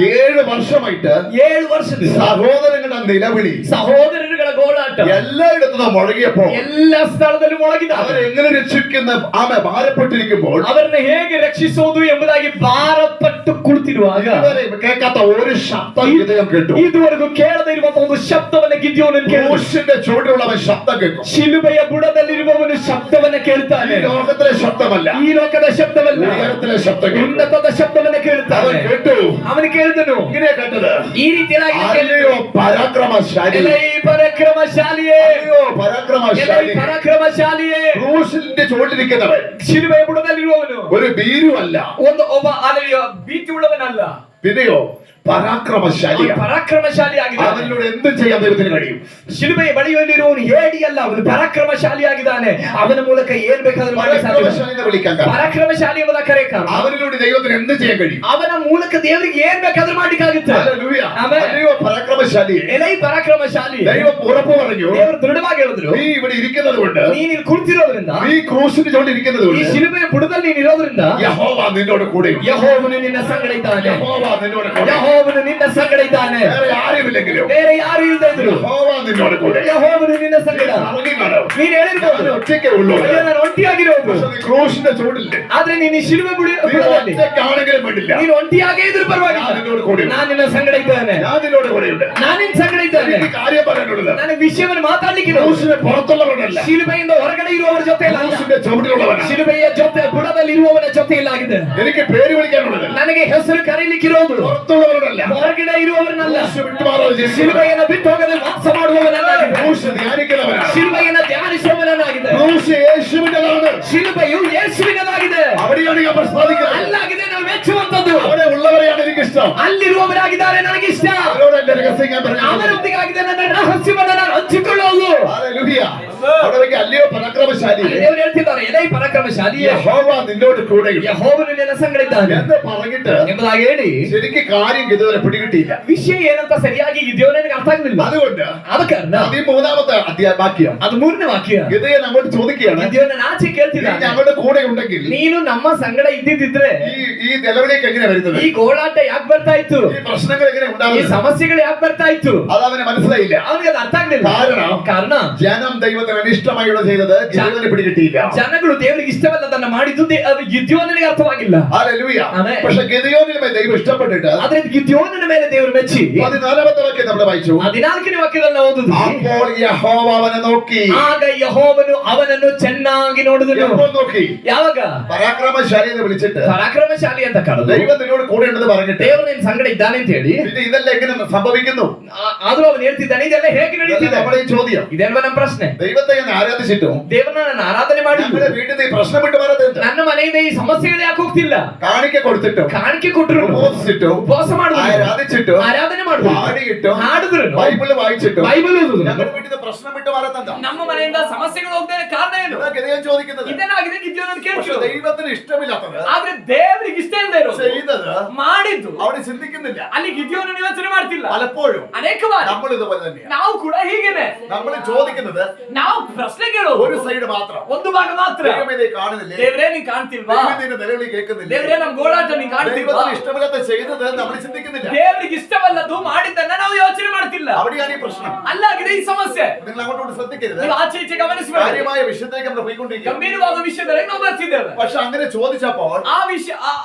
7 വർഷമായിട്ട്
7 ವರ್ಷದಿಂದ
സഹോദരങ്ങളുടെ നിലവിളി,
ಸಹೋದರರುಗಳ ഗോളാട്ടം
എല്ലായിടത്തും മുഴങ്ങിയപ്പോ
എല്ലാ സ്ഥಳದಲ್ಲೂ ಮೊಳಗಿದ
അവരെങ്ങനെ രക്ഷിക്കുന്ന ആമെ ഭാരപ്പെട്ടിരിക്കുമ്പോൾ
ಅವರನ್ನು ಹೇಗೆ ರಕ್ಷಿಸೋದು ಎಂಬುದಾಗಿ ಭಾರಪಟ್ಟು ಕುಳಿತಿರುವಾಗ
ഇതുവരെ കേൾക്കാത്ത ഒരു ശബ്ദം ഹൃദയം കേട്ടു.
ಇದುವರೆಗೂ ಕೇಳದೇ ಇರುವಂತಹ ಒಂದು ಶಬ್ದವನ್ನ ಗಿದ್ಯೋನನ್ನು ಕೇಳಿದ.
ക്രൂശിന്റെ ചുവട്ടിലുള്ളവൻ ശബ്ദം കേട്ടു.
ಶಿಲುಬೆಯ ಬುಡದಲ್ಲಿರುವವನು ಶಬ್ದವನ್ನ ಕೇಳ್ತಾನೆ.
ഈ ലോകത്തിലെ ശബ്ദമല്ല,
ಈ ಲೋಕದ ಶಬ್ದವಲ್ಲ,
ഉയരത്തിലെ ശബ്ദം കേട്ടു.
ಉನ್ನತದ ಶಬ್ದವನ್ನ ಕೇಳ್ತಾನೆ.
അവൻ കേട്ടു.
ಅವನು ಕೇಳಿದನು,
ഇങ്ങനെ കേട്ടത്,
ಈ ರೀತಿಯಾಗಿ
അല്ലയോ പരാക്രമശാലി,
ಎಲೈ ಪರಾಕ್ರಮಶಾಲಿಯೇ,
അല്ലയോ പരാക്രമശാലി,
ಎಲೈ ಪರಾಕ್ರಮಶಾಲಿಯೇ,
ക്രൂശിന്റെ ചുവട്ടിലിരിക്കുന്നവൻ
ಶಿಲುಬೆಯ ಬುಡದಲ್ಲಿರುವವನು
ഒരു ഭീരുവല്ല,
ಒಬ್ಬ ಅಲೆಯ ಭೀತಿ ಉಳ್ಳವನಲ್ಲ,
പിന്നെയോ പരാക്രമശാലിയാണ്.
ಪರಾಕ್ರಮಶಾಲಿ ಆಗಿದ್ದಾನೆ.
അവനിലൂടെ എന്തും ചെയ്യാൻ ദൈവത്തിന് കഴിയും.
ಶಿಲುಬೆಯ ಬಳಿಯಲ್ಲಿರುವವನು ಹೇಡಿ ಅಲ್ಲ, ಅವನು ಪರಾಕ್ರಮಶಾಲಿ ಆಗಿದ್ದಾನೆ. ಅವನ ಮೂಲಕ ಏನ್ ಬೇಕಾದ್ರೂ ಮಾಡಲಿಕ್ಕೆ ಸಾಧ್ಯ.
പരാക്രമശാലിനെ വിളിക്കാൻ കാരണം
ಪರಾಕ್ರಮಶಾಲಿ ಎಂಬುದ ಕರೆ ಕಾರಣ
അവനിലൂടെ ദൈവത്തിന് എന്ത് ചെയ്യാൻ കഴിയും.
ಅವನ ಮೂಲಕ ದೇವರಿಗೆ ಏನ್ ಬೇಕಾದ್ರೂ ಮಾಡ್ಲಿಕ್ಕಾಗುತ್ತೆ.
ഹല്ലേലൂയ.
ആമേൻ.
അല്ലയോ പരാക്രമശാലി,
ಎಲೈ ಪರಾಕ್ರಮಶಾಲಿ,
ദൈവം ഉറപ്പ് പറഞ്ഞു,
ದೇವರು ದೃಢವಾಗಿ ಹೇಳಿದ್ರು,
നീ ഇവിടെ ഇരിക്കുന്നത് കൊണ്ട്,
ನೀನ್ ಇಲ್ಲಿ ಕುಳಿತಿರೋದ್ರಿಂದ,
നീ ക്രൂശിന് ചുവട്ടിലിരിക്കുന്നത്
ಈ
കൊണ്ട്
ಶಿಲುಬೆಯ ಬುಡದಲ್ಲಿ ನೀನ್ ಇರೋದ್ರಿಂದ
യഹോവ നിന്നോട് കൂടെ,
ಯೆಹೋವನು ನಿನ್ನ ಸಂಗಡ ಇದ್ದಾನೆ.
യഹോവ നിന്നോട് കൂടെ,
ಯೆಹೋವನು ನಿನ್ನ ಸಂಗಡ ಇದ್ದಾನೆ.
വേറെ ആരുമില്ലെങ്കിലും
ಬೇರೆ ಯಾರು ಇಲ್ಲದೆ ಇದ್ರು
യഹോവ നിന്നോട് കൂടെ.
ಯೆಹೋವನು ನಿನ್ನ ಸಂಗಡ.
ഇറങ്ങി കാണും.
ನೀನ್ ಹೇಳಿರ್ಬೋದು,
ഞാൻ ഒറ്റയ്ക്കേ ഉള്ളൂ,
ಅಯ್ಯೋ, ನಾನು ಒಂಟಿಯಾಗಿರೋದು.
പക്ഷേ നീ ക്രൂശിന്റെ ചുവട്ടില്ലേ,
ಆದ್ರೆ ನೀನು ಈ ಶಿಲುಬೆ
നീ
ಬುಡದಲ್ಲಿ
ഒറ്റയ്ക്കാണെങ്കിലും വേണ്ടില്ല,
ನೀನು ಒಂಟಿಯಾಗೇ ಇದ್ರು
ഞാൻ
ಪರವಾಗಿಲ್ಲ,
നിന്നോട് കൂടെ,
ನಾನು ನಿನ್ನ ಸಂಗಡ ಇದ್ದೇನೆ.
ഞാൻ നിന്നോട് കൂടെയുണ്ട്.
ನಾನು ನಿನ್ನ ಸಂಗಡ ಇದ್ದೇನೆ.
എനിക്ക് കാര്യം പറയാനുള്ളത്,
ನನಗೆ ವಿಷಯವನ್ನು ಮಾತಾಡ್ಲಿಕ್ಕೆ
ക്രൂശിന് പുറത്തുള്ളവനല്ല,
ಶಿಲುಬೆಯಿಂದ ಹೊರಗಡೆ ಇರುವವರ ಜೊತೆ ಇಲ್ಲ,
ക്രൂശിന്റെ ചുവട്ടിലുള്ളവനാണ്.
ಶಿಲುಬೆಯ ಜೊತೆ ಬುಡದಲ್ಲಿ ಇರುವವನ ಜೊತೆ ಇಲ್ಲಾಗಿದೆ.
എനിക്ക് പേര് വിളിക്കാനുള്ളത്
ನನಗೆ ಹೆಸರು ಕರೀಲಿಕ್ಕಿರೋದು
പുറത്തുള്ളവരല്ല,
ಹೊರಗಡೆ ಇರುವವರನ್ನಲ್ಲ,
ക്രൂശ് വിട്ടുമാറാതെ ജീവിക്കുന്നവൻ.
ಶಿಲುಬೆಯನ್ನು ಬಿಟ್ಟು ಹೋಗದೆ ವಾಸ ಮಾಡುವವನನ್ನಾಗಿದೆ,
ക്രൂശ് ധ്യാനിക്കുന്നവനാണ്.
ಶಿಲುಬೆಯನ್ನು ಧ್ಯಾನಿಸುವವನನ್ನಾಗಿದೆ.
ക്രൂശ് യേശുവിൻ്റെതാണ്.
ಶಿಲುಬೆಯು ಯೇಸುವಿನದಾಗಿದೆ.
അവിടെയാണ് ഞാൻ പ്രസാദിക്കുന്നത്.
ಅಲ್ಲಾಗಿದೆ ನಾವು ಮೆಚ್ಚುವಂತದ್ದು.
അവിടെ ഉള്ളവരെയാണ് എനിക്കിഷ്ടം.
ಅಲ್ಲಿರುವವರಾಗಿದ್ದಾರೆ ನನಗಿಷ್ಟ.
അവരോട് എന്റെ രഹസ്യം ഞാൻ പറഞ്ഞു.
ಅವರೊಂದಿಗಾಗಿದೆ ನನ್ನ ರಹಸ್ಯವನ್ನು ನಾನು ಹಂಚಿಕೊಳ್ಳುವುದು.
ഹല്ലേലൂയ. അവിടെ വെക്ക്, അല്ലയോ പരാക്രമശാലി,
ದೇವರು ಹೇಳ್ತಿದ್ದಾರೆ, ಎಲೈ ಪರಾಕ್ರಮಶಾಲಿಯೇ,
യഹോവ നിന്നോട് കൂടെയുണ്ട്
ಯೆಹೋವನು ನಿನ್ನ ಸಂಗಡ ಇದ್ದಾನೆ
എന്ന് പറഞ്ഞിട്ട്
ಎಂಬುದಾಗಿ ಹೇಳಿ
ശരിക്ക് കാര്യം ഇതുവരെ പിടികിട്ടിയില്ല.
ವಿಷಯ ಏನಂತ ಸರಿಯಾಗಿ ಗಿದ್ಯೋನನಿಗೆ ಅರ್ಥ ಆಗಲಿಲ್ಲ.
അതുകൊണ്ട്
ಆದ ಕಾರಣ
13ാമത്തെ വാക്യം,
ಅದು 3ನೇ ವಾಕ್ಯ.
ഗിദെയോൻ അങ്ങോട്ട് ചോദിക്കുകയാണ്,
ಗಿದ್ಯೋನನ ಆಚೆ
നീ
ಕೇಳ್ತಿದ್ದಾನೆ,
ഞങ്ങളുടെ കൂടെ ഉണ്ടെങ്കിൽ
ನೀನು ನಮ್ಮ ಸಂಗಡ ಇದ್ದಿದ್ರೆ
ഈ നിലവിലേക്ക് എങ്ങനെ വരുന്നത്,
ಈ ಗೋಳಾಟ ಯಾಕೆ ಬರ್ತಾ ಇತ್ತು,
ഈ പ്രശ്നങ്ങൾ എങ്ങനെ
ಈ
ഉണ്ടാകുന്നത്,
ಸಮಸ್ಯೆಗಳು ಯಾಕೆ ಬರ್ತಾ ಇತ್ತು,
അത് അവന് മനസ്സിലായില്ല.
ಅವನಿಗೆ ಅದು ಅರ್ಥ ಆಗ್ಲಿಲ್ಲ. ಕಾರಣ
ജനം ദൈവത്തിന് അനിഷ്ടമായുള്ള ചെയ്തത് ഗിദെയോനെ പിടികിട്ടിയില്ല.
ಜನಗಳು ದೇವರಿಗೆ ಇಷ್ಟವಲ್ಲದನ್ನ ಮಾಡಿದ್ದು ಗಿದ್ಯೋನನಿಗೆ ಅರ್ಥವಾಗಿಲ್ಲ.
ഹല്ലേലൂയ.
ആമേൻ.
പക്ഷെ ഗിദെയോനിൽ ദൈവം ഇഷ്ടപ്പെട്ടിട്ട്
ಆದ್ರೆ ಗಿದ್ಯೋನನ ಮೇಲೆ ದೇವರು ಮೆಚ್ಚಿ
14ാമത്തെ വാക്യം നമ്മൾ വായിച്ചു.
14ನೇ ವಾಕ್ಯದಲ್ಲಿ ನಾವು ಓದುದು,
അപ്പോൾ യഹോവ അവനെ നോക്കി.
ಆಗ ಯೆಹೋವನು ಅವನನ್ನು ಚೆನ್ನಾಗಿ ನೋಡಿದನು.
എപ്പോൾ നോക്കി?
ಯಾವಾಗ?
പരാക്രമശാലി എന്ന് വിളിച്ചിട്ട്
ಪರಾಕ್ರಮಶಾಲಿ ಅಂತ ಕರೆದು
ദൈവം നിന്നോട് കൂടെ ഉണ്ടെന്ന് പറഞ്ഞിട്ട്
ದೇವರು ನಿನ್ನ ಸಂಗಡ ಇದ್ದಾನೆ ಅಂತ ಹೇಳಿ,
പിന്നെ ഇതെല്ലാം എങ്ങനെ സംഭവിക്കുന്നു?
ಆದ್ರೂ ಅವನು ಹೇಳ್ತಿದ್ದಾನೆ ಇದೆಲ್ಲ ಹೇಗೆ ನಡೀತಿದೆ.
നമ്മുടെ ഈ ചോദ്യം.
ಇದೆಲ್ವ ನಮ್ಮ ಪ್ರಶ್ನೆ.
ദൈവത്തെ ഞാൻ ആരാധിച്ചിട്ടും
ದೇವರನ್ನ ನಾನು ಆರಾಧನೆ ಮಾಡಿ
നമ്മുടെ വീട്ടിൽ നിന്ന് ഈ പ്രശ്നം വിട്ടു മാറാതെ
ನನ್ನ ಮನೆಯಿಂದ ಈ ಸಮಸ್ಯೆಗಳು ಯಾಕೆ ಹೋಗ್ತಿಲ್ಲ?
കാണിക്ക കൊടുത്തിട്ടും
ಕಾಣಿಕೆ ಕೊಟ್ಟರು,
ഉപവസിച്ചിട്ടും
ಉಪವಾಸ ಮಾಡಿದ್ರು,
ആരാധിച്ചിട്ടും
ಆರಾಧನೆ ಮಾಡಿದ್ರು,
പാടിയിട്ടും
ಹಾಡಿದ್ರು,
ബൈബിള് വായിച്ചിട്ടും
ಬೈಬಲ್ ಓದುದ್ರು,
ഞങ്ങളുടെ വീട്ടിൽ നിന്ന് പ്രശ്നം വിട്ടു മാറാത്ത
ನಮ್ಮ മನೆಯಿಂದ ಸಮಸ್ಯೆಗಳು ಹೋಗ್ತೇನೆ ಕಾರಣ ಏನು?
ഞാൻ ചോദിക്കുന്നത്.
ಇದನ್ನಾಗಿದೆ ಗಿದ್ಯೋನನ್ನು
പക്ഷെ
ಕೇಳ್ತಿದ್ರು.
ദൈവത്തിന് ഇഷ്ടമില്ലാത്തത്
ಆದ್ರೆ ದೇವರಿಗೆ ಇಷ್ಟ ಇಲ್ಲದೆ ಇರೋದು
ചെയ്തത്
ಮಾಡಿದ್ದು
അവിടെ ചിന്തിക്കുന്നില്ല.
ಅಲ್ಲಿ ಗಿದ್ಯೋನನ್ನು ಯೋಚನೆ ಮಾಡ್ತಿಲ್ಲ.
പലപ്പോഴും
ಅನೇಕ ಬಾರಿ
നമ്മൾ ഇതുപോലെ തന്നെയാണ്.
ನಾವು ಕೂಡ ಹೀಗೇನೆ.
നമ്മൾ ചോദിക്കുന്നത്
ನಾವು ಪ್ರಶ್ನೆ ಕೇಳೋದು
ഒരു സൈഡ് മാത്രം.
ಒಂದು ಭಾಗ ಮಾತ್ರ.
ദൈവമേ നീ കാണുന്നില്ലേ?
ದೇವರೇ ನೀನ್ ಕಾಣ್ತಿಲ್ವಾ?
ദൈവമേ നിന്റെ നിലവിളി കേൾക്കുന്നില്ലേ?
ದೇವರೇ ನಮ್ ಗೋಳಾಟ ನೀನ್ ಕಾಣ್ತಿಲ್ವಾ?
ദൈവത്തിന് ഇഷ്ടമില്ലാത്ത ചെയ്തത് നമ്മൾ ചിന്തിക്കുന്നില്ല.
ದೇವರಿಗೆ ಇಷ್ಟವಲ್ಲದ್ದು ಮಾಡಿದ್ದನ್ನ ನಾವು ಯೋಚನೆ ಮಾಡ್ತಿಲ್ಲ.
അവിടെയാണ് ഈ പ്രശ്നം.
ಅಲ್ಲಾಗಿದೆ ಈ ಸಮಸ್ಯೆ.
നിങ്ങൾ അങ്ങോട്ട് ശ്രദ്ധിക്കരുത്.
ನೀವು ಆಚೆ ಈಚೆ ಗಮನಿಸಬೇಡಿ.
കാര്യമായ വിഷയത്തിലേക്ക് നമ്മൾ പോയിക്കൊണ്ടിരിക്കുക.
ಗಂಭೀರವಾದ ವಿಷಯದಲ್ಲಿ ನಾವು ಬರ್ತಿದ್ದೇವೆ.
പക്ഷെ അങ്ങനെ ചോദിച്ചപ്പോൾ
ಆ ವಿಷಯ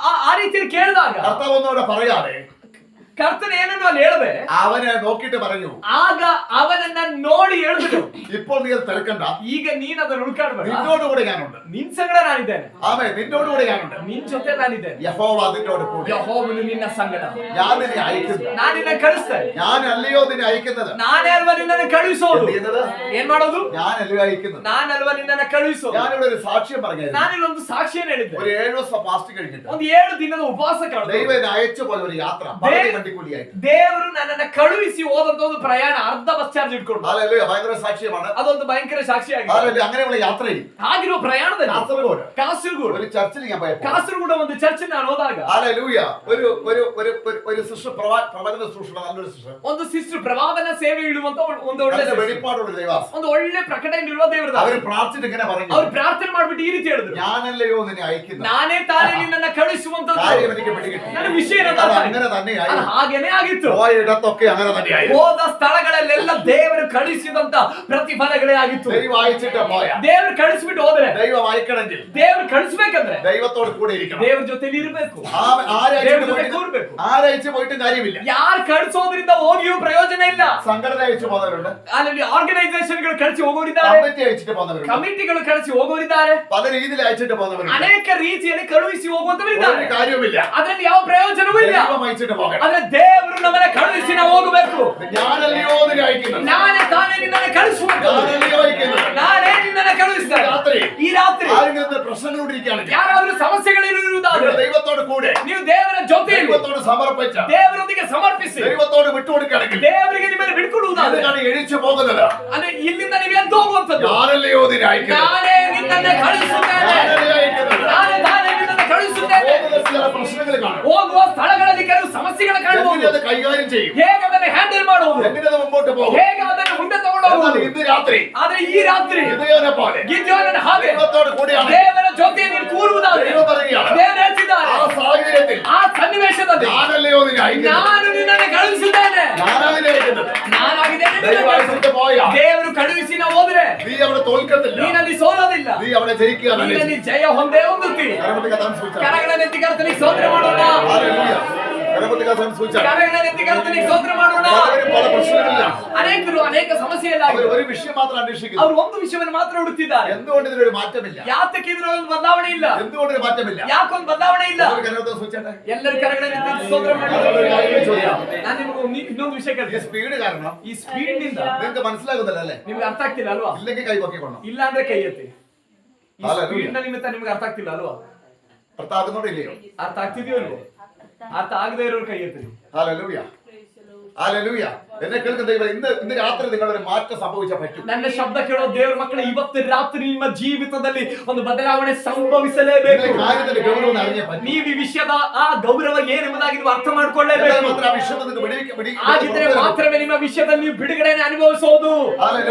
ಆ ರೀತಿಯಲ್ಲಿ ಕೇಳಿದಾಗ
കർത്താവ് ഒന്നും അവിടെ പറയാതെ
ಕರ್ತನ ಏನನ್ನು ಅಲ್ಲಿ ಹೇಳದೆ
അവനെ നോക്കിയിട്ട് പറഞ്ഞു,
ಆಗ ಅವನನ್ನ ನೋಡಿ ಹೇಳಿದ್ರು,
ഇപ്പോൾ നീ അത് തിരക്കണ്ട,
ಈಗ ನೀನ್ ಅದನ್ನ ಹುಡುಕಾಡ್ಬೇಡ,
നിന്നോടുകൂടെ ഞാനുണ്ട്.
ನಿನ್ ಸಂಗಡ ನಾನಿದ್ದೇನೆ,
ആമേൻ, നിന്നോടുകൂടെ ഞാനുണ്ട്.
ನಿನ್ ಜೊತೆ ನಾನಿದ್ದೇನೆ.
യഹോവ നിന്നോട് കൂടെ.
ಯೆಹೋವನು ನಿನ್ನ ಸಂಗಡ,
ഞാൻ നിന്നെ അയക്കുന്നു.
ನಾನು ನಿನ್ನ ಕಳಿಸ್ತೇನೆ.
ഞാനല്ലയോ നിന്നെ അയക്കുന്നത്.
ನಾನೇ ಅಲ್ವಾ ನಿನ್ನನ್ನು ಕಳುಹಿಸೋದು.
ചെയ്യുന്നത്?
ಏನ್ ಮಾಡೋದು?
ഞാനല്ലയോ അയക്കുന്നത്.
ನಾನಲ್ವಾ ನಿನ್ನನ್ನು ಕಳುಹಿಸೋದು.
ഞാനിവിടെ ഒരു സാക്ഷ്യം പറഞ്ഞു.
ನಾನಿಲ್ಲೊಂದು ಸಾಕ್ಷಿಯನ್ನು ಹೇಳಿದ್ದೆ.
ഒരു 7 ദിവസം ഫാസ്റ്റ് കഴിഞ്ഞിട്ട്
ಒಂದು 7 ದಿನದ ಉಪವಾಸ ಕಳೆದು
ദൈവം എന്നെ അയച്ച പോലെ ഒരു യാത്ര പകുതി വണ്ടിക്കൂലിയായിട്ട്
ದೇವರು ನನ್ನನ್ನು ಕಳುಹಿಸಿ ಹೋದಂತ ಒಂದು ಪ್ರಯಾಣ ಅರ್ಧ ಬಸ್ ಚಾರ್ಜ್ ಇಟ್ಕೊಂಡು.
ഹല്ലേലൂയ, ഭയങ്കര സാക്ഷ്യമാണ്.
ಅದೊಂದು ಭಯಂಕರ ಸಾಕ್ಷಿಯಾಗಿದೆ.
ഹല്ലേലൂയ, അങ്ങനെയുള്ള യാത്രയിൽ
ಆಗಿರುವ ಪ್ರಯಾಣದಲ್ಲಿ
കാസർഗോഡ് ഒരു ചർച്ചിൽ ഞാൻ പോയപ്പോൾ
ಕಾಸರಗೋಡ ಒಂದು ಚರ್ಚ್ ನಾನು ಹೋದಾಗ
ഹല്ലേലൂയ ഒരു ഒരു ഒരു ഒരു സിസ്റ്റർ പ്രവചന ശുശ്രൂഷ നല്ലൊരു സിസ്റ്റർ,
ಒಂದು ಸಿಸ್ಟರ್ ಪ್ರವಾದನ ಸೇವೆ ಇಡುವಂತ ಒಂದು ಒಳ್ಳೆ
വെളിപ്പാടുള്ള ദൈവാസം,
ಒಂದು ಒಳ್ಳೆ ಪ್ರಕಟಣೆ ಇರುವ ದೇವರದಾಸ.
അവർ പ്രാർത്ഥിച്ചിട്ട് ഇങ്ങനെ പറഞ്ഞു,
ಅವರು ಪ್ರಾರ್ಥನೆ ಮಾಡ್ಬಿಟ್ಟು ಈ ರೀತಿ ಹೇಳಿದ್ರು,
ഞാനല്ലയോ നിന്നെ അയക്കുന്നത്,
ನಾನೇ ತಾನೇ ನಿನ್ನನ್ನು ಕಳುಹಿಸುವಂತದ್ದು.
കാര്യം എനിക്ക് പിടികിട്ടി.
ನನ್ನ ವಿಷಯ
അങ്ങനെ തന്നെയായി.
ಹಾಗೇನೆ ಆಗಿತ್ತು.
പോയ ഇടത്തൊക്കെ അങ്ങനെ തന്നെയായി.
ಹೋದ ಸ್ಥಳಗಳಲ್ಲೆಲ್ಲ ದೇವರು ಕಳಿಸಿದಂತ ಪ್ರತಿಫಲಗಳೇ ಆಗಿತ್ತು.
ദൈവം അയച്ചിട്ട് പോയ,
ದೇವರು ಕಳಿಸ್ಬಿಟ್ಟು ಹೋದ್ರೆ,
ദൈവം അയക്കണമെങ്കിൽ
ದೇವರು ಕಳಿಸ್ಬೇಕಂದ್ರೆ
ദൈവത്തോട് കൂടെ ഇരിക്കണം.
ದೇವ್ರ ಜೊತೆಲಿ ಇರಬೇಕು.
ആരയച്ചു പോയിട്ടും കാര്യമില്ല.
ಯಾರು ಕಳಿಸೋದ್ರಿಂದ ಹೋಗಿಯೂ ಪ್ರಯೋಜನ ಇಲ್ಲ.
സംഘടന അയച്ചു പോകുന്നവരുണ്ട്,
ಅಲ್ಲಿ ಆರ್ಗನೈಸೇಷನ್ಗಳು ಕಳಿಸಿ ಹೋಗೋರಿದ್ದಾರೆ,
കമ്മിറ്റി അയച്ചിട്ട് പോകുന്നവരുണ്ട്,
ಕಮಿಟಿಗಳು ಕಳಿಸಿ ಹೋಗೋರಿದ್ದಾರೆ,
പല രീതിയിൽ അയച്ചിട്ട് പോകുന്നവരുണ്ട്.
ಅನೇಕ ರೀತಿಯಲ್ಲಿ ಕಳುಹಿಸಿ ಹೋಗುವಂತವರಿದ್ದಾರೆ.
ഒരു കാര്യവുമില്ല.
ಅದರಲ್ಲಿ ಯಾವ ಪ್ರಯೋಜನವೂ ಇಲ್ಲ.
ദൈവം അയച്ചിട്ട് പോകണം.
ಆದ್ರೆ ದೇವರು ನಮ್ಮನ್ನ ಕಳುಹಿಸಿ ನಾವು ಹೋಗಬೇಕು.
ഞാനല്ലയോ നിന്നെ അയക്കുന്നത്,
ನಾನೇ ತಾನೇ ನಿನ್ನನ್ನು ಕಳಿಸುವಂತ,
ഞാനല്ലയോ അയക്കുന്നത്.
ನಾನೇ ನಿನ್ನನ್ನು ಕಳುಹಿಸ್ತೇನೆ. ಈ ರಾತ್ರಿ
ആരെങ്കിലും പ്രശ്നങ്ങളോടിരിക്കുകയാണെങ്കിൽ,
ಯಾರಾದ್ರೂ ಸಮಸ್ಯೆಗಳಿರುವುದಾದ್ರೆ
ദൈവത്തോട് കൂടെ,
ನೀವು ದೇವರ ಜೊತೆ
ദൈവത്തോട് സമർപ്പിച്ച,
ದೇವರೊಂದಿಗೆ ಸಮರ್ಪಿಸಿ
ദൈവത്തോട് വിട്ടുകൊടുക്കുകയാണെങ്കിൽ
ದೇವರಿಗೆ ನಿಮ್ಮನ್ನು ಬಿಟ್ಕೊಡುವುದಾದ್ರೆ
അതിനാണ് എഴിച്ചു പോകുന്നത്.
ಅಂದ್ರೆ ಇಲ್ಲಿಂದ ನೀವು ಎದ್ದು ಹೋಗುವಂತದ್ದು.
ഞാനല്ലയോ നിന്നെ അയക്കുന്നത്,
ನಾನೇ ನಿನ್ನನ್ನು ಕಳುಹಿಸುತ್ತೇನೆ,
ഞാനല്ലയോ അയക്കുന്നത്.
ನಾನೇ ತಾನೇ ನಿನ್ನನ್ನು ಕಳುಹಿಸುತ್ತೇನೆ.
പോകുന്ന ചില പ്രശ്നങ്ങൾ കാണും,
ಹೋಗುವ ಸ್ಥಳಗಳಲ್ಲಿ ಕೆಲವು ಸಮಸ್ಯೆಗಳು
എങ്ങനെ
ಕಾಣಬಹುದು.
അത് കൈകാര്യം ചെയ്യും,
ಹೇಗೆ ಅದನ್ನು ಹ್ಯಾಂಡಲ್ ಮಾಡುವುದು,
എങ്ങനെ അത് മുമ്പോട്ട് പോകും.
ಹೇಗೆ ಅದನ್ನು ಮುಂದೆ ತಗೊಂಡು
എന്നാൽ
ಹೋಗುವುದು.
ഇന്ന് രാത്രി
ಆದ್ರೆ ಈ ರಾತ್ರಿ
ഗിദെയോനെ പോലെ
ಗಿದ್ಯೋನನ ಹಾಗೆ
ദൈവത്തോട് കൂടിയാണ്.
ದೇವರ ಜೊತೆ ನೀನು ಕೂರುವುದಾದ್ರೆ
ദൈവം പറയുകയാണ്,
ದೇವರು ಹೇಳ್ತಿದ್ದಾರೆ,
ആ സാഹചര്യത്തിൽ
ಆ ಸನ್ನಿವೇಶದಲ್ಲಿ
ഞാനല്ലയോ നിന്നെ അയക്കുന്നത്,
ನಾನು ನಿನ್ನನ್ನು ಕಳುಹಿಸಿದ್ದೇನೆ,
ഞാനാണ് അയക്കുന്നത്.
ನಾನಾಗಿದ್ದೇನೆ
ദൈവം
ನಿನ್ನನ್ನು
അയച്ചിട്ട് പോയ
ದೇವರು ಕಳುಹಿಸಿ ನಾವು ಹೋದ್ರೆ
നീ അവിടെ തോൽക്കത്തില്ല,
ನೀನಲ್ಲಿ ಸೋಲೋದಿಲ್ಲ,
നീ അവിടെ ജയിക്കുക തന്നെ ചെയ്യും.
ನೀನಲ್ಲಿ ಜಯ ಹೊಂದೇ ಹೊಂದುತ್ತಿ.
കരപത്തി കഥാൻ സൂചിച്ചാണ്.
ಕರಗಳ ನೆತ್ತಿ ಕರ್ತನಿಗೆ ಸ್ತೋತ್ರ ಮಾಡೋಣ.
ഹല്ലേലൂയ. കരപത്തി കഥാൻ സൂചിച്ചാണ്.
ಕರಗಳ ನೆತ್ತಿ ಕರ್ತನಿಗೆ ಸ್ತೋತ್ರ ಮಾಡೋಣ.
പലവരും പല പ്രശ്നങ്ങളില്ല,
ಅನೇಕರು ಅನೇಕ
അവർ
ಸಮಸ್ಯೆಯಲ್ಲಾಗಿ
ഒരു വിഷയം മാത്രം അന്വേഷിക്കുന്നു.
ಅವರು ಒಂದು ವಿಷಯವನ್ನು ಮಾತ್ರ ಹುಡುಕ್ತಿದ್ದಾರೆ.
എന്തുകൊണ്ട് ഇതിനൊരു മാറ്റമില്ല,
ಯಾತಕ್ಕೆ ಇದರ ಒಂದು ಬದಲಾವಣೆ ಇಲ್ಲ,
എന്തുകൊണ്ടൊരു മാറ്റമില്ല.
ಯಾಕೊಂದು ಬದಲಾವಣೆ ಇಲ್ಲ.
കരപത്തി സൂചിച്ചാട്ടെ.
ಎಲ್ಲರೂ ಕರಗಳ ನೆತ್ತಿ ಸ್ತೋತ್ರ ಮಾಡೋಣ.
ഞാനൊരു കാര്യം ചോദിക്കാം.
ನಾನು ನಿಮಗೆ ಇನ್ನೊಂದು ವಿಷಯ
ഈ
ಕೇಳ್ತೀನಿ.
സ്പീഡ് കാരണം
ಈ ಸ್ಪೀಡ್ ನಿಂದ
നിങ്ങൾക്ക് മനസ്സിലാകുന്നില്ല അല്ലേ?
ನಿಮ್ಗೆ ಅರ್ಥ ಆಗ್ತಿಲ್ಲ ಅಲ್ವಾ?
ഇല്ലെങ്കിൽ കൈ പൊക്കിക്കൊള്ളണം.
ಇಲ್ಲ ಅಂದ್ರೆ ಕೈ ಎತ್ತಿ. ಈ
Hallelujah.
ಸ್ಪೀಡ್ ನ ನಿಮಿತ್ತ ನಿಮ್ಗೆ ಅರ್ಥ ಆಗ್ತಿಲ್ಲ ಅಲ್ವಾ?
അർത്ഥാകുന്നോടെ ഇല്ലയോ?
ಅರ್ಥ ಆಗ್ತಿದೆಯೋ ಅಲ್ವೋ? ಅರ್ಥ ಆಗದೆ ಇರೋರು ಕೈ ಎತ್ತಿ.
ഹല്ലേലൂയ. ഹല്ലേലൂയ. എന്നെ കേൾക്കുന്ന ദൈവം, ഇന്ന് രാത്രി നിങ്ങളൊരു മാറ്റം സംഭവിച്ചാൽ പറ്റും.
ನನ್ನ ಶಬ್ದ ಕೇಳೋ ದೇವರ ಮಕ್ಕಳು, ಇವತ್ತು ರಾತ್ರಿ ನಿಮ್ಮ ಜೀವಿತದಲ್ಲಿ ಒಂದು ಬದಲಾವಣೆ ಸಂಭವಿಸಲೇಬೇಕು.
നിങ്ങൾ കാര്യത്തിന്റെ ഗൗരവം അറിഞ്ഞേ പറ്റും.
ನೀವು ಈ ವಿಷಯದ ಆ ಗೌರವ ಏನೆಂಬುದಾಗಿ ನೀವು ಅರ್ಥ ಮಾಡ್ಕೊಳ್ಳೇಬೇಕು.
മാത്രം ആ വിഷയത്തിൽ നിന്ന്
ಆಗಿದ್ರೆ ಮಾತ್ರವೇ ನಿಮ್ಮ ವಿಷಯದಲ್ಲಿ ನೀವು ಬಿಡುಗಡೆಯನ್ನು ಅನುಭವಿಸೋದು.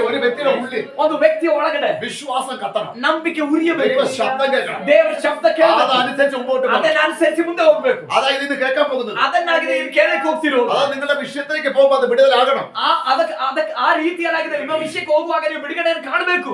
ഒരു വ്യക്തിയുടെ ഉള്ളിൽ
ಒಂದು ವ್ಯಕ್ತಿಯ ಒಳಗಡೆ
വിശ്വാസം കത്തണം,
ನಂಬಿಕೆ ಉರಿಯಬೇಕು,
ദൈവ ശബ്ദം കേൾക്കണം,
ದೇವರ ಶಬ್ದ ಕೇಳಬೇಕು,
അതനുസരിച്ച് മുമ്പോട്ട് പോകണം.
ಅದನ್ನ ಅನುಸರಿಸಿ ಮುಂದೆ ಹೋಗ್ಬೇಕು.
അതായത് ഇന്ന് കേൾക്കാൻ പോകുന്നത്,
ಅದನ್ನಾಗಿದೆ ನೀವು ಕೇಳಕ್ಕೆ ಹೋಗ್ತಿರೋದು.
അതായത് നിങ്ങളുടെ വിഷയത്തിലേക്ക് പോകുമ്പോൾ അത് വിടുതലാകണം.
ಅದಕ್ಕೆ ಆ ರೀತಿಯಾಗಿದೆ. ನಿಮ್ಮ ವಿಷಯಕ್ಕೆ ಹೋಗುವಾಗ ನೀವು ಬಿಡುಗಡೆಯನ್ನು ಕಾಣಬೇಕು.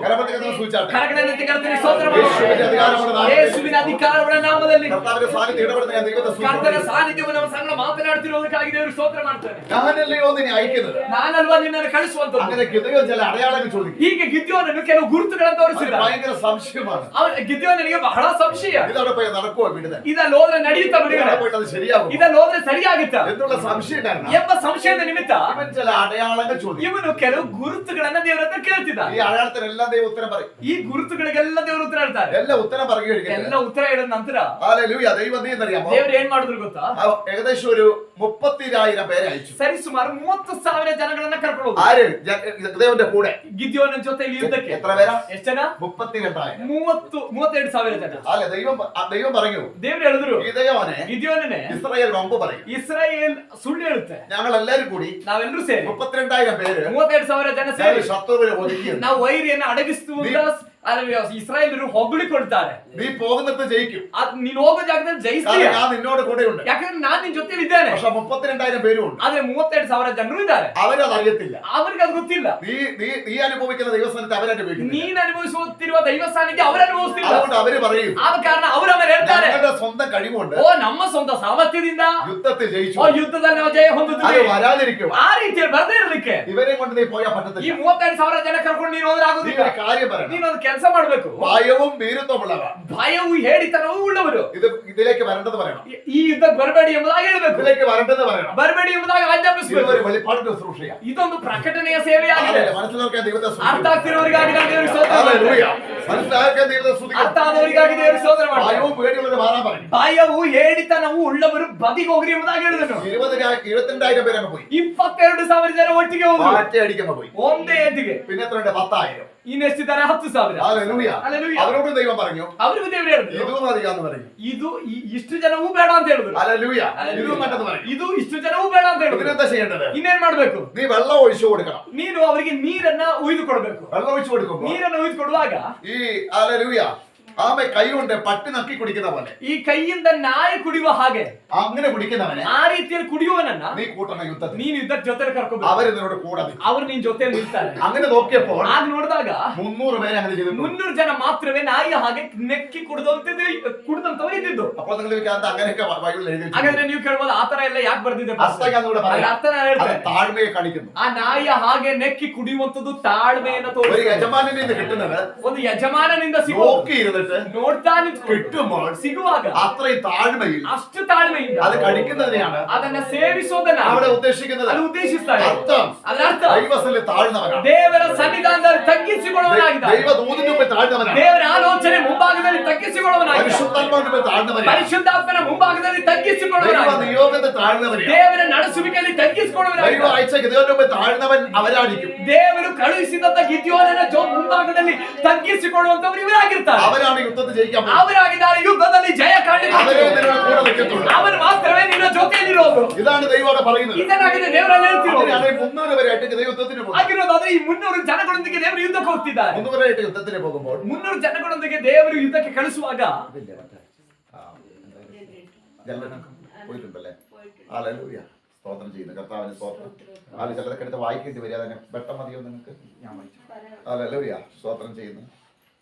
സൂചിച്ചാട്ടെ.
ಕರಗಣೆಯೆತ್ತಿ ಕರ್ತನಿಗೆ ಸ್ತೋತ್ರ ಮಾಡೋಣ. ಯೇಸುವಿನ ಅಧಿಕಾರವುಳ್ಳ ನಾಮದಲ್ಲಿ
കർത്താവിന്റെ സാന്നിധ്യം ഇടപെടുന്ന ഞാൻ ദൈവത്തെ
ಕರ್ತನ
സ്തുതിക്കുന്നു.
ಸಾನ್ನಿಧ್ಯವು ನಮ್ಮ ಸಂಗಡ ಮಾತನಾಡ್ತಿರೋದಕ್ಕಾಗಿ ದೇವರು ಸ್ತೋತ್ರ ಮಾಡ್ತಾನೆ.
ഞാനല്ലയോ നിന്നെ അയക്കുന്നത്.
ನಾನಲ್ವಾ ನಿನ್ನನ್ನು ಕಳಿಸುವಂತದ್ದು.
അങ്ങനെ ഗിദെയോൻ ചില അടയാളങ്ങൾ ചോദിക്കും.
ಹೀಗೆ ಗಿದ್ಯೋನನ್ನು ಕೆಲವು ಗುರುತುಗಳನ್ನು ತೋರಿಸಿದ.
ഭയങ്കര സംശയമാണ്.
ಗಿದ್ಯೋನನಿಗೆ ಬಹಳ ಸಂಶಯ.
ഇതവിടെ പോയി നടക്കുവോ വിടുതൽ,
ಇದಲ್ಲಿ ಹೋದ್ರೆ ನಡೆಯುತ್ತಾ ಬಿಡುಗಡೆ,
പോയിട്ട് അത് ശരിയാകും
ಇದಲ್ಲಿ ಹೋದ್ರೆ ಸರಿಯಾಗುತ್ತಾ
എന്നുള്ള സംശയം കാരണം
ಎಂಬ ಸಂಶಯದ ನಿಮಿತ್ತ
ഇവൻ ചില അടയാളങ്ങൾ ചോദിക്കും.
ಇವನು ಕೆಲವು ಗುರುತುಗಳನ್ನ ದೇವರ ಹತ್ರ ಕೇಳ್ತಿದ್ದ.
ഈ അടയാളത്തിനെല്ലാം ദൈവം ഉത്തരം പറയും.
ಈ ಗುರುತುಗಳಿಗೆಲ್ಲ ದೇವರು ಉತ್ತರ ಹೇಳ್ತಾರೆ.
എല്ലാം ഉത്തരം
ಎಲ್ಲ
പറയുകയായിരിക്കും.
ಉತ್ತರ ಹೇಳಿದ ನಂತರ
ഹല്ലേലൂയ. ദൈവം എന്ത് ചെയ്യുന്നറിയാമോ?
ದೇವರು ಏನ್ ಮಾಡಿದ್ರು ಗೊತ್ತಾ?
ഏകദേശം ഒരു 30,000 പേരെ അയച്ചു.
ಸರಿ ಸುಮಾರು 30,000 ಜನಗಳನ್ನ ಕರ್ಕೊಳ್ಳೋದು.
ആര്? ഗിദെയോന്റെ കൂടെ.
ಗಿದ್ಯೋನ ಜೊತೆಲಿ ಯುದ್ಧಕ್ಕೆ
എത്ര പേരാ?
ಎಷ್ಟು ಜನ?
32,000.
32,000 ಜನ.
അല്ലെ, ദൈവം പറഞ്ഞു,
ದೇವ್ರು ಹೇಳಿದ್ರು
ഗിദെയോനെ
ಗಿದ್ಯೋನನೇ
ഇസ്രായേൽ വമ്പ് പറയും.
ಇಸ್ರಾಯೇಲ್ ಸುಳ್ಳು ಹೇಳುತ್ತೆ.
ഞങ്ങൾ എല്ലാരും കൂടി
ನಾವೆಲ್ಲರೂ ಸೇರಿ
32,000 പേര്
32,000 ಜನ ಸೇರಿ
ശത്രുവിനെ ഒതുക്കി
ನಾವು ವೈರಿಯನ್ನು ಅಡಗಿಸ್ತು ಅಂತ ಇಸ್ರಾಯೇಲರು ಹೊಗಳಿಕೊಳ್ತಾರೆ.
നീ പോകുന്നിടത്ത് ജയിക്കും,
ನೀನು ಹೋಗೋ ಜಾಗದಲ್ಲಿ ಜಯಿಸ್ತೀಯ,
ഞാൻ നിന്നോട് കൂടെ ഉണ്ട്.
ಯಾಕಂದ್ರೆ ನಾನ್ ನಿನ್ ಜೊತೆ ಇದ್ದೇನೆ.
പക്ഷെ 32,000 പേരും ഉണ്ട്.
ಆದ್ರೆ 32,000 ಜನರು ಇದ್ದಾರೆ.
അവരത് അറിയത്തില്ല.
ಅವ್ರಿಗೆ ಅದು ಗೊತ್ತಿಲ್ಲ.
നീ അനുഭവിക്കുന്ന ദൈവസ്ഥാനത്ത് അവരനുഭവിക്കുന്നു.
ನೀನ್ ಅನುಭವಿಸುತ್ತಿರುವ ದೈವ ಸಾನ್ನಿಧ್ಯ ಅವರು ಅನುಭವಿಸ್ತಿಲ್ಲ.
അതുകൊണ്ട് അവര് പറയും,
ಆದ ಕಾರಣ ಅವರು ಹೇಳ್ತಾರೆ,
ഞങ്ങളുടെ സ്വന്തം കഴിവുണ്ട്
ಓ ನಮ್ಮ ಸ್ವಂತ ಸಾಮರ್ಥ್ಯದಿಂದ
ಯುದ್ಧത്തിൽ ജയിച്ചു,
ಓ ಯುದ್ಧದಲ್ಲಿ ನಾವು ಜಯ
അത്
ಹೊಂದಿದ್ವಿ.
വരാതിരിക്കും.
ಆ ರೀತಿಯಲ್ಲಿ ಬರ್ದೇ ಇರ್ಲಿಕ್ಕೆ
ഇവരെ കൊണ്ട് നീ പോയാൽ
ಈ
പറ്റത്തില്ല.
32,000 ಜನ ಕರ್ಕೊಂಡು ನೀನು ಹೋದ್ರೆ
നീ
ಆಗುದಿಲ್ಲ.
ഒരു കാര്യം പറയണം.
ನೀನೊಂದು ಕೆಲಸ ಮಾಡ್ಬೇಕು.
ഭയവും ഭീരുത്വമുള്ളവ
ಭಯವು ಹೇಳಿತನವೂ ಉಳ್ಳವರು
ഇതിലേക്ക് വരേണ്ടത് പറയണം.
ಈ ಯುದ್ಧಕ್ಕೆ ಬರಬೇಡಿ ಎಂಬುದಾಗಿ ಹೇಳಬೇಕು.
ഇതിലേക്ക് വരേണ്ടത് പറയണം.
ಬರಬೇಡಿ ಎಂಬುದಾಗಿ ಆಜ್ಞಾಪಿಸಬೇಕು.
ഇതൊരു വെളിപ്പാടിന്റെ ശുശ്രൂഷയാണ്.
ಇದೊಂದು ಪ್ರಕಟಣೆಯ ಸೇವೆಯಾಗಿದೆ.
മനസ്സിലാക്കാൻ ദൈവത്തെ
ಅರ್ಥ ಆಗ್ತಿರೋರಿಗಾಗಿ ನಾನು ದೇವರಿಗೆ ಸ್ತೋತ್ರ
ഹല്ലേലൂയ.
ಮಾಡ್ತೇನೆ.
മനസ്സിലാക്കാൻ ദൈവത്തെ സ്തുതിക്കുന്നു.
ಅರ್ಥ ಆದವರಿಗಾಗಿ ದೇವರಿಗೆ ಸ್ತೋತ್ರ ಮಾಡ್ತೇನೆ.
ഭയവും പേടിയുള്ളവരെ മാറാൻ പറയും.
ಭಯವು ಹೇಳಿತನವು ಉಳ್ಳವರು ಬದಿಗೆ ಹೋಗ್ರಿ ಎಂಬುದಾಗಿ ಹೇಳಿದನು.
22,000 പേര് അങ്ങ് പോയി.
22,000 ಜನ ಒಟ್ಟಿಗೆ ಹೋದ್ರು.
മാറ്റേ അടിക്കുമ്പോ പോയി.
ಒಂದೇ ಎದ್ದಿಗೆ.
പിന്നെ എത്ര ഉണ്ട്? 10,000.
ಇನ್ನೆಷ್ಟಿದ್ದಾರೆ? 10,000.
ഹല്ലേലൂയ.
ഹല്ലേലൂയ.
അവരോട് ദൈവം പറഞ്ഞു,
ಅವ್ರಿಗೂ ದೇವರು ಹೇಳಿದ್ರು,
ഇതും മതിയാന്ന് പറഞ്ഞു.
ಇದು ಇಷ್ಟು ಜನವೂ ಬೇಡ ಅಂತ ಹೇಳಿದ್ರು.
ഹല്ലേലൂയ.
ഹല്ലേലൂയ.
ഇതും മറ്റെന്ന് പറഞ്ഞു.
ಇದು ಇಷ್ಟು ಜನವೂ ಬೇಡ ಅಂತ ಹೇಳಿದ್ರು.
ഇതിനെന്താ ചെയ്യേണ്ടത്?
ಇನ್ನೇನ್ ಮಾಡ್ಬೇಕು?
നീ വെള്ളം ഒഴിച്ചു കൊടുക്കണം.
ನೀನು ಅವರಿಗೆ ನೀರನ್ನ ಉಯ್ದು ಕೊಡ್ಬೇಕು.
വെള്ളം ഒഴിച്ചു കൊടുക്കുമ്പോ
ನೀರನ್ನು ಉಯ್ದು ಕೊಡುವಾಗ
ഈ ഹല്ലേലൂയ ആമേ കൈ കൊണ്ട് പട്ടി നക്കി കുടിക്കുന്ന പോലെ
ಈ ಕೈಯಿಂದ ನಾಯಿ ಕುಡಿಯುವ ಹಾಗೆ
അങ്ങനെ കുടിക്കുന്നവനെ
ಆ ರೀತಿಯಲ್ಲಿ ಕುಡಿಯುವನನ್ನ
നീ കൂട്ടണ യുദ്ധത്തിൽ
ನೀನು ಯುದ್ಧದ ಜೊತೆ ಕರ್ಕೊಂಡು
അവര് നിന്നോട് കൂടെ നിൽക്കും.
ಅವರು ನಿನ್ ಜೊತೆ ನಿಲ್ತಾರೆ.
അങ്ങനെ നോക്കിയപ്പോൾ
ಆಗ ನೋಡಿದಾಗ
300 പേരെ അങ്ങനെ ചെയ്തു.
300 ಜನ ಮಾತ್ರವೇ ನಾಯಿಯ ಹಾಗೆ ನೆಕ್ಕಿ ಕುಡಿದಂತವರು ಇದ್ದಿದ್ದು.
അപ്പോൾ നിങ്ങൾ വിചാരിക്കുന്നത് അങ്ങനെയൊക്കെ ബൈബിളിൽ എഴുതി വെച്ചിട്ടുണ്ട്.
ಹಾಗಾದ್ರೆ ನೀವು ಕೇಳ್ಬೋದು ಆತರ ಎಲ್ಲ ಯಾಕೆ ಬರ್ದಿದೆ? ಅರ್ಥ ನಾನು
അത്
ಹೇಳ್ತೇನೆ.
താഴ്മയെ കാണിക്കുന്നു.
ಆ ನಾಯಿಯ ಹಾಗೆ ನೆಕ್ಕಿ ಕುಡಿಯುವಂತದ್ದು ತಾಳ್ಮೆಯನ್ನು
ഒരു
ತೋರಿಸುತ್ತದೆ.
യജമാനനിൽ നിന്ന് കിട്ടുന്നത്
ಒಂದು ಯಜಮಾನನಿಂದ ಸಿಗುವ
നോക്കി ഇരുന്നിട്ട്
ನೋಡ್ತಾ
കിട്ടുമ്പോൾ
ಸಿಗುವಾಗ
അത്രയും താഴ്മയിൽ
ಅಷ್ಟು ತಾಳ್ಮೆಯಿಂದ
അത് കഴിക്കുന്നതിനെയാണ്
ಅದನ್ನ ಸೇವಿಸೋದನ್ನ
അവിടെ ಉದ್ದೇಶിക്കുന്നത്.
ಅಲ್ಲಿ ಉದ್ದೇಶಿಸ್ತಾರೆ.
അർത്ഥം
ಅದರ ಅರ್ಥ
ദൈവത്തിൽ താഴ്ന്നവനാണ്.
ದೇವರ ಸನ್ನಿಧಾನದಲ್ಲಿ ತಗ್ಗಿಸಿಕೊಳ್ಳುವನಾಗಿದ್ದಾನೆ.
ദൈവദൂതന്റെ മുമ്പിൽ താഴ്ന്നവനാണ്.
ದೇವರ ಆಲೋಚನೆ ಮುಂಭಾಗದಲ್ಲಿ ತಗ್ಗಿಸಿಕೊಳ್ಳುವನಾಗಿದ್ದಾನೆ.
പരിശുദ്ധാത്മാവിന്റെ മുമ്പിൽ താഴ്ന്നവനാണ്.
ಪರಿಶುದ್ಧಾತ್ಮನ ಮುಂಭಾಗದಲ್ಲಿ
ദൈവ
ತಗ್ಗಿಸಿಕೊಳ್ಳುವನಾಗಿದ್ದಾನೆ.
നിയോഗത്തെ താഴ്ന്നവനാണ്.
ದೇವರ ನಡೆಸುವಿಕೆಯಲ್ಲಿ
ദൈവ
ತಗ್ಗಿಸಿಕೊಳ್ಳುವನಾಗಿದ್ದಾನೆ.
അയച്ച ഗിദെയോന്റെ മുമ്പിൽ താഴ്ന്നവൻ അവരായിരിക്കും.
ದೇವರು ಕಳುಹಿಸಿದಂತ ಗಿದ್ಯೋನನ ಮುಂಭಾಗದಲ್ಲಿ ತಗ್ಗಿಸಿಕೊಳ್ಳುವಂತವರು ಇವರಾಗಿರ್ತಾರೆ.
അവരാണ് യുദ്ധത്തിൽ ജയിക്കാൻ പോകുന്നത്.
ಅವರಾಗಿದ್ದಾರೆ ಯುದ್ಧದಲ್ಲಿ ಜಯ
അവരെ
ಕಾಣಲಿಕ್ಕೆ.
നിങ്ങളുടെ കൂടെ നിൽക്കത്തുള്ളൂ.
ಅವರು ಮಾತ್ರವೇ ನಿನ್ನ ಜೊತೆಯಲ್ಲಿರೋದು.
ഇതാണ് ദൈവം അവിടെ പറയുന്നത്.
ಇದನ್ನಾಗಿದೆ ದೇವರಲ್ಲಿ ಹೇಳ್ತಿರೋದು.
അങ്ങനെയാണ് 300 പേരായിട്ട് ഗിദെയോൻ യുദ്ധത്തിന് പോകും.
ಆಗಿರೋದಾದ್ರೆ ಈ 300 ಜನಗಳೊಂದಿಗೆ ದೇವರು ಯುದ್ಧಕ್ಕೆ ಹೋಗ್ತಿದ್ದಾರೆ.
300 പേരായിട്ട് യുദ്ധത്തിന് പോകുമ്പോൾ
300 ಜನಗಳೊಂದಿಗೆ ದೇವರು ಯುದ್ಧಕ್ಕೆ ಕಳಿಸುವಾಗ
പോയിട്ടുണ്ടല്ലേ? ഹല്ലേലൂയ. സ്തോത്രം ചെയ്യുന്നു കർത്താവിന് സ്തോത്രം. ചിലതൊക്കെ എടുത്ത് വായിക്കേണ്ടി വരിക. അതിനെ പെട്ടെന്ന് മതിയോ നിങ്ങൾക്ക്? ഞാൻ വായിച്ചു. ഹല്ലേലൂയ. സ്തോത്രം ചെയ്യുന്നു.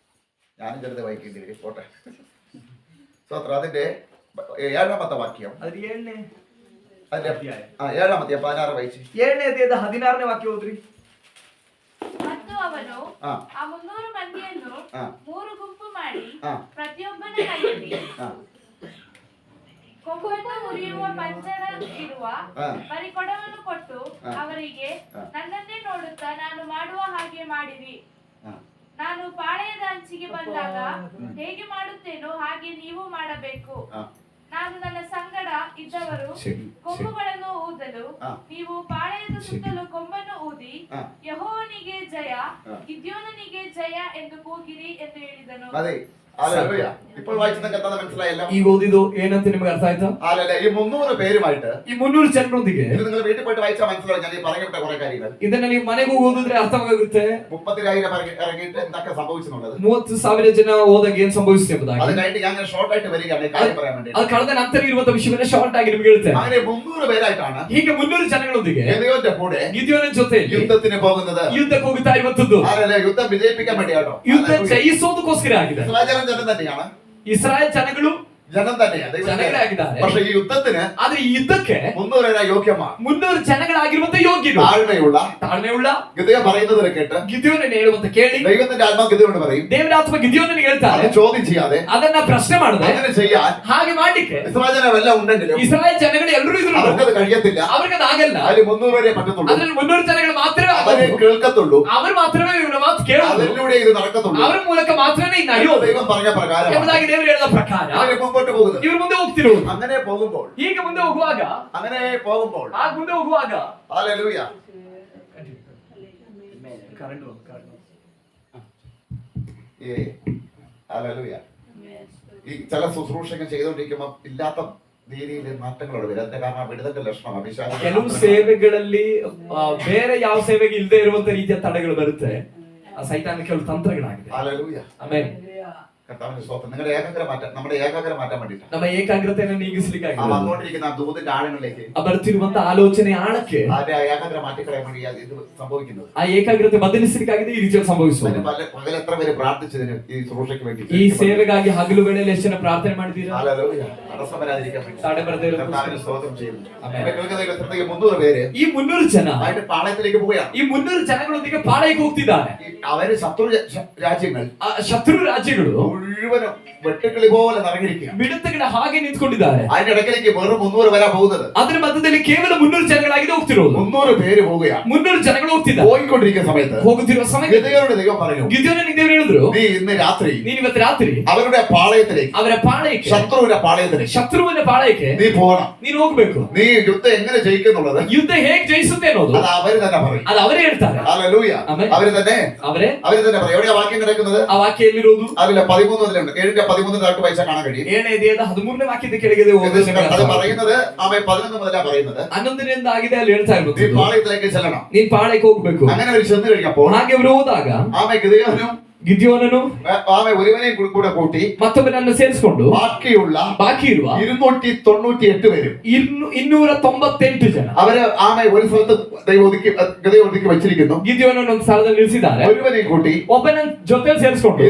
ഞാനും ചിലത് വായിക്കേണ്ടി വരും. പോട്ടെ. സ്തോത്രം. അതിന്റെ 7ാമത്തെ വാക്യം.
ಅದ್ರ 7ನೇ
അതിന്റെ 7ാമത്തെ 16 വായിച്ചു.
7ನೇ ಅಧ್ಯಾಯದ 16ನೇ ವಾಕ್ಯ ಓದ್ರಿ.
ಮತ್ತು ಅವನು
ആ
ಆ 300 ಮಂದಿಯನ್ನು
ആ
3 ಗುಂಪು ಮಾಡಿ
ആ
ಪ್ರತಿಯೊಬ್ಬನ ಕೈಯಲ್ಲಿ
ആ
ಕೊಂಬನ್ನು ಉರಿಯುವ ಪಂಜರ ಇರುವ
ആ
ಪರಿಕೊಡವನ್ನು ಕೊಟ್ಟು
ಹಾ.
ಅವರಿಗೆ
ಹಾ.
ನನ್ನನ್ನೇ ನೋಡುತ್ತಾ ನಾನು ಮಾಡುವ ಹಾಗೆ ಮಾಡಿರಿ.
ആ
ನಾನು ಪಾಳೆಯದ ಅಂಚಿಗೆ ಬಂದಾಗ ಹೇಗೆ ಮಾಡುತ್ತೇನೋ ಹಾಗೆ ನೀವು ಮಾಡಬೇಕು.
ആ
ನಾನು ನನ್ನ ಸಂಗಡ ಇದ್ದವರು
ശരി.
ಕೊಂಬುಗಳನ್ನು ಊದಲು
ಹಾ.
ನೀವು ಪಾಳೆಯದ ಸುತ್ತಲೂ ಕೊಂಬನ್ನು ಊದಿ
ಹಾ.
ಯೆಹೋವನಿಗೆ ಜಯ,
ಹಾ.
ಗಿದ್ಯೋನನಿಗೆ ಜಯ ಎಂದು ಕೂಗಿರಿ ಎಂದು ಹೇಳಿದನು.
അതെ. ഹല്ലേലൂയ. ഇപ്പോൾ വായിച്ചതൊക്കെ എന്താ മനസ്സിലായല്ലോ?
ಈಗ ಓದಿದ್ದು ಏನಂತ ನಿಮಗೆ ಅರ್ಥ ಆಯ್ತಾ?
ഹല്ലേലൂയ. ഈ 300 പേരുമായിട്ട്
ಈ 300 ಜನರೊಂದಿಗೆ
ഇത് നിങ്ങൾ വീട്ടിൽ പോയിട്ട് വായിച്ചാൽ മനസ്സിലാവും. ഞാൻ ഈ പറഞ്ഞിട്ട കുറെ കാര്യങ്ങൾ.
ಇದನ್ನ ನೀವು ಮನೆಗೂ ಓದಿದ್ರೆ ಅರ್ಥವಾಗುತ್ತೆ.
30,000 ഇറങ്ങിയിട്ട് എന്തൊക്കെ സംഭവിച്ചെന്നുള്ളത്.
30,000 ಜನ ಹೋದಾಗ ಏನ್ ಸಂಭವಿಸಿದೆ
അത്
ಎಂಬುದಾಗಿ.
കഴിഞ്ഞിട്ട് ഞാൻ അങ്ങനെ ഷോർട്ട് ആയിട്ട് വരികയാണ് ഈ കാര്യം പറയാൻ വേണ്ടി.
ಅದು ಕಳೆದ ನಂತರ ಇರುವಂತ ವಿಷಯವನ್ನ ಶಾರ್ಟ್ ಆಗಿ ನಿಮಗೆ ಹೇಳ್ತೇನೆ.
അങ്ങനെ 300 പേരായിട്ടാണ്
ಹೀಗೆ 300 ಜನಗಳೊಂದಿಗೆ
ഗിദെയോന്റെ കൂടെ
ಗಿದ್ಯೋನನ ಜೊತೆಯಲ್ಲಿ
യുദ്ധത്തിന് പോകുന്നത്.
ಯುದ್ಧಕ್ಕೆ ಹೋಗುತ್ತಾ ಇರುವಂತದ್ದು
ഹല്ലേലൂയ. യുദ്ധം വിജയിപ്പിക്കാൻ വേണ്ടിയാട്ടോ.
ಯುದ್ಧ ಜಯಿಸೋದಕ್ಕೋಸ್ಕರ ಆಗಿದೆ.
ഇസ്രായേൽ ജനം തന്നെയാണ്.
ಇಸ್ರಾಯೇಲ್ ಜನಗಳು
ജനം തന്നെയാണ്.
ಜನಗಳಾಗಿದ್ದಾರೆ.
പക്ഷേ ഈ യുദ്ധത്തിന്
ಆದ್ರೆ ಈ ಯುದ್ಧಕ್ಕೆ
300 പേരാ യോഗ്യമാണ്.
300 ಜನಗಳಾಗಿರುವಂತ ಯೋಗ್ಯರು, ತಾಳ್ಮೆಯುಳ್ಳ
ഗിദെയോൻ പറയുന്നത് കേട്ട്
ಗಿದ್ಯೋನನ ಹೇಳುವಂತ ಕೇಳಿ
ദൈവത്തിന്റെ ആത്മാവ് ഗിദെയോനോട് പറയും.
ದೇವರ ಆತ್ಮ ಗಿದ್ಯೋನನಿಗೆ ಹೇಳ್ತಾರೆ,
അത് ചോദ്യം ചെയ്യാതെ
ಅದನ್ನ ಪ್ರಶ್ನೆ ಮಾಡದೆ
അങ്ങനെ ചെയ്യാൻ
ಹಾಗೆ ಮಾಡ್ಲಿಕ್ಕೆ
ഇസ്രായേൽ ജനം എല്ലാം ഉണ്ടെങ്കിലും
ಇಸ್ರಾಯೇಲ್ ಜನಗಳು ಎಲ್ಲರೂ ಇದ್ರು,
അവർക്കത് കഴിയത്തില്ല.
ಅವ್ರಿಗೆ ಅದಾಗಲ್ಲ.
അതിൽ 300 പേരെ പറ്റത്തുള്ളൂ.
ಅದ್ರಲ್ಲಿ 300 ಜನಗಳು ಮಾತ್ರವೇ
അവരെ
ಆಗೋದು.
കേൾക്കത്തുള്ളൂ.
ಅವರು ಮಾತ್ರವೇ ಇವರ ಮಾತು ಕೇಳೋದು.
അവരിലൂടെ ഇത് നടക്കത്തുള്ളൂ.
ಅವರ ಮೂಲಕ ಮಾತ್ರವೇ ಇನ್ನು ನಡೆಯೋದು
ദൈവം പറഞ്ഞ പ്രകാരം
ಎಂಬುದಾಗಿ ದೇವರು ಹೇಳಿದ ಪ್ರಕಾರ
അങ്ങനെ മുമ്പോട്ട് പോകുന്നത്.
ಇವರು ಮುಂದೆ ಹೋಗ್ತಿರೋದು.
അങ്ങനെ പോകുമ്പോൾ
ಈಗ ಮುಂದೆ ಹೋಗುವಾಗ
ആ
ಮುಂದೆ ಹೋಗುವಾಗ
ഹല്ലേലൂയ. ഹല്ലേലൂയ. ഈ ചില ശുശ്രൂഷകൾ ചെയ്തുകൊണ്ടിരിക്കുമ്പോൾ ഇല്ലാത്ത രീതിയിൽ മാറ്റങ്ങളോട് വരും. അതിന്റെ കാരണം വിടുതന്റെ ലക്ഷണം
ಕೆಲವು ಸೇವೆಗಳಲ್ಲಿ ಬೇರೆ ಯಾವ ಸೇವೆಗೆ ಇಲ್ಲದೆ ಇರುವಂತ ರೀತಿಯ ತಡೆಗಳು ಬರುತ್ತೆ. ಸೈತಾನ ಕೆಲವು ತಂತ್ರಗಳಾಗಿದೆ.
ഹല്ലേലൂയ.
ಆಮೇಲೆ
കർത്താവിന്റെ സ്തോത്രം. നിങ്ങളുടെ ഏകാഗ്ര മാറ്റാൻ, നമ്മുടെ ഏകാഗ്ര മാറ്റാൻ വേണ്ടിയിട്ടാണ്.
ನಮ್ಮ ಏಕಾಗ್ರತೆಯನ್ನು ನೀಗಿಸಲಿಕ್ಕಾಗಿ
വന്നുകൊണ്ടിരിക്കുന്ന ആ ദൂതിന്റെ ആഴങ്ങളിലേക്ക്
ಬರ್ತಿರುವಂತ ಆಲೋಚನೆ ಆಳಕ್ಕೆ
അതിന്റെ ഏകാഗ്ര മാറ്റിക്കളയാൻ വേണ്ടി ഇത് സംഭവിക്കുന്നത്.
ಆ ಏಕಾಗ್ರತೆ ಬದಲಿಸಲಿಕ್ಕಾಗಿದೆ ಈ ರೀತಿಯಲ್ಲಿ ಸಂಭವಿಸುವುದು.
പകൽ എത്ര പേര് പ്രാർത്ഥിച്ചതിന് ഈ ശുശ്രൂഷയ്ക്ക് വേണ്ടി,
ಈ ಸೇವೆಗಾಗಿ ಹಗಲು ವೇಳೆಯಲ್ಲಿ ಎಷ್ಟು ಜನ ಪ್ರಾರ್ಥನೆ ಮಾಡಿದ್ದೀರಾ?
ഹല്ലേലൂയ. തടസ്സം വരാതിരിക്കാൻ വേണ്ടി
തടം ബರದೇ ಇರೋ
കർത്താവിനെ സ്തോത്രം ചെയ്യുന്നു.
ആമേൻ.
കേൾക്കുന്ന ശ്രദ്ധയ്ക്ക് 300 പേര്
ಈ 300 ಜನ
ആയിട്ട് പാളയത്തിലേക്ക് പോവുകയാണ്.
ಈ 300 ಜನಗಳೊಂದಿಗೆ ಪಾಳಯಕ್ಕೆ ಹೋಗ್ತಿದ್ದಾರೆ.
അവര് ശത്രു രാജ്യങ്ങൾ
ಆ ಶತ್ರು ರಾಜ್ಯಗಳು
മുഴുവനും വെട്ടുക്കിളി പോലെ നിറഞ്ഞിരിക്കുക.
ಬಿಡುತ್ತಗಳ ಹಾಗೆ ನಿಂತ್ಕೊಂಡಿದ್ದಾರೆ.
അതിന്റെ ഇടയ്ക്കിലേക്ക് വെറും 300 പേരാ പോകുന്നത്.
ಅದರ ಮಧ್ಯದಲ್ಲಿ ಕೇವಲ 300 ಜನಗಳಾಗಿದೆ ಹೋಗ್ತಿರೋದು.
300 പേര് പോവുകയാണ്.
300 ಜನಗಳು ಹೋಗ್ತಿದ್ದಾರೆ.
പോയിക്കൊണ്ടിരിക്കുന്ന സമയത്ത്
ಹೋಗುತ್ತಿರುವ ಸಮಯದಲ್ಲಿ
ഗിദെയോനോട് ദൈവം പറഞ്ഞു,
ಗಿದ್ಯೋನನಿಗೆ ದೇವರು ಹೇಳಿದ್ರು,
നീ ഇന്ന് രാത്രി
ನೀನು ಇವತ್ತು ರಾತ್ರಿ
അവരുടെ പാളയത്തിലേക്ക്,
ಅವರ ಪಾಳಯಕ್ಕೆ,
ശത്രുവിന്റെ പാളയത്തിലേക്ക്
ಶತ್ರುವಿನ ಪಾಳಯಕ್ಕೆ
നീ പോകണം.
ನೀನು ಹೋಗ್ಬೇಕು.
നീ യുദ്ധം എങ്ങനെ ജയിക്കുന്നുള്ളത്
ಯುದ್ಧ ಹೇಗೆ ಜಯಿಸುತ್ತೆ ಅನ್ನೋದು
അത് അവര് തന്നെ പറയും.
ಅದು ಅವರೇ ಹೇಳ್ತಾರೆ.
ഹല്ലേലൂയ.
ആമേൻ.
അവര് തന്നെ
ಅವರೇ
പറയും. എവിടെയാ വാക്യം കിടക്കുന്നത്?
ಆ ವಾಕ್ಯ ಎಲ್ಲಿರೋದು?
അതിലെ 13 മുതലുണ്ട്. 7:13 വായിച്ചാൽ കാണാൻ കഴിയും.
7ನೇ ಅಧ್ಯಾಯದ 13ನೇ ವಾಕ್ಯದ ಕೆಳಗೆ
അത് പറയുന്നത് ആമേ 11 മുതലാ പറയുന്നത്.
11ರಿಂದ ಆಗಿದೆ ಅಲ್ಲಿ ಹೇಳ್ತಾ
നീ
ಇರೋದು,
പാളയത്തിലേക്ക് ചെല്ലണം.
ನೀನ್ ಪಾಳಯಕ್ಕೆ ಹೋಗ್ಬೇಕು.
അങ്ങനെ അവർ ചെന്ന് കഴിഞ്ഞപ്പോൾ
ಹಾಗೆ ಅವರು ಹೋದಾಗ
ആമേ ഗിദെയോനും
ಗಿದ್ಯೋನನು
ആമേ ഒരുവനെയും കൂടെ കൂട്ടി
ಮತ್ತೊಬ್ಬನನ್ನು ಸೇರಿಸಿಕೊಂಡು
ബാക്കിയുള്ള
ಬಾಕಿ ಇರುವ
298 പേരും
298 ಜನ
അവര് ആമേ ഒരു സ്ഥലത്ത് ദൈവം ഒതുക്കി വെച്ചിരിക്കുന്നു.
ಗಿದ್ಯೋನನ್ನು ಒಂದು ಸ್ಥಳದಲ್ಲಿ ನಿಲ್ಲಿಸಿದ್ದಾರೆ.
ഒരുവനെയും കൂട്ടി
ಒಬ್ಬನ ಜೊತೆ ಸೇರಿಸಿಕೊಂಡು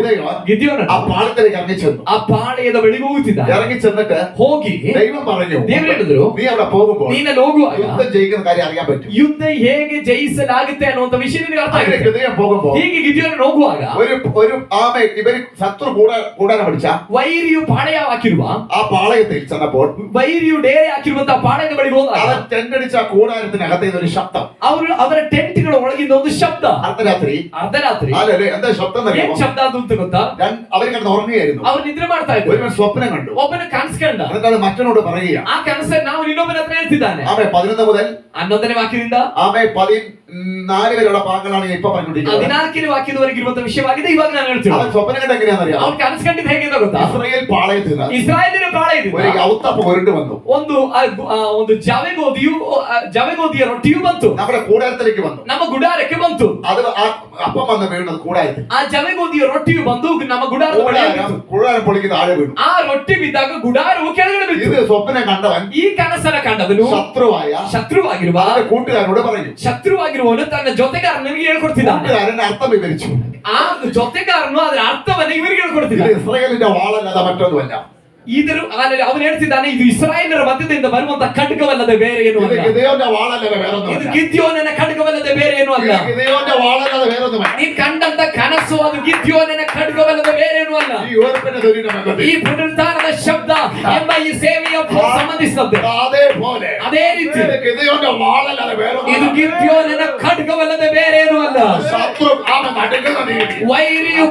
ಗಿದ್ಯೋನನು
ആ പാളത്തിലേക്ക് ഇറങ്ങി ചെന്നു.
ಆ ಪಾಳೆಯದ ಬಳಿಗೆ ಹೋಗುತ್ತಿದ್ದಾರೆ.
ഇറങ്ങി ചെന്നിട്ട്
ಹೋಗಿ
ദൈവം പറഞ്ഞു,
ದೇವರು ಹೇಳಿದ್ರು,
നീ അവിടെ പോകുമ്പോൾ
ನೀನಲ್ಲಿ ಹೋಗುವಾಗ
യുദ്ധം ജയിക്കുന്ന കാര്യം അറിയാൻ പറ്റും.
ಯುದ್ಧ ಹೇಗೆ ಜಯಿಸಲಾಗುತ್ತೆ ಅನ್ನುವಂತ ವಿಷಯ ನಿನಗೆ ಅರ್ಥ
അങ്ങനെ
ಆಗುತ್ತೆ.
ഹൃദയം പോകുമ്പോൾ
ಹೀಗೆ ಗಿದ್ಯೋನನು ಹೋಗುವಾಗ
ഒരു ആമേ ഇവര് ശത്രു കൂടാനെ പഠിച്ച
ವೈರಿಯು ಪಾಳೆಯ ಹಾಕಿರುವ
ആ പാളയത്തിൽ ചെന്നപ്പോൾ
ವೈರಿಯು ಡೇರೆ ಹಾಕಿರುವಂತಹ ಪಾಳೆಯದ ಬಳಿಗೆ ಹೋದಾಗ
അവൻ ടെന്റടിച്ച ആ കൂടാരത്തിനകത്ത് ഒരു ശബ്ദം.
ಅವರ ಟೆಂಟ್ಗಳ ಒಳಗಿಂದ ಒಂದು ಶಬ್ದ.
അർദ്ധരാത്രി
ಅರ್ಧರಾತ್ರಿ
എന്താ ശബ്ദം
ಏನ್ ಶಬ್ದ ಅದು ಅಂತ ಗೊತ್ತಾ?
അവർ കിടന്ന് ഉറങ്ങുകയായിരുന്നു.
ಅವ್ರು ನಿದ್ರೆ ಮಾಡ್ತಾ ಇದ್ರು.
ഒരുവൻ സ്വപ്നം കണ്ടു.
ಒಬ್ಬನ ಕನಸು ಕಂಡ.
എന്നിട്ട് അത് മറ്റനോട് പറയുക.
ಆ ಕನಸನ್ನು ನಾವು ಇನ್ನೊಬ್ಬನ ಹತ್ರ ಹೇಳ್ತಿದ್ದಾನೆ.
ആമേ 11 മുതൽ
11ನೇ ವಾಕ್ಯದಿಂದ
ആമേ 14 വരെയുള്ള ഭാഗങ്ങളാണ് ഞാൻ ഇപ്പൊ പറഞ്ഞുകൊണ്ടിരിക്കുന്നത്.
14ನೇ ವಾಕ್ಯದವರೆಗೆ ಇರುವಂತಹ ವಿಷಯವಾಗಿದೆ ಇವಾಗ ನಾನು ಹೇಳ್ತೀನಿ.
അവൻ സ്വപ്നം കണ്ട എങ്ങനെയാണെന്നറിയാം?
ಅವ್ನು ಕನಸು ಕಂಡಿದ್ದು ಹೇಗೆ ಅಂತ ಗೊತ್ತಾ?
ഇസ്രായേൽ പാളയത്തിൽ
ಇಸ್ರಾಯೇಲಿನ ಪಾಳೆಯದಿಂದ
ഒരു ഔത്തപ്പം ഉരുണ്ട് വന്നു.
ಒಂದು ಜವೆಗೋದಿಯ ರೊಟ್ಟಿಯು ಬಂತು.
നമ്മുടെ കൂടാരത്തിലേക്ക് വന്നു.
ನಮ್ಮ ಗುಡಾರಕ್ಕೆ ಬಂತು.
അത് അപ്പം വന്ന് വീണത് കൂടാരത്തിൽ.
ಆ ಜವೆಗೋದಿಯ ರೊಟ್ಟಿಯು ಬಂದು ನಮ್ಮ ಗುಡಾರದ ಬಳಿಗೆ ಬಿತ್ತು.
കൂടാരം പൊളിക്കുന്ന ആഴെ വീണു.
ಆ ರೊಟ್ಟಿ ಬಿದ್ದಾಗ ಗುಡಾರವು ಕೆಳಗಡೆ ಬಿತ್ತು.
ഇത് സ്വപ്നം കണ്ടവൻ
ಈ ಕನಸನ್ನ ಕಂಡವನು ಶತ್ರುವಾಗಿರುವ
കൂട്ടുകാരനോട് പറഞ്ഞു.
ಶತ್ರುವಾಗಿರುವವನು ತನ್ನ ಜೊತೆಗಾರನಿಗೆ ಹೇಳ್ಕೊಡ್ತಿದ್ದಾನೆ.
കൂട്ടുകാരന്റെ അർത്ഥം വിവരിച്ചു.
ಆ ಜೊತೆಗಾರನು ಅದರ ಅರ್ಥವನ್ನು ಇವರಿಗೆ
ഇത്
ಹೇಳ್ಕೊಡ್ತಿದ್ದಾನೆ.
ഇസ്രായേലിന്റെ വാളല്ലാതെ മറ്റൊന്നുമല്ല.
ಅವನು ಹೇಳ್ತಿದ್ದಾನೆ, ಇದು ಇಸ್ರಾಯೇಲರ ಮಧ್ಯದಿಂದ ಬರುವಂತ ಖಡ್ಗವಲ್ಲದೆ ಬೇರೆ ಏನು
ഇത്
ಅಲ್ಲ.
ഗിദെയോന്റെ വാളല്ലാതെ
ಇದು
വേറൊന്നുമല്ല.
ಗಿದ್ಯೋನನ ಖಡ್ಗವಲ್ಲದೆ ಬೇರೆ ಏನು ಅಲ್ಲ.
ഇത് ഗിദെയോന്റെ വാളല്ലാതെ വേറൊന്നുമല്ല.
ನೀನ್ ಕಂಡಂತ ಕನಸು ಅದು ಗಿದ್ಯೋನನ ಖಡ್ಗವಲ್ಲದೆ ಬೇರೆ ಏನು ಅಲ್ಲ.
ഈ ഉയർപ്പിന്റെ ധ്വനി നമുക്ക്
ಈ ಪುನರುತ್ಥಾನದ ಶಬ್ದ ಎಂಬ ಈ ಸೇವೆಯ ಸಂಬಂಧಿಸಿದಂತೆ
അതേപോലെ
ಅದೇ ರೀತಿ
ഇത് ഗിദെയോന്റെ വാളല്ലാതെ
ಇದು
വേറൊന്നുമല്ല.
ಗಿದ್ಯೋನನ ಖಡ್ಗವಲ್ಲದೆ ಬೇರೆ ಏನು ಅಲ್ಲ.
ശത്രു അവൻ നടുങ്ങുന്ന രീതി.
ವೈರಿಯು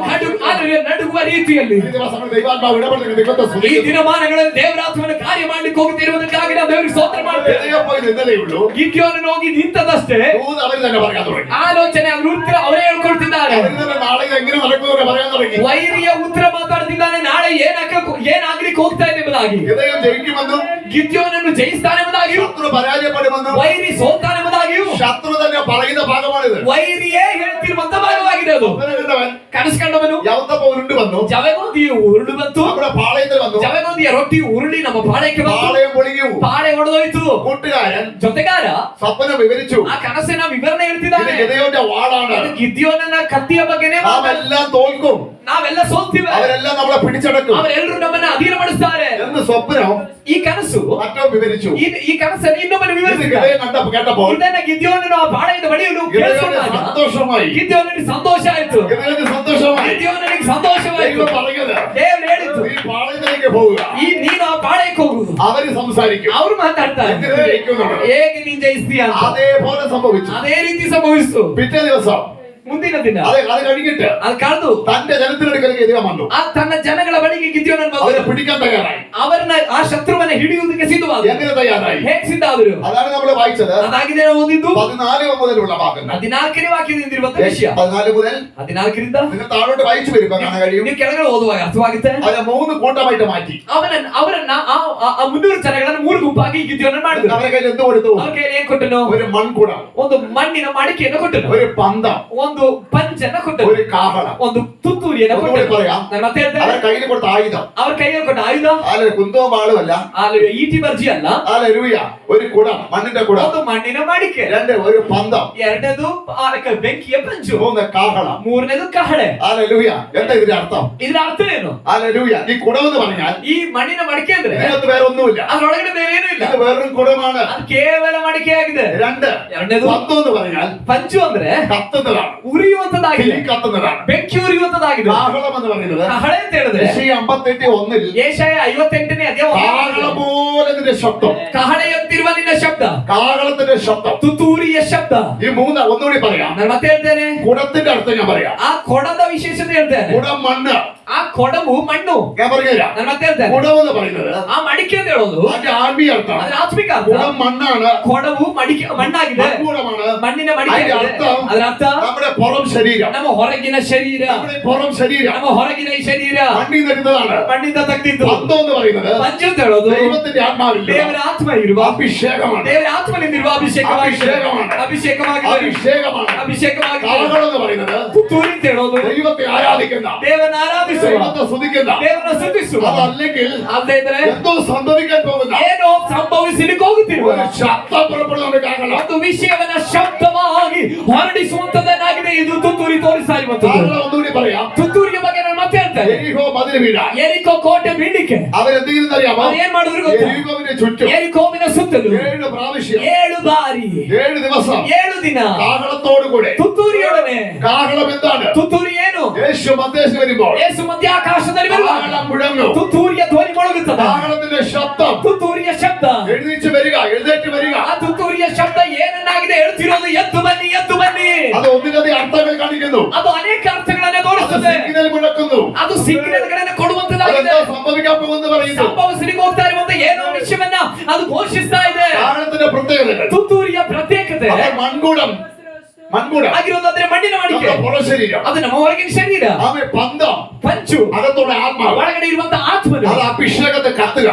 ನಡುಗುವ ರೀತಿಯಲ್ಲಿ
ഈ ദിവസം ദൈവാത്മാവ് ഇടപെടുന്ന ദൈവത്തെ
ಈ
സ്തുതിക്കുന്നു.
ದಿನಮಾನಗಳಲ್ಲಿ ದೇವರಾತ್ಮನ ಕಾರ್ಯ ಮಾಡ್ಲಿಕ್ಕೆ ಹೋಗುತ್ತಿರುವುದಕ್ಕಾಗಿ ನಾವು ದೇವರಿಗೆ ಸ್ತೋತ್ರ ಮಾಡ್ತೇವೆ.
ഗിദെയോൻ പോയി നിന്നതേ ഉള്ളൂ.
ಗಿದ್ಯೋನನು ಹೋಗಿ ನಿಂತದಷ್ಟೇ.
ദൂത് അവർ തന്നെ പറയാൻ തുടങ്ങി.
ಆಲೋಚನೆ ಅದ್ರ ಉತ್ತರ ಅವರೇ ಹೇಳ್ಕೊಳ್ತಿದ್ದಾರೆ.
അവർ തന്നെ നാളെ ഇത് എങ്ങനെ നടക്കുമെന്ന് പറയാൻ തുടങ്ങി.
ವೈರಿಯ ಉತ್ತರ ಮಾತಾಡ್ತಿದ್ದಾನೆ, ನಾಳೆ ಏನಾಗ್ಲಿಕ್ಕೆ ಹೋಗ್ತಾ ಇದೆ ಎಂಬುದಾಗಿ.
ഗിദെയോൻ ജയിക്കുമെന്നും
ಗಿದ್ಯೋನನ್ನು ಜಯಿಸ್ತಾನೆ ಎಂಬುದಾಗಿಯೂ,
ശത്രു പരാജയപ്പെടുമെന്നും
ವೈರಿ ಸೋಲ್ತಾನೆ ಎಂಬುದಾಗಿಯೂ
ശത്രു തന്നെ പറയുന്ന ഭാഗമാണിത്.
ವೈರಿಯೇ ಹೇಳ್ತಿರುವಂತ ಭಾಗವಾಗಿದೆ ಅದು.
സ്വപ്നം കണ്ടവൻ
ಕನಸು ಕಂಡವನು
യൗത്തപ്പം ഉരുണ്ട് വന്നു.
ಜವೆಗೋದಿಯು ಉರುಳು ಬಂತು.
നമ്മുടെ പാളയത്തിൽ വന്നു.
ಜವೆಗೋದಿಯ ರೊಟ್ಟಿ ಉರುಳಿ ನಮ್ಮ ಪಾಳೆಯಕ್ಕೆ ಬಂತು.
പാളയം പൊളിഞ്ഞു.
ಪಾಳೆ ಒಡೆದೋಯ್ತು.
കൂട്ടുകാരൻ
ಜೊತೆಗಾರ
സ്വപ്നം വിവരിച്ചു.
ಆ ಕನಸಿನ ವಿವರಣೆ
ഇത്
ಹೇಳ್ತಿದ್ದಾನೆ.
ഗിദെയോന്റെ വാളാണ്.
ಇದು ಗಿದ್ಯೋನನ ಕತ್ತಿಯ ಬಗ್ಗೆನೇ
നാം എല്ലാം തോൽക്കും.
ನಾವೆಲ್ಲ ಸೋಲ್ತೀವಿ,
അവരെല്ലാം നമ്മളെ പിടിച്ചടക്കും
ಅವರೆಲ್ಲರೂ ನಮ್ಮನ್ನ ಅಧೀನಪಡಿಸ್ತಾರೆ
എന്ന് സ്വപ്നം
ಈ ಕನಸು
മറ്റോ വിവരിച്ചു.
ಈ ಕನಸನ್ನು ಇನ್ನೊಬ್ಬನು
ഇത്
ವಿವರಿಸಿದ.
ഗിദെയോൻ കേട്ടപ്പോൾ
ಇದನ್ನ ಗಿದ್ಯೋನನು ಆ ಪಾಳೆಯದ ಬಳಿಯಲು
ഗിദെയോന് സന്തോഷമായി.
ಗಿದ್ಯೋನನಿಗೆ ಸಂತೋಷ ಆಯ್ತು.
ഗിദെയോന് സന്തോഷമായി.
ಗಿದ್ಯೋನನಿಗೆ ಸಂತೋಷವಾಯ್ತು.
ദൈവം പറഞ്ഞത്
ದೇವರು ಹೇಳಿತು,
ഈ പാളയത്തിലേക്ക് പോവുക.
ನೀನು ಆ ಪಾಳೆಯಕ್ಕೆ ಹೋಗುದು.
അവര് സംസാരിക്കും.
ಅವ್ರು ಮಾತಾಡ್ತಾರೆ,
എങ്ങനെ ജയിക്കുന്നുണ്ട്.
ಹೇಗೆ ನೀನ್ ಜಯಿಸ್ತೀಯ ಅಂತ.
അതേപോലെ സംഭവിച്ചു.
ಅದೇ ರೀತಿ ಸಂಭವಿಸ್ತು.
പിറ്റേ ദിവസം
ಮುಂದಿನ ದಿನ
അത് കഴിഞ്ഞിട്ട്
ಅದು ಕಳೆದು
തന്റെ ജനത്തിനടുക്കലേക്ക് എതിരെ വന്നു.
ಆ ತನ್ನ ಜನಗಳ ಬಳಿಗೆ ಗಿದ್ಯೋನನು
അവരെ
ಬಂದನು.
പിടിക്കാൻ തയ്യാറായി.
ಅವರನ್ನ ಆ ಶತ್ರುವನ್ನ ಹಿಡಿಯುವುದಕ್ಕೆ ಸಿದ್ಧವಾದ.
എങ്ങനെ തയ്യാറായി?
ಹೇಗೆ ಸಿದ್ಧ ಆದರು?
അതാണ് നമ്മൾ വായിച്ചത്.
ಅದಾಗಿದೆ ನಾವು ಓದಿದ್ದು
14 മുതലുള്ള ഭാഗങ്ങൾ.
14ನೇ ವಾಕ್ಯದಿಂದಿರುವಂತ ವಿಷಯ.
14 മുതൽ
14ರಿಂದ
നിങ്ങൾ താഴോട്ട് വായിച്ചു വരുമ്പോൾ കാണാൻ കഴിയും.
ನೀವು ಕೆಳಗಡೆ ಓದುವಾಗ ಅರ್ಥವಾಗುತ್ತೆ.
അവരെ 3 കൂട്ടമായിട്ട് മാറ്റി.
ಅವರನ್ನ ಆ 300 ಜನಗಳನ್ನು 3 ಗುಂಪಾಗಿ ಗಿದ್ಯೋನನ್ನು ಮಾಡಿದ್ರು.
അവരെ കയ്യിൽ എന്ത് കൊടുത്തു?
ಅವ್ರ ಕೈಯಲ್ಲಿ ಏನ್ ಕೊಟ್ಟನು?
ഒരു മൺകുടം,
ಒಂದು ಮಣ್ಣಿನ ಮಡಿಕೆಯನ್ನು ಕೊಟ್ಟನು,
ഒരു പന്തം,
ಒಂದು ಪಂಚನ್ನ ಕೊಟ್ಟನು,
ഒരു കാഹളം,
ಒಂದು ತುತ್ತೂರಿಯನ್ನು
ഒന്നുകൂടി
ಕೊಟ್ಟನು.
പറയാം.
ನಾನು ಮತ್ತೆ ಹೇಳ್ತೇನೆ,
അവരെ കയ്യിൽ കൊടുത്ത ആയുധം,
ಅವ್ರ ಕೈಯಲ್ಲಿ ಕೊಟ್ಟ ಆಯುಧ
അല്ല കുന്തവും വാളുമല്ല,
ಈಟಿ ಬರ್ಜಿ ಅಲ್ಲ,
ഹല്ലേലൂയ, ഒരു കുടം, മണ്ണിന്റെ കുടം,
ಒಂದು ಮಣ್ಣಿನ ಮಡಿಕೆ,
2 ഒരു പന്തം,
ಎರಡನೇದು ಬೆಂಕಿಯ ಪಂಚು,
3 കാഹളം,
ಮೂರನೇದು ಕಹಳೆ.
ഹല്ലേലൂയ. എന്താ ഇതിന്റെ അർത്ഥം?
ಇದರ ಅರ್ಥ ಏನು?
ഹല്ലേലൂയ. ഈ കുടം എന്ന് പറഞ്ഞാൽ
ಈ ಮಣ್ಣಿನ ಮಡಿಕೆ ಅಂದ್ರೆ
ഇതിനകത്ത് വേറെ ഒന്നുമില്ല.
ಅದ್ರೊಳಗಡೆ ಬೇರೆ ಏನೂ ಇಲ್ಲ,
ഇത് വേറൊരു കുടമാണ്.
ಅದು ಕೇವಲ ಮಡಿಕೆ ಆಗಿದೆ.
2
ಎರಡನೇದು
പന്തം എന്ന് പറഞ്ഞാൽ
ಪಂಚು ಅಂದ್ರೆ
കത്തുന്നതാണ്,
ಉರಿಯುವಂತದಾಗಿದೆ,
തീ കത്തുന്നതാണ്.
ಬೆಂಕಿ ಉರಿಯುವಂತದಾಗಿದೆ.
കാഹളം എന്ന് പറയുന്നത്
ಕಹಳೆ ಅಂತ ಹೇಳಿದ್ರೆ
യെശയ്യാ 58:1
ಯೆಶಾಯ 58ನೇ ಅಧ್ಯಾಯ
കാഹളം പോലെ ഇതിന്റെ ശബ്ദം,
ಕಹಳೆಯಂತಿರುವ ನಿನ್ನ ಶಬ್ದ,
കാഹളത്തിന്റെ ശബ്ദം.
ತುತ್ತೂರಿಯ ಶಬ್ದ.
ഈ 3 ഒന്നുകൂടി പറയാം.
ನಾನು ಮತ್ತೆ ಹೇಳ್ತೇನೆ,
കുടത്തിന്റെ അർത്ഥം ഞാൻ പറയാം.
ಆ ಕೊಡದ ವಿಶೇಷತೆ ಹೇಳ್ತೇನೆ.
കുടം മണ്ണ്,
ಆ ಕೊಡವು ಮಣ್ಣು.
ഞാൻ പറഞ്ഞുതരാം.
ನಾನು ಮತ್ತೆ ಹೇಳ್ತೇನೆ,
കുടം എന്ന് പറയുന്നത്
ಆ ಮಡಿಕೆ ಅಂತ ಹೇಳೋದು
അതിന്റെ ആത്മീയ അർത്ഥം.
ಅದ್ರ ಆತ್ಮಿಕ ಅರ್ಥ.
കുടം മണ്ണാണ്,
ಕೊಡವು ಮಡಿಕೆ ಮಣ್ಣಾಗಿದೆ,
മൺകൂടമാണ്.
ಮಣ್ಣಿನ ಮಡಿಕೆ
അതിന്റെ
ಆಗಿದೆ.
അർത്ഥം
ಅದರ ಅರ್ಥ
നമ്മുടെ പുറം ശരീരം,
ನಮ್ಮ ಹೊರಗಿನ ಶರೀರ,
നമ്മുടെ പുറം ശരീരം
ನಮ್ಮ ಹೊರಗಿನ ಈ ಶರೀರ
മണ്ണിൽ നിന്നുള്ളതാണ്.
ಮಣ್ಣಿಂದ ತೆಗೆದಿದ್ದು.
പന്തം എന്ന് പറയുന്നത്
ಪಂಚ ಅಂತ ಹೇಳೋದು
ദൈവത്തിന്റെ ആത്മാവ് ആത്മാവില്ല,
ದೇವರ ಆತ್ಮ ಇರುವ
അഭിഷേകമാണ്,
ದೇವರ ಆತ್ಮನಿಂದಿರುವ ಅಭಿಷೇಕವಾಗಿದೆ,
അഭിഷേകമാണ്.
ಅಭಿಷೇಕವಾಗಿದೆ.
കാഹളം എന്ന് പറയുന്നത്
ತುತ್ತೂರಿ ಅಂತ ಹೇಳೋದು
ദൈവത്തെ ആരാധിക്കുന്ന,
ದೇವರನ್ನ ಆರಾಧಿಸುವ,
ദൈവത്തെ സ്തുതിക്കുന്ന,
ದೇವರನ್ನ ಸ್ತುತಿಸುವ.
അതല്ലെങ്കിൽ
ಅಲ್ಲದೆ ಇದ್ರೆ
എന്തോ സംഭവിക്കാൻ പോകുന്ന
ಏನೋ ಸಂಭವಿಸಲಿಕ್ಕೆ ಹೋಗುತ್ತಿರುವ
ഒരു ശബ്ദം പുറപ്പെടുന്ന കാഹളം.
ಒಂದು ವಿಷಯವನ್ನ ಶಬ್ದವಾಗಿ ಹೊರಡಿಸುವಂತದನ್ನಾಗಿದೆ ಇದು ತುತ್ತೂರಿ ತೋರಿಸ್ತಾ ಇರುವಂತದ್ದು.
കാഹളം ഒന്നുകൂടി പറയാം.
ತುತ್ತೂರಿಯ ಬಗ್ಗೆ ನಾನು ಮತ್ತೆ ಹೇಳ್ತೇನೆ.
എരിഹോ മതിൽ വീഴാൻ
ಎರಿಕೋ ಕೋಟೆ ಬೀಳಿಕೆ
അവരെന്ത് ചെയ്യുന്നറിയാമോ?
ಅವ್ರು ಏನ್ ಮಾಡಿದ್ರು ಗೊತ್ತಾ?
എരിഹോവിനെ ചുറ്റും
ಎರಿಕೋವಿನ ಸುತ್ತಲೂ
7 പ്രാവശ്യം
7 ಬಾರಿ
7 ദിവസം
7 ದಿನ
കാഹളത്തോടു കൂടെ.
ತುತ್ತೂರಿಯೊಡನೆ.
കാഹളം എന്താണ്?
ತುತ್ತೂರಿ ಏನು?
യേശു മധ്യസ്ഥ വരുമ്പോൾ
ಯೇಸು ಮಧ್ಯಾಕಾಶದಲ್ಲಿ ಬರುವಾಗ
കാഹളം മുഴങ്ങും.
ತುತ್ತೂರಿಯ ಧ್ವನಿ ಮೊಳಗುತ್ತದೆ.
കാഹളത്തിന്റെ ശബ്ദം
ತುತ್ತೂರಿಯ ಶಬ್ದ,
എഴുന്നേറ്റ് വരിക, എഴുന്നേറ്റ് വരിക.
ಆ ತುತ್ತೂರಿಯ ಶಬ್ದ ಏನನ್ನಾಗಿದೆ ಹೇಳ್ತಿರೋದು? ಎದ್ದು ಬನ್ನಿ, ಎದ್ದು ಬನ್ನಿ.
അത് ഒന്നിലധികം അർത്ഥങ്ങൾ കാണിക്കുന്നു.
ಅದು ಅನೇಕ ಅರ್ಥಗಳನ್ನ
അത്
ತೋರಿಸುತ್ತದೆ.
സിഗ്നൽ മുഴക്കുന്നു.
ಅದು ಸಿಗ್ನಲ್ಗಳನ್ನ ಕೊಡುವಂತದ್ದಾಗಿದೆ.
അതെന്താ സംഭവിക്കാൻ പോകുന്നു പറയുന്നു.
ಸಂಭವಿಸಲಿಕ್ಕೆ ಹೋಗ್ತಾ ಇರುವಂತ ಏನೋ ವಿಷಯವನ್ನ ಅದು ಘೋಷಿಸ್ತಾ ಇದೆ.
കാഹളത്തിന്റെ പ്രത്യേകതകൾ.
ತುತ್ತೂರಿಯ ಪ್ರತ್ಯೇಕತೆ
അപ്പോൾ മൺകൂടം
ಆಗಿರೋದಾದ್ರೆ ಮಣ್ಣಿನ ಮಾಡಿಕೆ,
നമ്മുടെ പുറശരീരം,
ಅದು ನಮ್ಮ ಹೊರಗಿನ ಶರೀರ.
ആമേ പന്തം,
ಪಂಚು
അകത്തോടെ ആത്മാവ്,
ಒಳಗಡೆ ಇರುವಂತ ಆತ್ಮನು,
അത് അഭിഷേകത്തെ കത്തുക.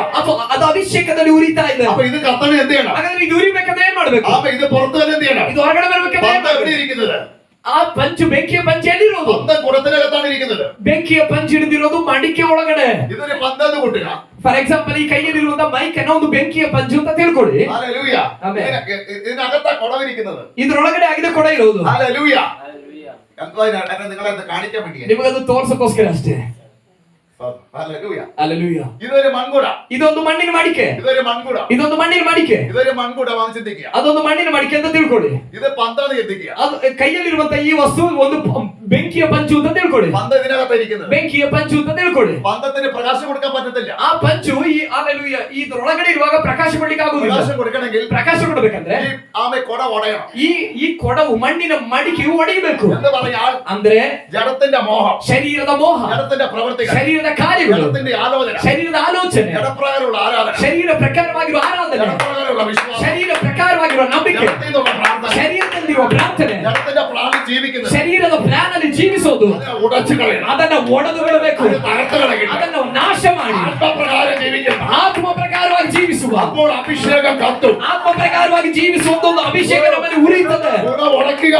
ಅದು ಅಭಿಷೇಕದಲ್ಲಿ ಉರಿತಾ ಇದೆ.
അപ്പൊ ഇത് കത്തണ എന്ത് ചെയ്യണം?
ಹಾಗಾದ್ರೆ ಇದು ಉರಿಬೇಕಾದ್ರೆ ಏನ್ ಮಾಡ್ಬೇಕು?
ആമേ ഇത് പുറത്ത് തന്നെ എന്ത് ചെയ്യണം?
ಇದು ಹೊರಗಡೆ ಬರ್ಬೇಕಾದ್ರೆ ಏನ್
പന്തം എവിടെ
ಮಾಡ್ಬೇಕು?
ഇരിക്കുന്നത്?
ಆ ಪಂಚು ಬೆಂಕಿಯ ಪಂಚೆಯಲ್ಲಿರೋದು.
പന്തം കുടത്തിനകത്താണ് ഇരിക്കുന്നത്.
ಬೆಂಕಿಯ ಪಂಚು ಹಿಡಿದಿರೋದು ಮಡಿಕೆ ಒಳಗಡೆ.
ഇതൊരു പന്തെന്ന് കൂട്ടുക.
ಫಾರ್ ಎಕ್ಸಾಂಪಲ್, ಈ ಕೈಯಲ್ಲಿರುವಂತ ಮೈಕ್ ಅನ್ನೋ ಒಂದು ಬೆಂಕಿಯ ಪಂಚು ಅಂತ ತಿಳ್ಕೊಳ್ಳಿ.
ഹല്ലേലൂയ.
ആമേൻ.
ഇതിനകത്താ കുടവിരിക്കുന്നത്.
ಇದ್ರೊಳಗಡೆ ಆಗಿದೆ ಕೊಡ ಇರೋದು.
ഹല്ലേലൂയ. എന്തോ നിങ്ങളെ കാണിക്കാൻ വേണ്ടിയാ.
ನಿಮಗದು ತೋರ್ಸಕ್ಕೋಸ್ಕರ ಅಷ್ಟೇ.
ഹല്ലേലൂയ.
ಅಲ್ಲೆಲೂಯ್ಯ.
ഇതൊരു മൺകുട.
ಇದೊಂದು ಮಣ್ಣಿನ ಮಡಿಕೆ.
ഇതൊരു മൺകുട.
ಇದೊಂದು ಮಣ್ಣಿನ ಮಡಿಕೆ.
ഇതൊരു മൺകുടമാണെന്ന് ചിന്തിക്കുക.
ಅದೊಂದು ಮಣ್ಣಿನ ಮಡಿಕೆ ಅಂತ ತಿಳ್ಕೊಳ್ಳಿ.
ഇത് പന്താന്ന് ചിന്തിക്കുക.
ಅದು ಕೈಯಲ್ಲಿರುವಂತ ಈ ವಸ್ತು ಒಂದು ಬೆಂಕಿಯ ಪಂಚು ಅಂತ ತಿಳ್ಕೊಳ್ಳಿ.
പന്ത് ഇതിനകത്ത് ഇരിക്കുന്നത്.
ಬೆಂಕಿಯ ಪಂಚು ಅಂತ ತಿಳ್ಕೊಳ್ಳಿ.
പന്തത്തിന് പ്രകാശം കൊടുക്കാൻ പറ്റത്തില്ല.
ಆ ಪಂಚು ಈ ಅಲ್ಲೆಲೂಯ್ಯ ಇದ್ರೊಳಗಡೆ ಇರುವಾಗ ಪ್ರಕಾಶ ಕೊಡ್ಲಿಕ್ಕೆ ಆಗುದಿಲ್ಲ.
പ്രകാശം കൊടുക്കണമെങ്കിൽ
ಪ್ರಕಾಶ ಕೊಡ್ಬೇಕಂದ್ರೆ
ഈ ആമെ കൊട ഒടയണം.
ಈ ಕೊಡವು ಮಣ್ಣಿನ ಮಡಿಕೆಯು ಒಡೆಯಬೇಕು.
എന്ന് പറഞ്ഞാൽ
ಅಂದ್ರೆ
ജഡത്തിന്റെ മോഹം,
ಶರೀರದ ಮೋಹ,
ജഡത്തിന്റെ പ്രവൃത്തികൾ,
ಶರೀರದ ಕಾರ್ಯಗಳು,
ജഡത്തിന്റെ ആലോചന,
ಶರೀರದ ಆಲೋಚನೆ,
ജഡപ്രകാരമുള്ള ആരാധന,
ಶರೀರ ಪ್ರಕಾರವಾಗಿರುವ ಆರಾಧನೆ,
ജഡപ്രകാരമുള്ള വിശ്വാസം,
ಶರೀರ ಪ್ರಕಾರವಾಗಿರುವ ನಂಬಿಕೆ,
ജഡത്തിനുള്ള പ്രാർത്ഥന,
ಶರೀರದಲ್ಲಿರುವ ಪ್ರಾರ್ಥನೆ,
ജഡത്തിന്റെ പ്ലാനിൽ ജീവിക്കുന്നത്,
ಶರೀರದ ಪ್ಲಾನ್ ಅಲ್ಲಿ ಜೀವಿಸೋದು,
അതിനെ ഉടച്ചു കളയണം,
ಅದನ್ನ ಒಡೆದು ಬಿಡಬೇಕು,
അത് തകർത്ത് കളയണം,
ಅದನ್ನು ನಾಶ ಮಾಡಿ
ആത്മപ്രകാരം ജീവിക്കണം.
ಆತ್ಮ ಪ್ರಕಾರವಾಗಿ ಜೀವಿಸುವ,
അപ്പോൾ അഭിഷേകം കത്തും.
ಆತ್ಮ ಪ್ರಕಾರವಾಗಿ ಜೀವಿಸುವ ಒಂದು ಅಭಿಷೇಕ ನಮ್ಮಲ್ಲಿ ಉರಿಯುತ್ತದೆ.
കുട ഉടയ്ക്കുക,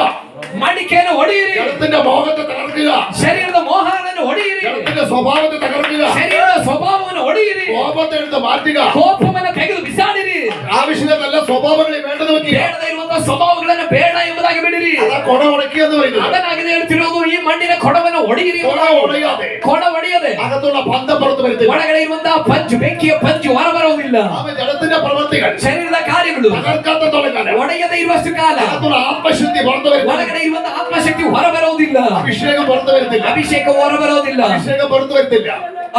ಮಡಿಕೆಯನ್ನು ಹೊಡೆಯಿರಿ,
ജഡത്തിന്റെ മോഹത്തെ തകർക്കുക,
ಶರೀರದ ಮೋಹಗಳನ್ನು ಹೊಡೆಯಿರಿ,
ജഡത്തിന്റെ സ്വഭാവത്തെ തകർക്കുക,
ಶರೀರದ ಸ್ವಭಾವವನ್ನು ಹೊಡೆಯಿರಿ,
കോപത്തെ എടുത്ത് മാറ്റുക.
ಕೋಪವನ್ನು ತೆಗೆದು ಬಿಸಾಡಿರಿ,
ആവശ്യമില്ല സ്വഭാവങ്ങളെ വേണ്ടത് വെക്കുക.
ಬೇಡದ ಇರುವಂತಹ ಸ್ವಭಾವಗಳನ್ನು ಬೇಡ ಎಂಬುದಾಗಿ ಬಿಡಿರಿ.
അതാ കൊട ഉടയ്ക്കുക എന്ന് പറയുന്നത്.
ಅದನ್ನಾಗಿದೆ ಹೇಳ್ತಿರೋದು, ಈ ಮಣ್ಣಿನ ಕೊಡವನ್ನು ಹೊಡೆಯಿರಿ.
കൊട ഉടയാതെ
ಕೊಡ ಹೊಡೆಯದೆ
അകത്തുള്ള പന്തം പുറത്ത് വരുത്തില്ല.
ಒಳಗಡೆ ಇರುವಂತಹ ಪಂಚು, ಬೆಂಕಿಯ ಪಂಚು ಹೊರ ಬರೋದಿಲ್ಲ.
അവൻ ജഡത്തിന്റെ പ്രവൃത്തികൾ
ಶರೀರದ ಕಾರ್ಯಗಳು
തകർക്കാത്ത തുടങ്ങാൻ
ಒಡೆಯದೆ ಇರುವಷ್ಟು ಕಾಲ
അകത്തുള്ള ആത്മശക്തി പുറത്തു വരുത്തില്ല.
ಒಳಗಡೆ ಇರುವಂತಹ ಆತ್ಮಶಕ್ತಿ ಹೊರ ಬರೋದಿಲ್ಲ.
അഭിഷേകം പുറത്തു വരുത്തില്ല.
ಅಭಿಷೇಕ ಹೊರ ಬರೋದಿಲ್ಲ.
അഭിഷേകം പുറത്തു വരുത്തില്ല.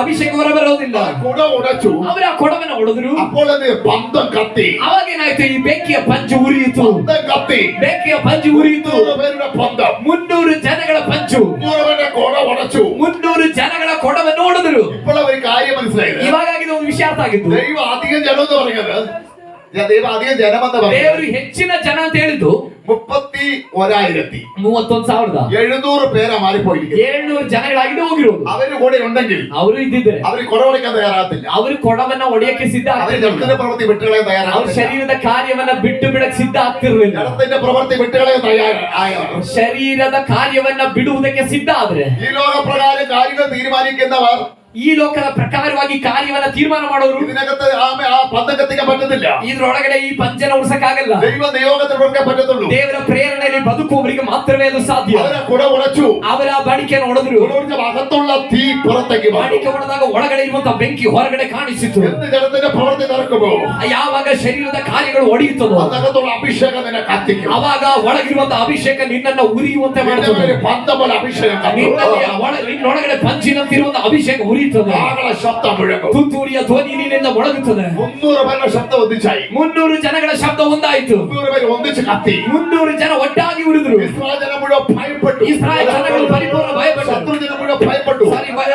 ಅಭಿಷೇಕ ಹೊರ ಬರೋದಿಲ್ಲ.
കുട ഉടച്ചു.
ಅವರು ಆ ಕೊಡವನ್ನು ಹೊಡೆದ್ರು.
അപ്പോൾ അത് പന്തം കത്തി.
ಅವಾಗೇನಾಯ್ತು? ಈ ಬೆಂಕಿಯ ಪಂಚು ಉರಿಯಿತು.
പന്തം കത്തി.
ಬೆಂಕಿಯ ಪಂಚು ಉರಿಯಿತು.
300 പേരുടെ പന്തം,
300 ಜನಗಳ ಪಂಚು,
300 പേരുടെ കൊട ഉടച്ചു.
300 ಜನಗಳ ಕೊಡವನ್ನು ಹೊಡೆದ್ರು.
ഇപ്പോൾ ഒരു കാര്യം മനസ്സിലായത്.
ಇವಾಗಾಗಿದೆ ಒಂದು ವಿಷಯ ಅರ್ಥ ಆಗಿತ್ತು.
ദൈവം അധികം ജനം എന്ന് പറഞ്ഞത്, ദൈവം അധികം ജനമെന്ന് പറഞ്ഞത്
ದೇವರು ಹೆಚ್ಚಿನ ಜನ ಅಂತ ಹೇಳಿದ್ದು
31,700 പേരാ മാറിപ്പോയിരിക്കുന്നു.
700 ಜನಗಳಾಗಿದೆ ಹೋಗಿರೋದು.
അവര് കൂടെ ഉണ്ടെങ്കിൽ
ಅವರು ಇದ್ದಿದ್ರೆ
അവര് കൊട ഉടയ്ക്കാൻ തയ്യാറാകത്തില്ല.
ಅವರು ಕೊಡವನ್ನ ಒಡೆಯಕ್ಕೆ ಸಿದ್ಧ
അവര്
ಆಗ್ತಿರ್ಲಿಲ್ಲ.
ജഡത്തിന്റെ പ്രവൃത്തി വിട്ടുകളയാൻ
ಅವ್ರ
തയ്യാറാകത്തില്ല.
ಶರೀರದ ಕಾರ್ಯವನ್ನ ಬಿಟ್ಟು ಬಿಡಕ್ ಸಿದ್ಧ ಆಗ್ತಿರ್ಲಿಲ್ಲ.
ജഡത്തിന്റെ പ്രവൃത്തി വിട്ടുകളയാൻ തയ്യാറായവർ,
ಶರೀರದ ಕಾರ್ಯವನ್ನ ಬಿಡುವುದಕ್ಕೆ ಸಿದ್ಧ ಆದ್ರೆ,
ഈ ലോകപ്രകാരം കാര്യങ്ങൾ തീരുമാനിക്കുന്നവർ,
ಈ ಲೋಕದ ಪ್ರಕಾರವಾಗಿ ಕಾರ್ಯವನ್ನ ತೀರ್ಮಾನ ಮಾಡೋರು,
ഇതിനകത്ത് ആ പന്തം കത്തിക്കാൻ പറ്റത്തില്ല.
ಇದ್ರೊಳಗಡೆ ಈ ಪಂಚನ ಉಳಿಸಕ್ಕಾಗಲ್ಲ.
ദൈവ നിയോഗത്തിൽ കൊടുക്കാൻ പറ്റത്തുള്ളൂ.
ದೇವರ ಪ್ರೇರಣೆಯಲ್ಲಿ ಬದುಕುವವರಿಗೆ ಮಾತ್ರವೇ ಅದು ಸಾಧ್ಯ.
അവരെ കുട ഉടച്ചു.
ಅವರ ಬಡಿಕೆಯನ್ನು ಹೊಡೆದ್ರು.
അകത്തുള്ള തീ പുറത്തേക്ക് വന്നു.
ಬಡಿಕೆ ಹೊಡೆದಾಗ ಒಳಗಡೆ ಇರುವಂತಹ ಬೆಂಕಿ ಹೊರಗಡೆ ಕಾಣಿಸಿತು.
എന്ത് ജഡത്തിന്റെ പ്രവൃത്തി നടക്കുമോ,
ಯಾವಾಗ ಶರೀರದ ಕಾರ್ಯಗಳು ಒಡೆಯುತ್ತದೋ
അതിനകത്തുള്ള അഭിഷേകം നിന്നെ കത്തിക്കും.
ಅವಾಗ ಒಳಗಿರುವಂತಹ ಅಭಿಷೇಕ ನಿನ್ನನ್ನ ಉರಿಯುವಂತೆ ಮಾಡುತ್ತದೆ.
പന്തം പോലെ അഭിഷേകം കത്തും.
ನಿನ್ನೊಳಗಡೆ ಪಂಚಿನಂತಿರುವಂತಹ ಅಭಿಷೇಕ ಉರಿಯುತ್ತದೆ.
ആകള ശബ്ദം മുഴങ്ങും.
ತುತ್ತೂರಿಯ ಧ್ವನಿ ನಿನ್ನಿಂದ ಮೊಳಗುತ್ತದೆ.
300 പേരുടെ ശബ്ദം ഒന്നിച്ചായി.
300 ಜನಗಳ ಶಬ್ದ ಒಂದಾಯಿತು.
300 പേര് ഒന്നിച്ച് കത്തി.
300 ಜನ ಒಟ್ಟಾಗಿ ಉರಿದ್ರು.
ഇസ്രായേൽ ജനം മുഴുവൻ ഭയപ്പെട്ടു.
ಇಸ್ರಾಯೇಲ್ ಜನಗಳು ಪರಿಪೂರ್ಣ ಭಯಪಟ್ಟರು.
ശത്രു ജനം മുഴുവൻ ഭയപ്പെട്ടു.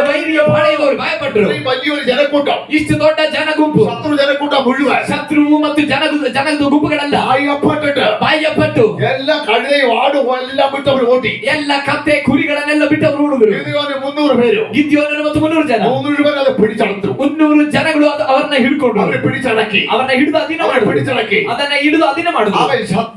ವೈರಿಯ ಪಾಳೆಯದವರು ಭಯಪಟ್ಟರು.
ഇത്രയും വലിയൊരു ജനക്കൂട്ടം,
ಇಷ್ಟು ದೊಡ್ಡ ಜನಗುಂಪು,
ശത്രു ജനക്കൂട്ടം മുഴുവൻ
ಶತ್ರು ಮತ್ತು ಜನದ ಗುಂಪುಗಳೆಲ್ಲ
ഭയപ്പെട്ടിട്ട്
ಭಯಪಟ್ಟು
എല്ലാം കഴുതയും ആടും എല്ലാം വിട്ടവർ ഓടി.
ಎಲ್ಲ ಕತ್ತೆ ಕುರಿಗಳನ್ನೆಲ್ಲ ಬಿಟ್ಟವರು ಓಡಿದ್ರು.
ഗിദെയോന് 300 300 പേരും
ಗಿದ್ಯೋನನು ಮತ್ತು 300 ಜನ
മുഴുവൻ അത് പിടിച്ചടച്ചു.
300 ಜನಗಳು ಅವರನ್ನ ಹಿಡ್ಕೊಂಡು
അവരെ പിടിച്ചടക്കി.
ಅವರನ್ನ ಹಿಡಿದು ಅಧೀನ
അവരെ
ಮಾಡಿದ್ರು.
പിടിച്ചടക്കി.
ಅದನ್ನ ಹಿಡಿದು ಅಧೀನ ಮಾಡಿದ್ರು.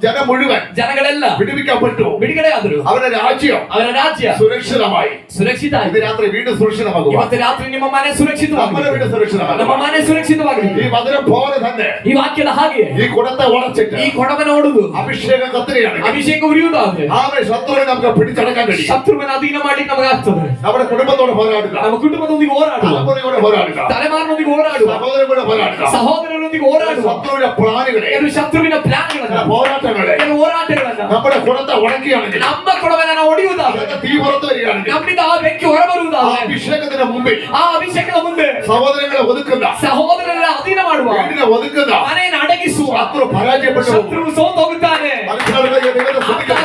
ജനം മുഴുവൻ
ಜನಗಳೆಲ್ಲ
വിടുവിക്കപ്പെട്ടു.
ಬಿಡುಗಡೆ ಆದರು.
അവരുടെ രാജ്യം
ಅವರ ರಾಜ್ಯ
സുരക്ഷിതമായി.
ಸುರಕ್ಷಿತ
ഇത്
ಆಗಿದೆ.
രാത്രി വീണ്ടും സുരക്ഷിതമാകുക.
ಇವತ್ತು ರಾತ್ರಿ ನಿಮ್ಮ ಮನೆ
നമ്മുടെ
ಸುರಕ್ಷಿತವಾಗಿದೆ.
വീട് സുരക്ഷിതമാകുക.
ನಮ್ಮ ಮನೆ ಸುರಕ್ಷಿತವಾಗಿದೆ.
ഈ വചനം പോലെ തന്നെ
ಈ ವಾಕ್ಯದ ಹಾಗೆ
ഈ കുടത്തെ ഉടച്ചിട്ട്
ಈ ಕೊಡವನ್ನು ಹೊಡೆದು
അഭിഷേകം കത്തുകയാണ്.
ಅಭಿಷೇಕ ಉರಿಯುವುದಾದ್ರೆ
ആമേ ശത്രുവിനെ നമുക്ക് പിടിച്ചടക്കാൻ കഴിയും.
ಶತ್ರುವಿನ ಅಧೀನ ಮಾಡಿ ನಮಗೆ ಆಗ್ತದೆ.
നമ്മുടെ കുടുംബത്തോട് പോരാടുക.
ನಮ್ಮ ಕುಟುಂಬದೊಂದಿಗೆ ಹೋರಾಡುವ,
തലമുറയോട് പോരാടുക.
ತಲೆಮಾರಿನೊಂದಿಗೆ ಹೋರಾಡುವ,
സഹോദരനോട് പോരാടുക.
ಸಹೋದರರೊಂದಿಗೆ ಹೋರಾಡುವ.
ശത്രുവിന്റെ പ്ലാനുകളെ,
ಕೆಲವು ಶತ್ರುವಿನ ಪ್ಲಾನ್ಗಳನ್ನ,
പോരാട്ടങ്ങളെ,
ಕೆಲವು ಹೋರಾಟಗಳನ್ನ
നമ്മുടെ കുടത്തെ ഉടക്കുകയാണെങ്കിൽ,
ನಮ್ಮ ಕೊಡವನ್ನು ಹೊಡೆಯುವುದಾದ್ರೆ,
അതിന്റെ തീ പുറത്തു വരികയാണെങ്കിൽ,
ನಮ್ಮಿಂದ ಆ ಬೆಂಕಿ
ആ
ಹೊರಬರುವುದಾದ್ರೆ,
അഭിഷേകത്തിന് മുമ്പിൽ
ಆ ಅಭಿಷೇಕದ ಮುಂದೆ
സഹോദരങ്ങളെ ഒതുക്കുന്ന,
ಸಹೋದರರ ಅಧೀನ ಮಾಡುವ,
വീടിനെ ഒതുക്കുന്ന
ಮನೆಯನ್ನು ಅಡಗಿಸುವ
ശത്രു പരാജയപ്പെട്ടു പോകും.
ಶತ್ರು ಸೋತು ಹೋಗುತ್ತಾನೆ.
മനസ്സിലാകുന്നവർക്ക് ദൈവത്തെ സ്തുതിക്കണം.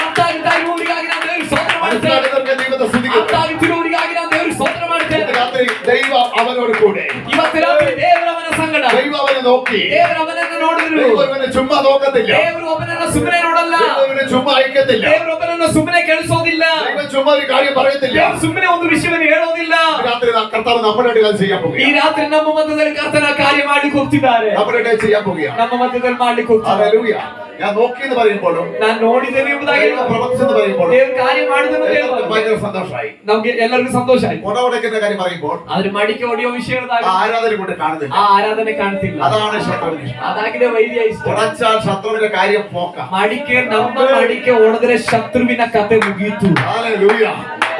ಅರ್ಥಾಗುತ್ತಿರುವವರಿಗಾಗಿ ನಾವು ದೇವರಿಗೆ ಸ್ತೋತ್ರ ಮಾಡುತ್ತೇವೆ.
മനസ്സിലാകുന്നവർക്ക് ദൈവത്തെ സ്തുതിക്കണം.
ಅರ್ಥಾಗುತ್ತಿರುವವರಿಗಾಗಿ ನಾವು ದೇವರಿಗೆ ಸ್ತೋತ್ರ ಮಾಡುತ್ತೇವೆ.
ഇന്ന് രാത്രി ദൈവം അവനോട് കൂടെ,
ಇವತ್ತು ರಾತ್ರಿ ದೇವರವನ ಸಂಗಡ,
ദൈവം അവനെ നോക്കി,
ದೇವರು ಅವನನ್ನು ನೋಡಿದ್ರು.
ദൈവം അവനെ ചുമ്മാ നോക്കത്തില്ല,
ದೇವರು ಒಬ್ಬನನ್ನ ಸುಮ್ಮನೆ ನೋಡಲ್ಲ,
ദൈവം അവനെ ചുമ്മാ അയക്കത്തില്ല,
ದೇವರು ಒಬ್ಬನನ್ನ ಸುಮ್ಮನೆ ಕೇಳಿಸೋದಿಲ್ಲ,
ദൈവം ചുമ്മാ ഒരു കാര്യം പറയത്തില്ല.
ದೇವರು ಸುಮ್ಮನೆ ಒಂದು ವಿಷಯವನ್ನು ಹೇಳೋದಿಲ್ಲ.
ഈ രാത്രി കർത്താവ് നമ്മുടെ ഇടയിൽ അത് ചെയ്യാൻ
ಈ
പോകുകയാണ്.
ರಾತ್ರಿ ನಮ್ಮ ಮಧ್ಯದಲ್ಲಿ ಕರ್ತನ ಕಾರ್ಯ ಮಾಡ್ಲಿಕ್ಕೆ ಹೋಗ್ತಿದ್ದಾರೆ.
നമ്മുടെ ഇടയിൽ ചെയ്യാൻ പോകുകയാണ്.
ನಮ್ಮ ಮಧ್ಯದಲ್ಲಿ ಮಾಡ್ಲಿಕ್ಕೆ ಹೋಗ್ತಿದ್ದಾರೆ.
ഹല്ലേലൂയ. ഞാൻ നോക്കി എന്ന് പറയുമ്പോഴും,
ನಾನು ನೋಡಿದ್ದೇನೆ ಎಂಬುದಾಗಿ
ദൈവം പ്രവർത്തിച്ചെന്ന് പറയുമ്പോഴും
ದೇವರು ಕಾರ್ಯ ಮಾಡಿದನು
എല്ലാവർക്കും ഭയങ്കര സന്തോഷമായി.
ನಮ್ಗೆ ಎಲ್ಲರಿಗೂ ಸಂತೋಷ ಆಯ್ತು.
കുട ഉടയ്ക്കുന്ന കാര്യം പറയുമ്പോൾ
ಆದ್ರೆ ಮಡಿಕೆ ಹೊಡೆಯೋ ವಿಷಯದಾಗ
ആ ആരാധന കൊണ്ട് കാണുന്നില്ല.
ಆ ಆರಾಧನೆ ಕಾಣ್ತಿಲ್ಲ.
അതാണ് ശത്രുവിന് ഇഷ്ടം.
ಅದಾಗಿದೆ ವೈದ್ಯ ಇಷ್ಟ.
ഉടച്ചാൽ ശത്രുവിന്റെ കാര്യം പോക്കാം.
ಮಡಿಕೆ ನಮ್ಮ ಮಡಿಕೆ ಹೊಡೆದ್ರೆ ಶತ್ರುವಿನ ಕತೆ ಮುಗೀತು.
ഹല്ലേലൂയ.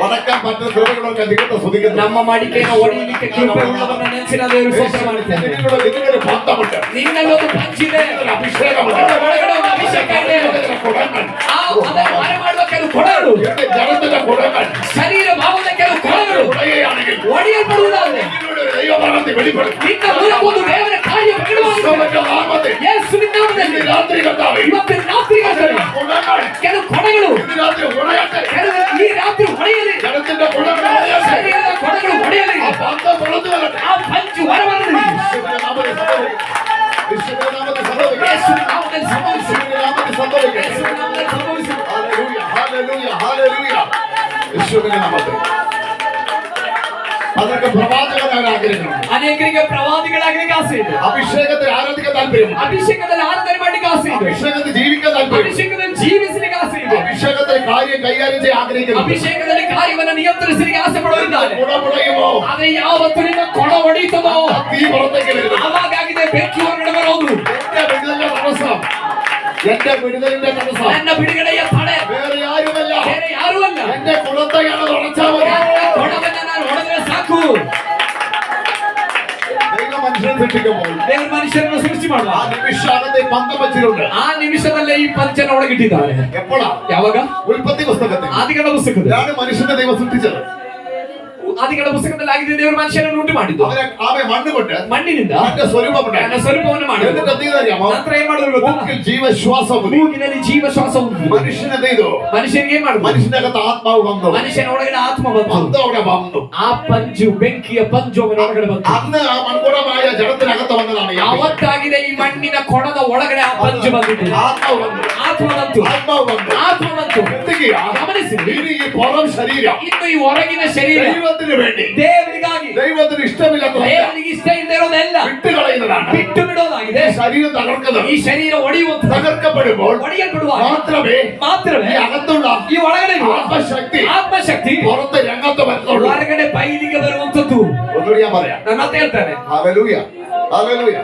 ഉടക്കാൻ പറ്റുന്ന കൃപകളൊക്കെ ദൈവത്തെ സ്തുതിക്കുന്നു.
ನಮ್ಮ ಮಡಿಕೆಯನ್ನು ಹೊಡೆಯಲಿಕ್ಕೆ ಕೃಪೆ ಉಳ್ಳವರನ್ನ ನೆನೆಸಿ ನಾವು ದೇವರಿಗೆ ಸ್ತೋತ್ರ ಮಾಡುತ್ತೇವೆ.
നിങ്ങളുടെ ബന്ധമുണ്ട്,
ನಿನ್ನಲ್ಲಿ ಒಂದು ಪಂಚಿದೆ,
അഭിഷേകമുണ്ട്,
ಒಳಗಡೆ ಒಂದು ಅಭಿಷೇಕ ಇದೆ.
കുടങ്ങൾ,
ಅದನ್ನು ಮರೆ ಮಾಡುವ ಕೆಲವು ಕೊಡಗಳು,
ജനത്തിന്റെ കുടങ്ങൾ
ಶರೀರ ಭಾವದ ಕೆಲವು ಕೊಡಗಳು
ഉടയുകയാണെങ്കിൽ
ಒಡೆಯಲ್ಪಡುವುದಾದ್ರೆ
നിങ്ങളുടെ ദൈവനാമത്തെ വെളിപ്പെടുത്തും.
ನಿನ್ನ ಮೂಲಕ ಒಂದು ದೇವರ ಕಾರ್ಯ
ക്രിസ്തുവിന്റെ നാമത്തിൽ
ಯೇಸುವಿನ ನಾಮದಲ್ಲಿ
ഇന്ന് രാത്രി കർത്താവേ,
ಇವತ್ತು ರಾತ್ರಿ
കുടങ്ങൾ
ಕೆಲವು ಕೊಡಗಳು
ഇന്ന് രാത്രി ഉടയട്ടെ.
ಕೆಲವು ഈ ರಾತ್ರಿ ಹೊಡೆಯಲಿ,
ജനത്തിന്റെ കുടങ്ങൾ ഉടയട്ടെ.
ಶರೀರದ ಕೊಡಗಳು ಹೊಡೆಯಲಿ,
ആ ബന്ധം പുറത്തു വരട്ടെ.
ಆ ಪಂಚು ಹೊರಬರಲಿ.
യേശുവിന്റെ നാമത്തിൽ സംഭവിക്കട്ടെ. യേശുവിന്റെ നാമത്തിൽ സംഭവിക്കട്ടെ.
ಯೇಸುವಿನ ನಾಮದಲ್ಲಿ ಸಂಭವಿಸು.
യേശുവിന്റെ നാമത്തിൽ സംഭവിക്കട്ടെ.
ಯೇಸುವಿನ ನಾಮದಲ್ಲಿ ಸಂಭವಿಸು.
Hallelujah, hallelujah, hallelujah. യേശുവിന്റെ നാമത്തിൽ അതൊക്കെ പ്രവാചകനാണ് ആഗ്രഹിക്കുന്നത്.
ಅನೇಕರಿಗೆ ಪ್ರವಾದಿಗಳಾಗಲಿಕ್ಕೆ ಆಸೆ ಇದೆ,
അഭിഷേകത്തെ ആരാധിക്കാൻ താല്പര്യമുണ്ട്,
ಅಭಿಷೇಕದಲ್ಲಿ ಆರಾಧನೆ ಮಾಡ್ಲಿಕ್ಕೆ ಆಸೆ ಇದೆ,
അഭിഷേകത്തെ ജീവിക്കാൻ താല്പര്യം,
ಅಭಿಷೇಕದಲ್ಲಿ ಜೀವಿಸಲಿಕ್ಕೆ ಆಸೆ ಇದೆ,
അഭിഷേകത്തെ കാര്യം കൈകാര്യം ചെയ്യാൻ ആഗ്രഹിക്കുന്നു.
ಅಭಿಷೇಕದಲ್ಲಿ ಕಾರ್ಯವನ್ನು ನಿಯಂತ್ರಿಸಲಿಕ್ಕೆ ಆಸೆ ಪಡುತ್ತಿದ್ದಾರೆ.
ഗുണമുടയുമോ
ಆದ್ರೆ ಯಾವತ್ತು ನಿನ್ನ ಕೊಡ ಹೊಡೆಯುತ್ತದೋ
തീ പുറത്തേക്ക് വരുന്നു.
ಅವಾಗಾಗಿದೆ ಬೆಂಕಿ ಹೊರಗಡೆ ಬರೋದು.
എന്റെ വിടുതലിന്റെ തടസ്സം, എന്റെ വിടുതലിന്റെ തടസ്സം
ನನ್ನ ಬಿಡುಗಡೆಯ ತಡೆ
വേറെ ആരുമല്ല,
ಬೇರೆ ಯಾರೂ ಅಲ್ಲ.
എന്റെ കുളത്തെയാണ് തുടച്ചാൽ മതി.
ನನ್ನ ಕೊಡವನ್ನ ನಾನು ಹೊಡೆದ್ರೆ ಸಾಕು.
ദൈവം മനുഷ്യനെ സൃഷ്ടിക്കുമ്പോൾ
ದೇವರು ಮನುಷ್ಯರನ್ನು ಸೃಷ್ಟಿ ಮಾಡುವ
ആ നിമിഷാകത്തെ പന്തം വെച്ചിട്ടുണ്ട്.
ಆ ನಿಮಿಷದಲ್ಲೇ ಈ ಪಂಚನ ಒಳಗಿಟ್ಟಿದ್ದಾರೆ.
എപ്പോഴാ?
ಯಾವಾಗ?
ഉൽപ്പത്തി പുസ്തകത്തിൽ
ಆದಿಗಳ ಪುಸ್ತಕದಲ್ಲಿ
ഇതാണ് മനുഷ്യനെ ദൈവം സൃഷ്ടിച്ചത്.
ಆದಿಗಳ ಪುಸ್ತಕದಲ್ಲಿ ಆಗಿದೆ ದೇವರು ಮನುಷ್ಯನನ್ನು ಉಂಟು ಮಾಡಿದ್ದು
അവനെ മണ്ണ് കൊണ്ട്
ಮಣ್ಣಿನಿಂದ
അവന്റെ സ്വരൂപമുണ്ടായി.
ನನ್ನ ಸ್ವರೂಪವನ್ನು ಮಾಡಿದ್ದು.
എന്നിട്ട് എന്ത് ചെയ്തറിയാമോ?
ನಂತರ ಏನ್ ಮಾಡಿದ್ರು ಗೊತ್ತಾ?
മൂക്കിൽ ജീവശ്വാസം ഊതി.
ಮೂಗಿನಲ್ಲಿ ಜೀವ ಶ್ವಾಸ ಉಂಟು.
മനുഷ്യനെ എന്ത് ചെയ്തു?
ಮನುಷ್ಯನಿಗೆ ಏನ್ ಮಾಡಿದ್ರು?
മനുഷ്യന്റെ അകത്ത് ആത്മാവ് വന്നു.
ಮನುಷ್ಯನ ಒಳಗಡೆ ಆತ್ಮ ಬಂತು.
പന്തം അവിടെ വന്നു.
ಆ ಪಂಜು ಬೆಂಕಿಯ ಪಂಜು ಅವನ ಒಳಗಡೆ ಬಂತು.
അന്ന് ആ മൺകുടമായ ജഡത്തിനകത്ത് വന്നതാണ് ഈ ആത്മാവ്.
ಅವತ್ತಾಗಿದೆ ಈ ಮಣ್ಣಿನ ಕೊಡದ ಒಳಗಡೆ ಆ ಪಂಜು ಬಂದಿದೆ.
ആത്മാവ് വന്നു.
ಆತ್ಮ ಬಂತು.
ആത്മാവ് വന്നു.
ಆತ್ಮ ಬಂತು.
എന്തൊക്കെയാ?
ಗಮನಿಸಿ,
ഇനി ഈ പുറം ശരീരം
ಇನ್ನು ಈ ಹೊರಗಿನ ಶರೀರ
ദൈവത്തിന് വേണ്ടി,
ದೇವರಿಗಾಗಿ,
ദൈവത്തിന് ഇഷ്ടമില്ലാത്തതല്ല,
ದೇವರಿಗೆ ಇಷ್ಟ ಇಲ್ಲದೆ ಇರೋದೆಲ್ಲ
വിട്ടുകളയുന്നതാണ്.
ಬಿಟ್ಟು ಬಿಡೋದಾಗಿದೆ.
ശരീരം തകർക്കുന്നത്,
ಈ ಶರೀರ ಒಡೆಯುವಂತ
തകർക്കപ്പെടുമ്പോൾ
ಒಡೆಯಲ್ಪಡುವಾಗ
മാത്രമേ
ಮಾತ್ರವೇ
ഈ അകത്തുള്ള
ಈ ಒಳಗಡೆ ಇರುವ
ആത്മശക്തി
ಆತ್ಮಶಕ್ತಿ
പുറത്ത് രംഗത്ത് വരുന്നുള്ളൂ.
ಹೊರಗಡೆ ಬಯಲಿಗೆ ಬರುವಂತದ್ದು.
ഒന്നുകൂടി ഞാൻ പറയാം.
ನಾನು ಮತ್ತೆ ಹೇಳ್ತೇನೆ,
ഹല്ലേലൂയ, ഹല്ലേലൂയ.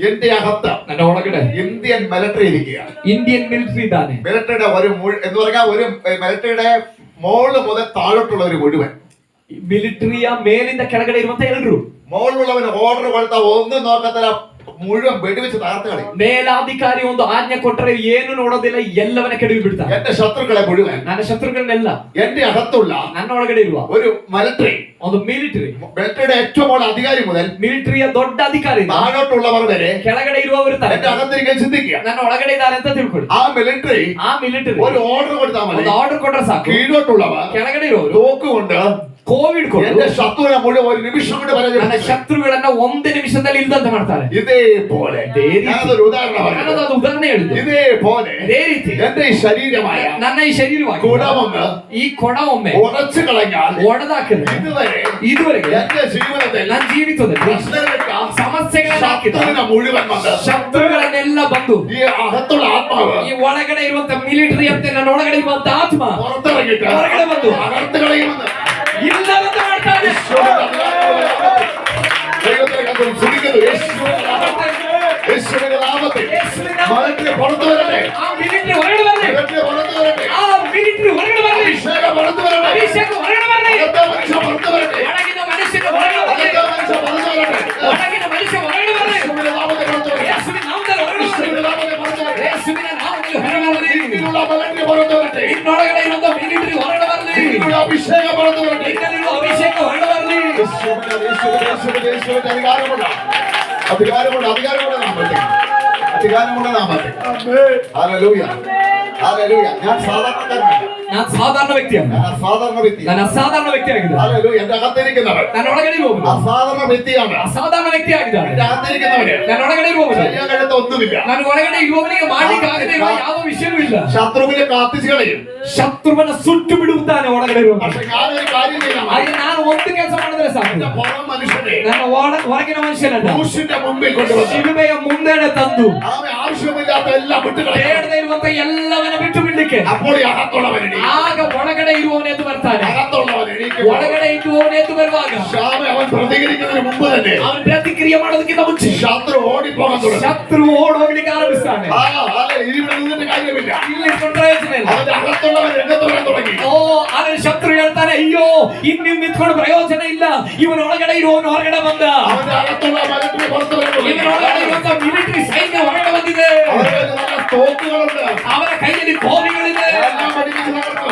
എന്റെ അകത്ത്
ನನ್ನ ಒಳಗಡೆ
ഇന്ത്യൻ മിലിറ്ററി ഇരിക്കുകയാണ്.
ಇಂಡಿಯನ್ ಮಿಲಿಟರಿ ಇದ್ದಾನೆ.
മിലിറ്ററിയുടെ എന്ന് പറഞ്ഞാൽ ഒരു മിലിറ്ററിയുടെ മോള് മുതൽ താഴോട്ടുള്ള ഒരു മുഴുവൻ,
ಮಿಲಿಟರಿಯ ಮೇಲಿಂದ ಕೆಳಗಡೆ ಇರುವಂತ ಎಲ್ಲರೂ,
മോളിലുള്ളവന് ഓർഡർ കൊടുത്ത ഒന്നും നോക്കത്തില്ല, മുഴുവൻ വെടിവെച്ച് തകർത്ത് കളയും.
ಮೇಲಾಧಿಕಾರಿ ಒಂದು ಆಜ್ಞೆ ಕೊಟ್ಟರೆ ಏನು ನೋಡೋದಿಲ್ಲ, ಎಲ್ಲವನ್ನ ಕೆಡವಿ ಬಿಡ್ತಾರೆ.
എന്റെ ശത്രുക്കളെ മുഴുവൻ,
ನನ್ನ ಶತ್ರುಗಳನ್ನೆಲ್ಲ
എന്റെ അകത്തുള്ള
ನನ್ನ ಒಳಗಡೆ ಇರುವ
ഒരു മിലിറ്ററി,
ಒಂದು ಮಿಲಿಟರಿ,
മിലിറ്ററിയുടെ ഏറ്റവും മുകളിൽ അധികാരി മുതൽ
ಮಿಲಿಟರಿಯ ದೊಡ್ಡ ಅಧಿಕಾರಿ
താഴോട്ടുള്ളവർ വരെ
ಕೆಳಗಡೆ ಇರುವವರು ತಾರೆ
എന്റെ അകത്തിരിക്കാൻ ചിന്തിക്കുക.
ನನ್ನ ಒಳಗಡೆ ಇದ್ದಾರೆ ಅಂತ ತಿಳ್ಕೊಳ್ಳಿ.
ആ മിലിറ്ററി
ಆ ಮಿಲಿಟರಿ
ഒരു ഓർഡർ കൊടുത്താൽ മതി,
ಒಂದು ಆರ್ಡರ್ ಕೊಟ್ರೆ ಸಾಕು,
കീഴോട്ടുള്ളവർ
ಕೆಳಗಡೆ ಇರೋರು
തോക്കുകൊണ്ട്
ಕೋವಿಡ್
എന്റെ ശത്രുവിനെ മുഴുവൻ ഒരു നിമിഷം കൊണ്ട്
ನನ್ನ
പരാജയപ്പെടുത്തി.
ಶತ್ರುಗಳನ್ನ ಒಂದೇ ನಿಮಿಷದಲ್ಲಿ ಇಲ್ದಂತೆ ಮಾಡ್ತಾರೆ.
ഇതേപോലെ ഞാനതൊരു ഉദാഹരണം പറഞ്ഞു.
ಅದು ಉದಾಹರಣೆ ಹೇಳಿದ್ದು.
ഇതേപോലെ
ಅದೇ ರೀತಿ
എന്റെ ഈ ശരീരമായ
ನನ್ನ ಈ ಶರೀರವಾಗಿ
കുടമൊന്ന്
ಈ ಕೊಡ ಒಮ್ಮೆ
ഉടച്ചു കളഞ്ഞാൽ
ಒಡೆದಾಕಿದ್ರೆ
ഇതുവരെ
ಎന്റെ
ജീവിതത്തിൽ
ನನ್ನ ಜೀವಿತದಲ್ಲಿ
പ്രശ്നങ്ങളിട്ട
ಸಮಸ್ಯೆಗಳನ್ನ ಹಾಕಿದ
ശത്രുവിനെ മുഴുവൻ വന്ന്
ಶತ್ರುಗಳನ್ನೆಲ್ಲ ಬಂದು
ഈ അകത്തുള്ള ആത്മാവ്
ಈ ಒಳಗಡೆ ಇರುವಂತ ಮಿಲಿಟರಿ ಅಂತ ನನ್ನ ಒಳಗಡೆ ಇರುವಂತ ಆತ್ಮ
പുറത്തിറങ്ങിട്ട്
ಹೊರಗಡೆ ಬಂದು
അകത്ത് കളയുമെന്ന്
ಇಲ್ಲದಂತ ಮಾಡ್ತಾನೆ.
ദൈവത്തെ കണ്ടു സ്തുതിക്കുന്നു. യേശുവിന്റെ നാമത്തിൽ മലക്ക് പുറത്തു വരട്ടെ.
ಆ ಮಿಲಿಟರಿ ಹೊರಗಡೆ ಬರಲಿ.
മലക്ക് പുറത്തു വരട്ടെ.
ಆ ಮಿಲಿಟರಿ ಹೊರಗಡೆ ಬರಲಿ.
അഭിഷേകം പുറത്തു വരട്ടെ.
ಅಭಿಷೇಕ ಹೊರಗಡೆ ಬರಲಿ.
അകത്തെ മനുഷ്യൻ പുറത്തു വരട്ടെ.
ಒಳಗಿನ ಮನುಷ್ಯನ ಹೊರಗಡೆ ಬರಲಿ.
അകത്തെ മനുഷ്യൻ പുറത്തു വരട്ടെ.
ಒಳಗಿನ ಮನುಷ್ಯ ಹೊರಗಡೆ ಬರಲಿ.
യേശുവിന്റെ നാമത്തിൽ പുറത്തു വരട്ടെ.
ಯೇಸುವಿನ ನಾಮದಲ್ಲಿ ಹೊರಗಡೆ ಬರಲಿ.
യേശുവിന്റെ നാമത്തിൽ പുറത്തു വരട്ടെ.
ಯೇಸುವಿನ ನಾಮದಲ್ಲಿ ಹೊರಗಡೆ ಬರಲಿ.
ഇതിനുള്ള മലക്ക് പുറത്തു വരട്ടെ.
ಇನ್ನೊಳಗಡೆ ಇರುವಂತ ಮಿಲಿಟರಿ ಹೊರಗಡೆ ಬರಲಿ.
ഇതിനുള്ള അഭിഷേകം പുറത്തു വരട്ടെ.
ಇನ್ನಲ್ಲಿರುವ ಅಭಿಷೇಕ ಹೊರಗಡೆ ಬರಲಿ.
യേശുവിന്റെ അധികാരമുള്ള നാമത്തിൽ അധികാരമുള്ള നാമത്തിൽ ഹല്ലേലൂയ ഹല്ലേലൂയ. ഞാൻ സാധാരണക്കാരനല്ല.
ನಾನು ಸಾಧಾರಣ ವ್ಯಕ್ತಿയാണ്.
ഞാൻ അസാധാരണ വ്യക്തി.
ನಾನು ಅಸಾಧಾರಣ ವ್ಯಕ್ತಿ ಆಗಿದ್ದಾನೆ.
ഹല്ലേലൂയ. എന്റെ അകത്തിരിക്കുന്നവൻ
ನನ್ನ ಒಳಗಡೆ ಇರುವವನು
അസാധാരണ വ്യക്തിയാണ്.
ಅಸಾಧಾರಣ ವ್ಯಕ್ತಿ ಆಗಿದ್ದಾನೆ.
എന്റെ അകത്തിരിക്കുന്നവന്
ನನ್ನ ಒಳಗಡೆ ಇರುವವನು
ചെയ്യാൻ കഴിയാത്ത ഒന്നുമില്ല.
ನನ್ನ ಒಳಗಡೆ ಇರುವವನಿಗೆ ಮಾಡ್ಲಿಕ್ಕೆ ಆಗದೆ ಇರುವ ಯಾವ ವಿಷಯವೂ ಇಲ್ಲ.
ശത്രുവിനെ കാത്തിച്ചു കളയും.
ಶತ್ರುವನ್ನ ಸುಟ್ಟು ಬಿಡುತ್ತಾನೆ ಒಳಗಡೆ ಇರುವವನು.
പക്ഷെ ഞാനൊരു കാര്യം ചെയ്യണം.
ಹಾಗೆ ನಾನು ಒಂದು ಕೆಲಸ ಮಾಡಿದ್ರೆ ಸಾಕು.
എന്റെ പുറം മനുഷ്യനെ
ನನ್ನ ಹೊರಗಿನ ಮನುಷ್ಯನನ್ನ
ക്രൂശിന്റെ മുമ്പിൽ കൊണ്ടുവന്ന്
ಶಿಲುಬೆಯ ಮುಂದೆನೆ ತಂದು
അവൻ ആവശ്യമില്ലാത്ത എല്ലാം വിട്ടുകളയും.
ಬೇಡದೆ ಇರುವಂತ ಎಲ್ಲವನ್ನ ಬಿಟ್ಟು ಬಿಡ್ಲಿಕ್ಕೆ
അപ്പോൾ ഈ അകത്തുള്ളവൻ
ಆಗ ಒಳಗಡೆ ಇರುವವನು ಎದ್ದು ಬರ್ತಾನೆ.
അകത്തുള്ളവൻ
ಒಳಗಡೆ ಇರುವವನು ಎದ್ದು ಬರುವಾಗ
അവൻ പ്രതികരിക്കുന്നതിന് മുമ്പ് തന്നെ
ಅವನು ಪ್ರತಿಕ್ರಿಯೆ ಮಾಡೋದಕ್ಕಿಂತ ಮುಂಚೆ
ശത്രു ഓടിപ്പോകാൻ തുടങ്ങും.
ಶತ್ರು ಓಡ್ ಹೋಗ್ಲಿಕ್ಕೆ ಆರಂಭಿಸ್ತಾನೆ.
ഇവിടെ നിന്നിട്ട് കാര്യമില്ല.
ಇಲ್ಲಿ ಪ್ರಯೋಜನ ಇಲ್ಲ.
അവന്റെ അകത്തുള്ളവൻ രംഗത്ത് വരാൻ തുടങ്ങി.
ಓ ಆದ್ರೆ ಶತ್ರು ಹೇಳ್ತಾನೆ, ಅಯ್ಯೋ ಇನ್ನು ನಿಂತ್ಕೊಂಡು ಪ್ರಯೋಜನ ಇಲ್ಲ, ಇವನ ಒಳಗಡೆ ಇರುವವನು ಹೊರಗಡೆ ಬಂದ,
അവന്റെ അകത്തുള്ള മലത്തിന് പുറത്തു വരാൻ തുടങ്ങി.
ಇವನ ಒಳಗಡೆ ಇರುವಂತ ಮಿಲಿಟರಿ ಸೈನ್ಯ ಹೊರಗಡೆ ಬಂದಿದೆ.
അവരുടെ നല്ല തോക്കുകളുണ്ട്.
ಅವರ ಕೈಯಲ್ಲಿ ಕೋಲಿಗಳಿದೆ.
എല്ലാം പഠിപ്പിച്ച് നടക്കും.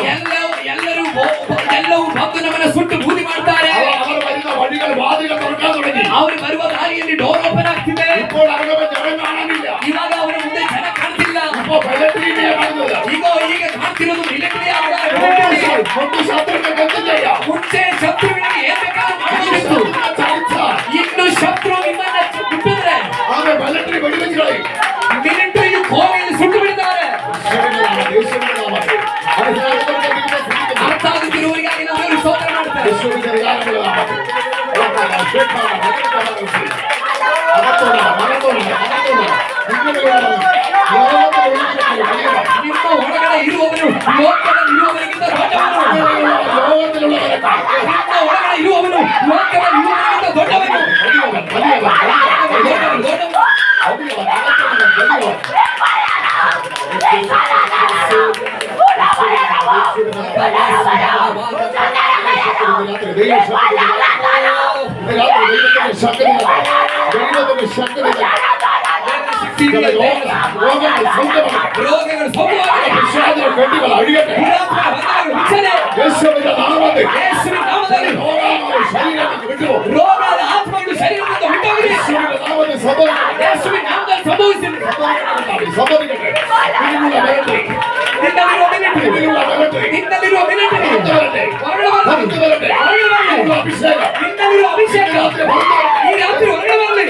ಎಲ್ಲವೂ ಬಂದು ನಮ್ಮನ್ನ ಸುಟ್ಟು ಬೂದಿ ಮಾಡ್ತಾರೆ.
അവർ വരുന്ന വഴികൾ വാതിലുകൾ തുറക്കാൻ തുടങ്ങി.
ಅವರು ಬರುವ ದಾರಿಯಲ್ಲಿ ಡೋರ್ ಓಪನ್ ಆಗ್ತಿದೆ.
ഇപ്പോൾ അവരുടെ ജനം കാണാനില്ല.
ಇವಾಗ ಅವರ ಮುಂದೆ ಜನ ಕಾಣ್ತಿಲ್ಲ.
ഇപ്പോൾ മിലിറ്ററിയെ കാണുന്നത്.
ಈಗ ಕಾಣ್ತಿರೋದು ಮಿಲಿಟರಿ.
കൊണ്ട് ശത്രുക്കൾക്ക് എന്തും ചെയ്യാം.
ಮುಂಚೆ ಶತ್ರುವಿನಿಗೆ ಏನ್ ಬೇಕಾದ್ರೂ ಮಾಡ್ಬೋದಿತ್ತು. ಇನ್ನು ಶತ್ರು ನಿಮ್ಮನ್ನ ಬಿಟ್ಟಿದ್ರೆ
അവരെ മിലിറ്ററി വെടിവെച്ച് കളയും.
ಮಿಲಿಟರಿಯು ಕೋವೆಯಲ್ಲಿ ಸುಟ್ಟು ಬಿಡ್ತಾರೆ. ಅರ್ಥ ಆಗುತ್ತಿರುವವರಿಗಾಗಿ ನಾವು ಸ್ತೋತ್ರ ಮಾಡ್ತೇವೆ. ನಿಮ್ಮ ಒಳಗಡೆ ಇರುವವನು ಲೋಕದಲ್ಲಿ ಇರುವವರಿಗಿಂತ ದೊಡ್ಡವನು. ನಿಮ್ಮ ಒಳಗಡೆ ಇರುವವನು ಲೋಕದಲ್ಲಿ ಇರುವವರಿಗಿಂತ ದೊಡ್ಡವನು. ರೋಗಗಳು
കെട്ടികൾ അഴിയട്ടെ. യേശുവിന്റെ നാമത്തിൽ ശരീരത്തിൽ വിട്ടുപോകും.
ರೋಗದ ಆತ್ಮಗಳು ಶರೀರದಿಂದ ಬಿಟ್ಟೋಗಲಿ.
യേശുവിന്റെ നാമത്തിൽ സംഭവിക്കട്ടെ.
ಯೇಸುವಿನ ನಾಮದಲ್ಲಿ ಸಂಭವಿಸಲಿ.
സംഭവിക്കട്ടെ. ഇതിനുള്ള മിലിറ്ററി.
ನಿನ್ನಲ್ಲಿರುವ ಮಿಲಿಟರಿ.
ഇതിനുള്ള മിലിറ്ററി.
ನಿನ್ನಲ್ಲಿರುವ ಮಿಲಿಟರಿ
പുറത്തു വരട്ടെ.
ಹೊರಗಡೆ ಬರಲಿ.
പുറത്തു വരട്ടെ.
ಹೊರಗಡೆ ಬರಲಿ.
ഇതിനുള്ള അഭിഷേകം.
ನಿನ್ನಲ್ಲಿರುವ ಅಭಿಷೇಕ ಈ ರಾತ್ರಿ ಹೊರಗಡೆ ಬರಲಿ.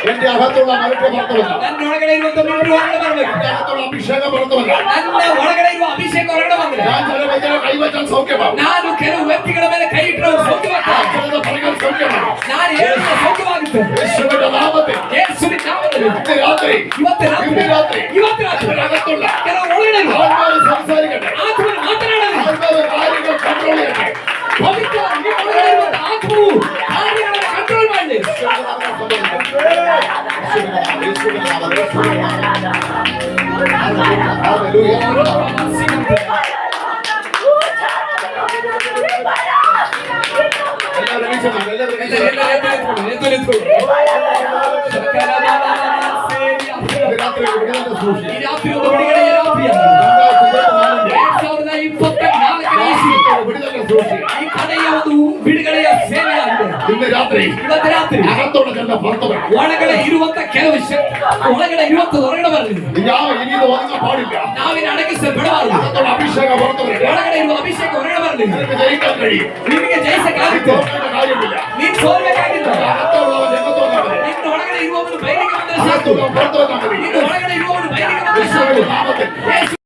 എന്റെ അകത്തുള്ള മലക്ക് പുറത്തു വന്നു.
ನನ್ನ ಒಳಗಡೆ ಇರುವಂತ ಮಿಲಿಟರಿ ಹೊರಗಡೆ ಬರಬೇಕು.
എന്റെ അകത്തുള്ള അഭിഷേകം പുറത്തു വന്നു.
ನನ್ನ ಒಳಗಡೆ ಇರುವ ಅಭಿಷೇಕ ಹೊರಗಡೆ ಬಂದ್ರೆ
ഞാൻ ചില വ്യക്തികളെ കൈവച്ചാൽ സൗഖ്യമാകും.
ನಾನು ಕೆಲವು ವ್ಯಕ್ತಿಗಳ ಮೇಲೆ ಕೈ ಇಟ್ಟರೆ ಅವರು ಸೌಖ್ಯವಾಗ್ತಾರೆ.
ചിലത് പറഞ്ഞാൽ സൗഖ്യമാകും.
ನಾನು ಹೇಳಿದ್ರೆ ಸೌಖ್ಯವಾಗುತ್ತೆ.
യേശുവിന്റെ നാമത്തിൽ
ಯೇಸುವಿನ ನಾಮದಲ್ಲಿ
ഇന്ന് രാത്രി
ಇವತ್ತು ರಾತ್ರಿ
എന്റെ അകത്തുള്ള
ಕೆಲವು ಒಳಗಡೆ ಇರುವ
ആത്മാവ് സംസാരിക്കട്ടെ.
ಆತ್ಮನು ಮಾತನಾಡಲಿ.
ആത്മാവ് കാര്യങ്ങൾ കൺട്രോൾ ചെയ്യട്ടെ.
ಪವಿತ್ರ ನಿಮ್ಮ ಒಳಗಡೆ ಇರುವಂತ ಆತ್ಮವು ಕಾರ್ಯಗಳನ್ನು ಕಂಟ್ರೋಲ್ ಮಾಡಲಿ. ಈ ರಾತ್ರಿ ಒಂದು ಬಿಡುಗಡೆಯ ರಾತ್ರಿയാണ്. 2024 ಈ ಕಡೆಯ ಒಂದು ಬಿಡುಗಡೆಯ ಸೇವೆಯಾಗಿದೆ.
ഇന്ന് രാത്രി
ಇವತ್ತು ರಾತ್ರಿ ಮಾಡ್ತೀವಿ.
ಅಗತ್ತೋടെ ಜನ ಹೊರತು ಬರ.
ಒಳಗಡೆ ಇರುವಂತ ಕೆಲವು ಶಕ್ತಿ ಒಳಗಡೆ ಇರುವಂತ ಹೊರಗಡೆ ಬರಲಿ.
ಯಾವ ಇನಿದು ಒದಗ ಪಾಡಿಲ್ಲ.
ನಾವಿನ ಅಡಗಿಸ ಬಿಡಬಾರದು.
ಅಗತ್ತೋಡೆ ಅಭಿಷೇಕ ಹೊರತು ಬರ.
ಒಳಗಡೆ ಇರುವ ಅಭಿಷೇಕ ಹೊರಗಡೆ ಬರಲಿ.
ನಿನಗೆ ಜಯಿക്കാൻ കഴിയും.
ನಿನಗೆ ಜಯಿಸಕ್ಕಾಗುತ್ತೆ. ನೀನು ಸೋಲ್ಬೇಕಾಗಿಲ್ಲ.
ಅಗತ್ತೋಡೆ ಜಗತ್ತೋಡೆ
ನಿನ್ನ ಒಳಗಡೆ ಇರುವವನು ಬಯಲಿಗೆ ಬಂದರೆ ಸಾಕು.
ಅಗತ್ತೋಡೆ ಹೊರತು ಬರ.
ನಿನ್ನ ಒಳಗಡೆ ಇರುವವನು ಬಯಲಿಗೆ ಬಂದರೆ ಸಾಕು.
ಯೇಸುವಿನ ನಾಮದಲ್ಲಿ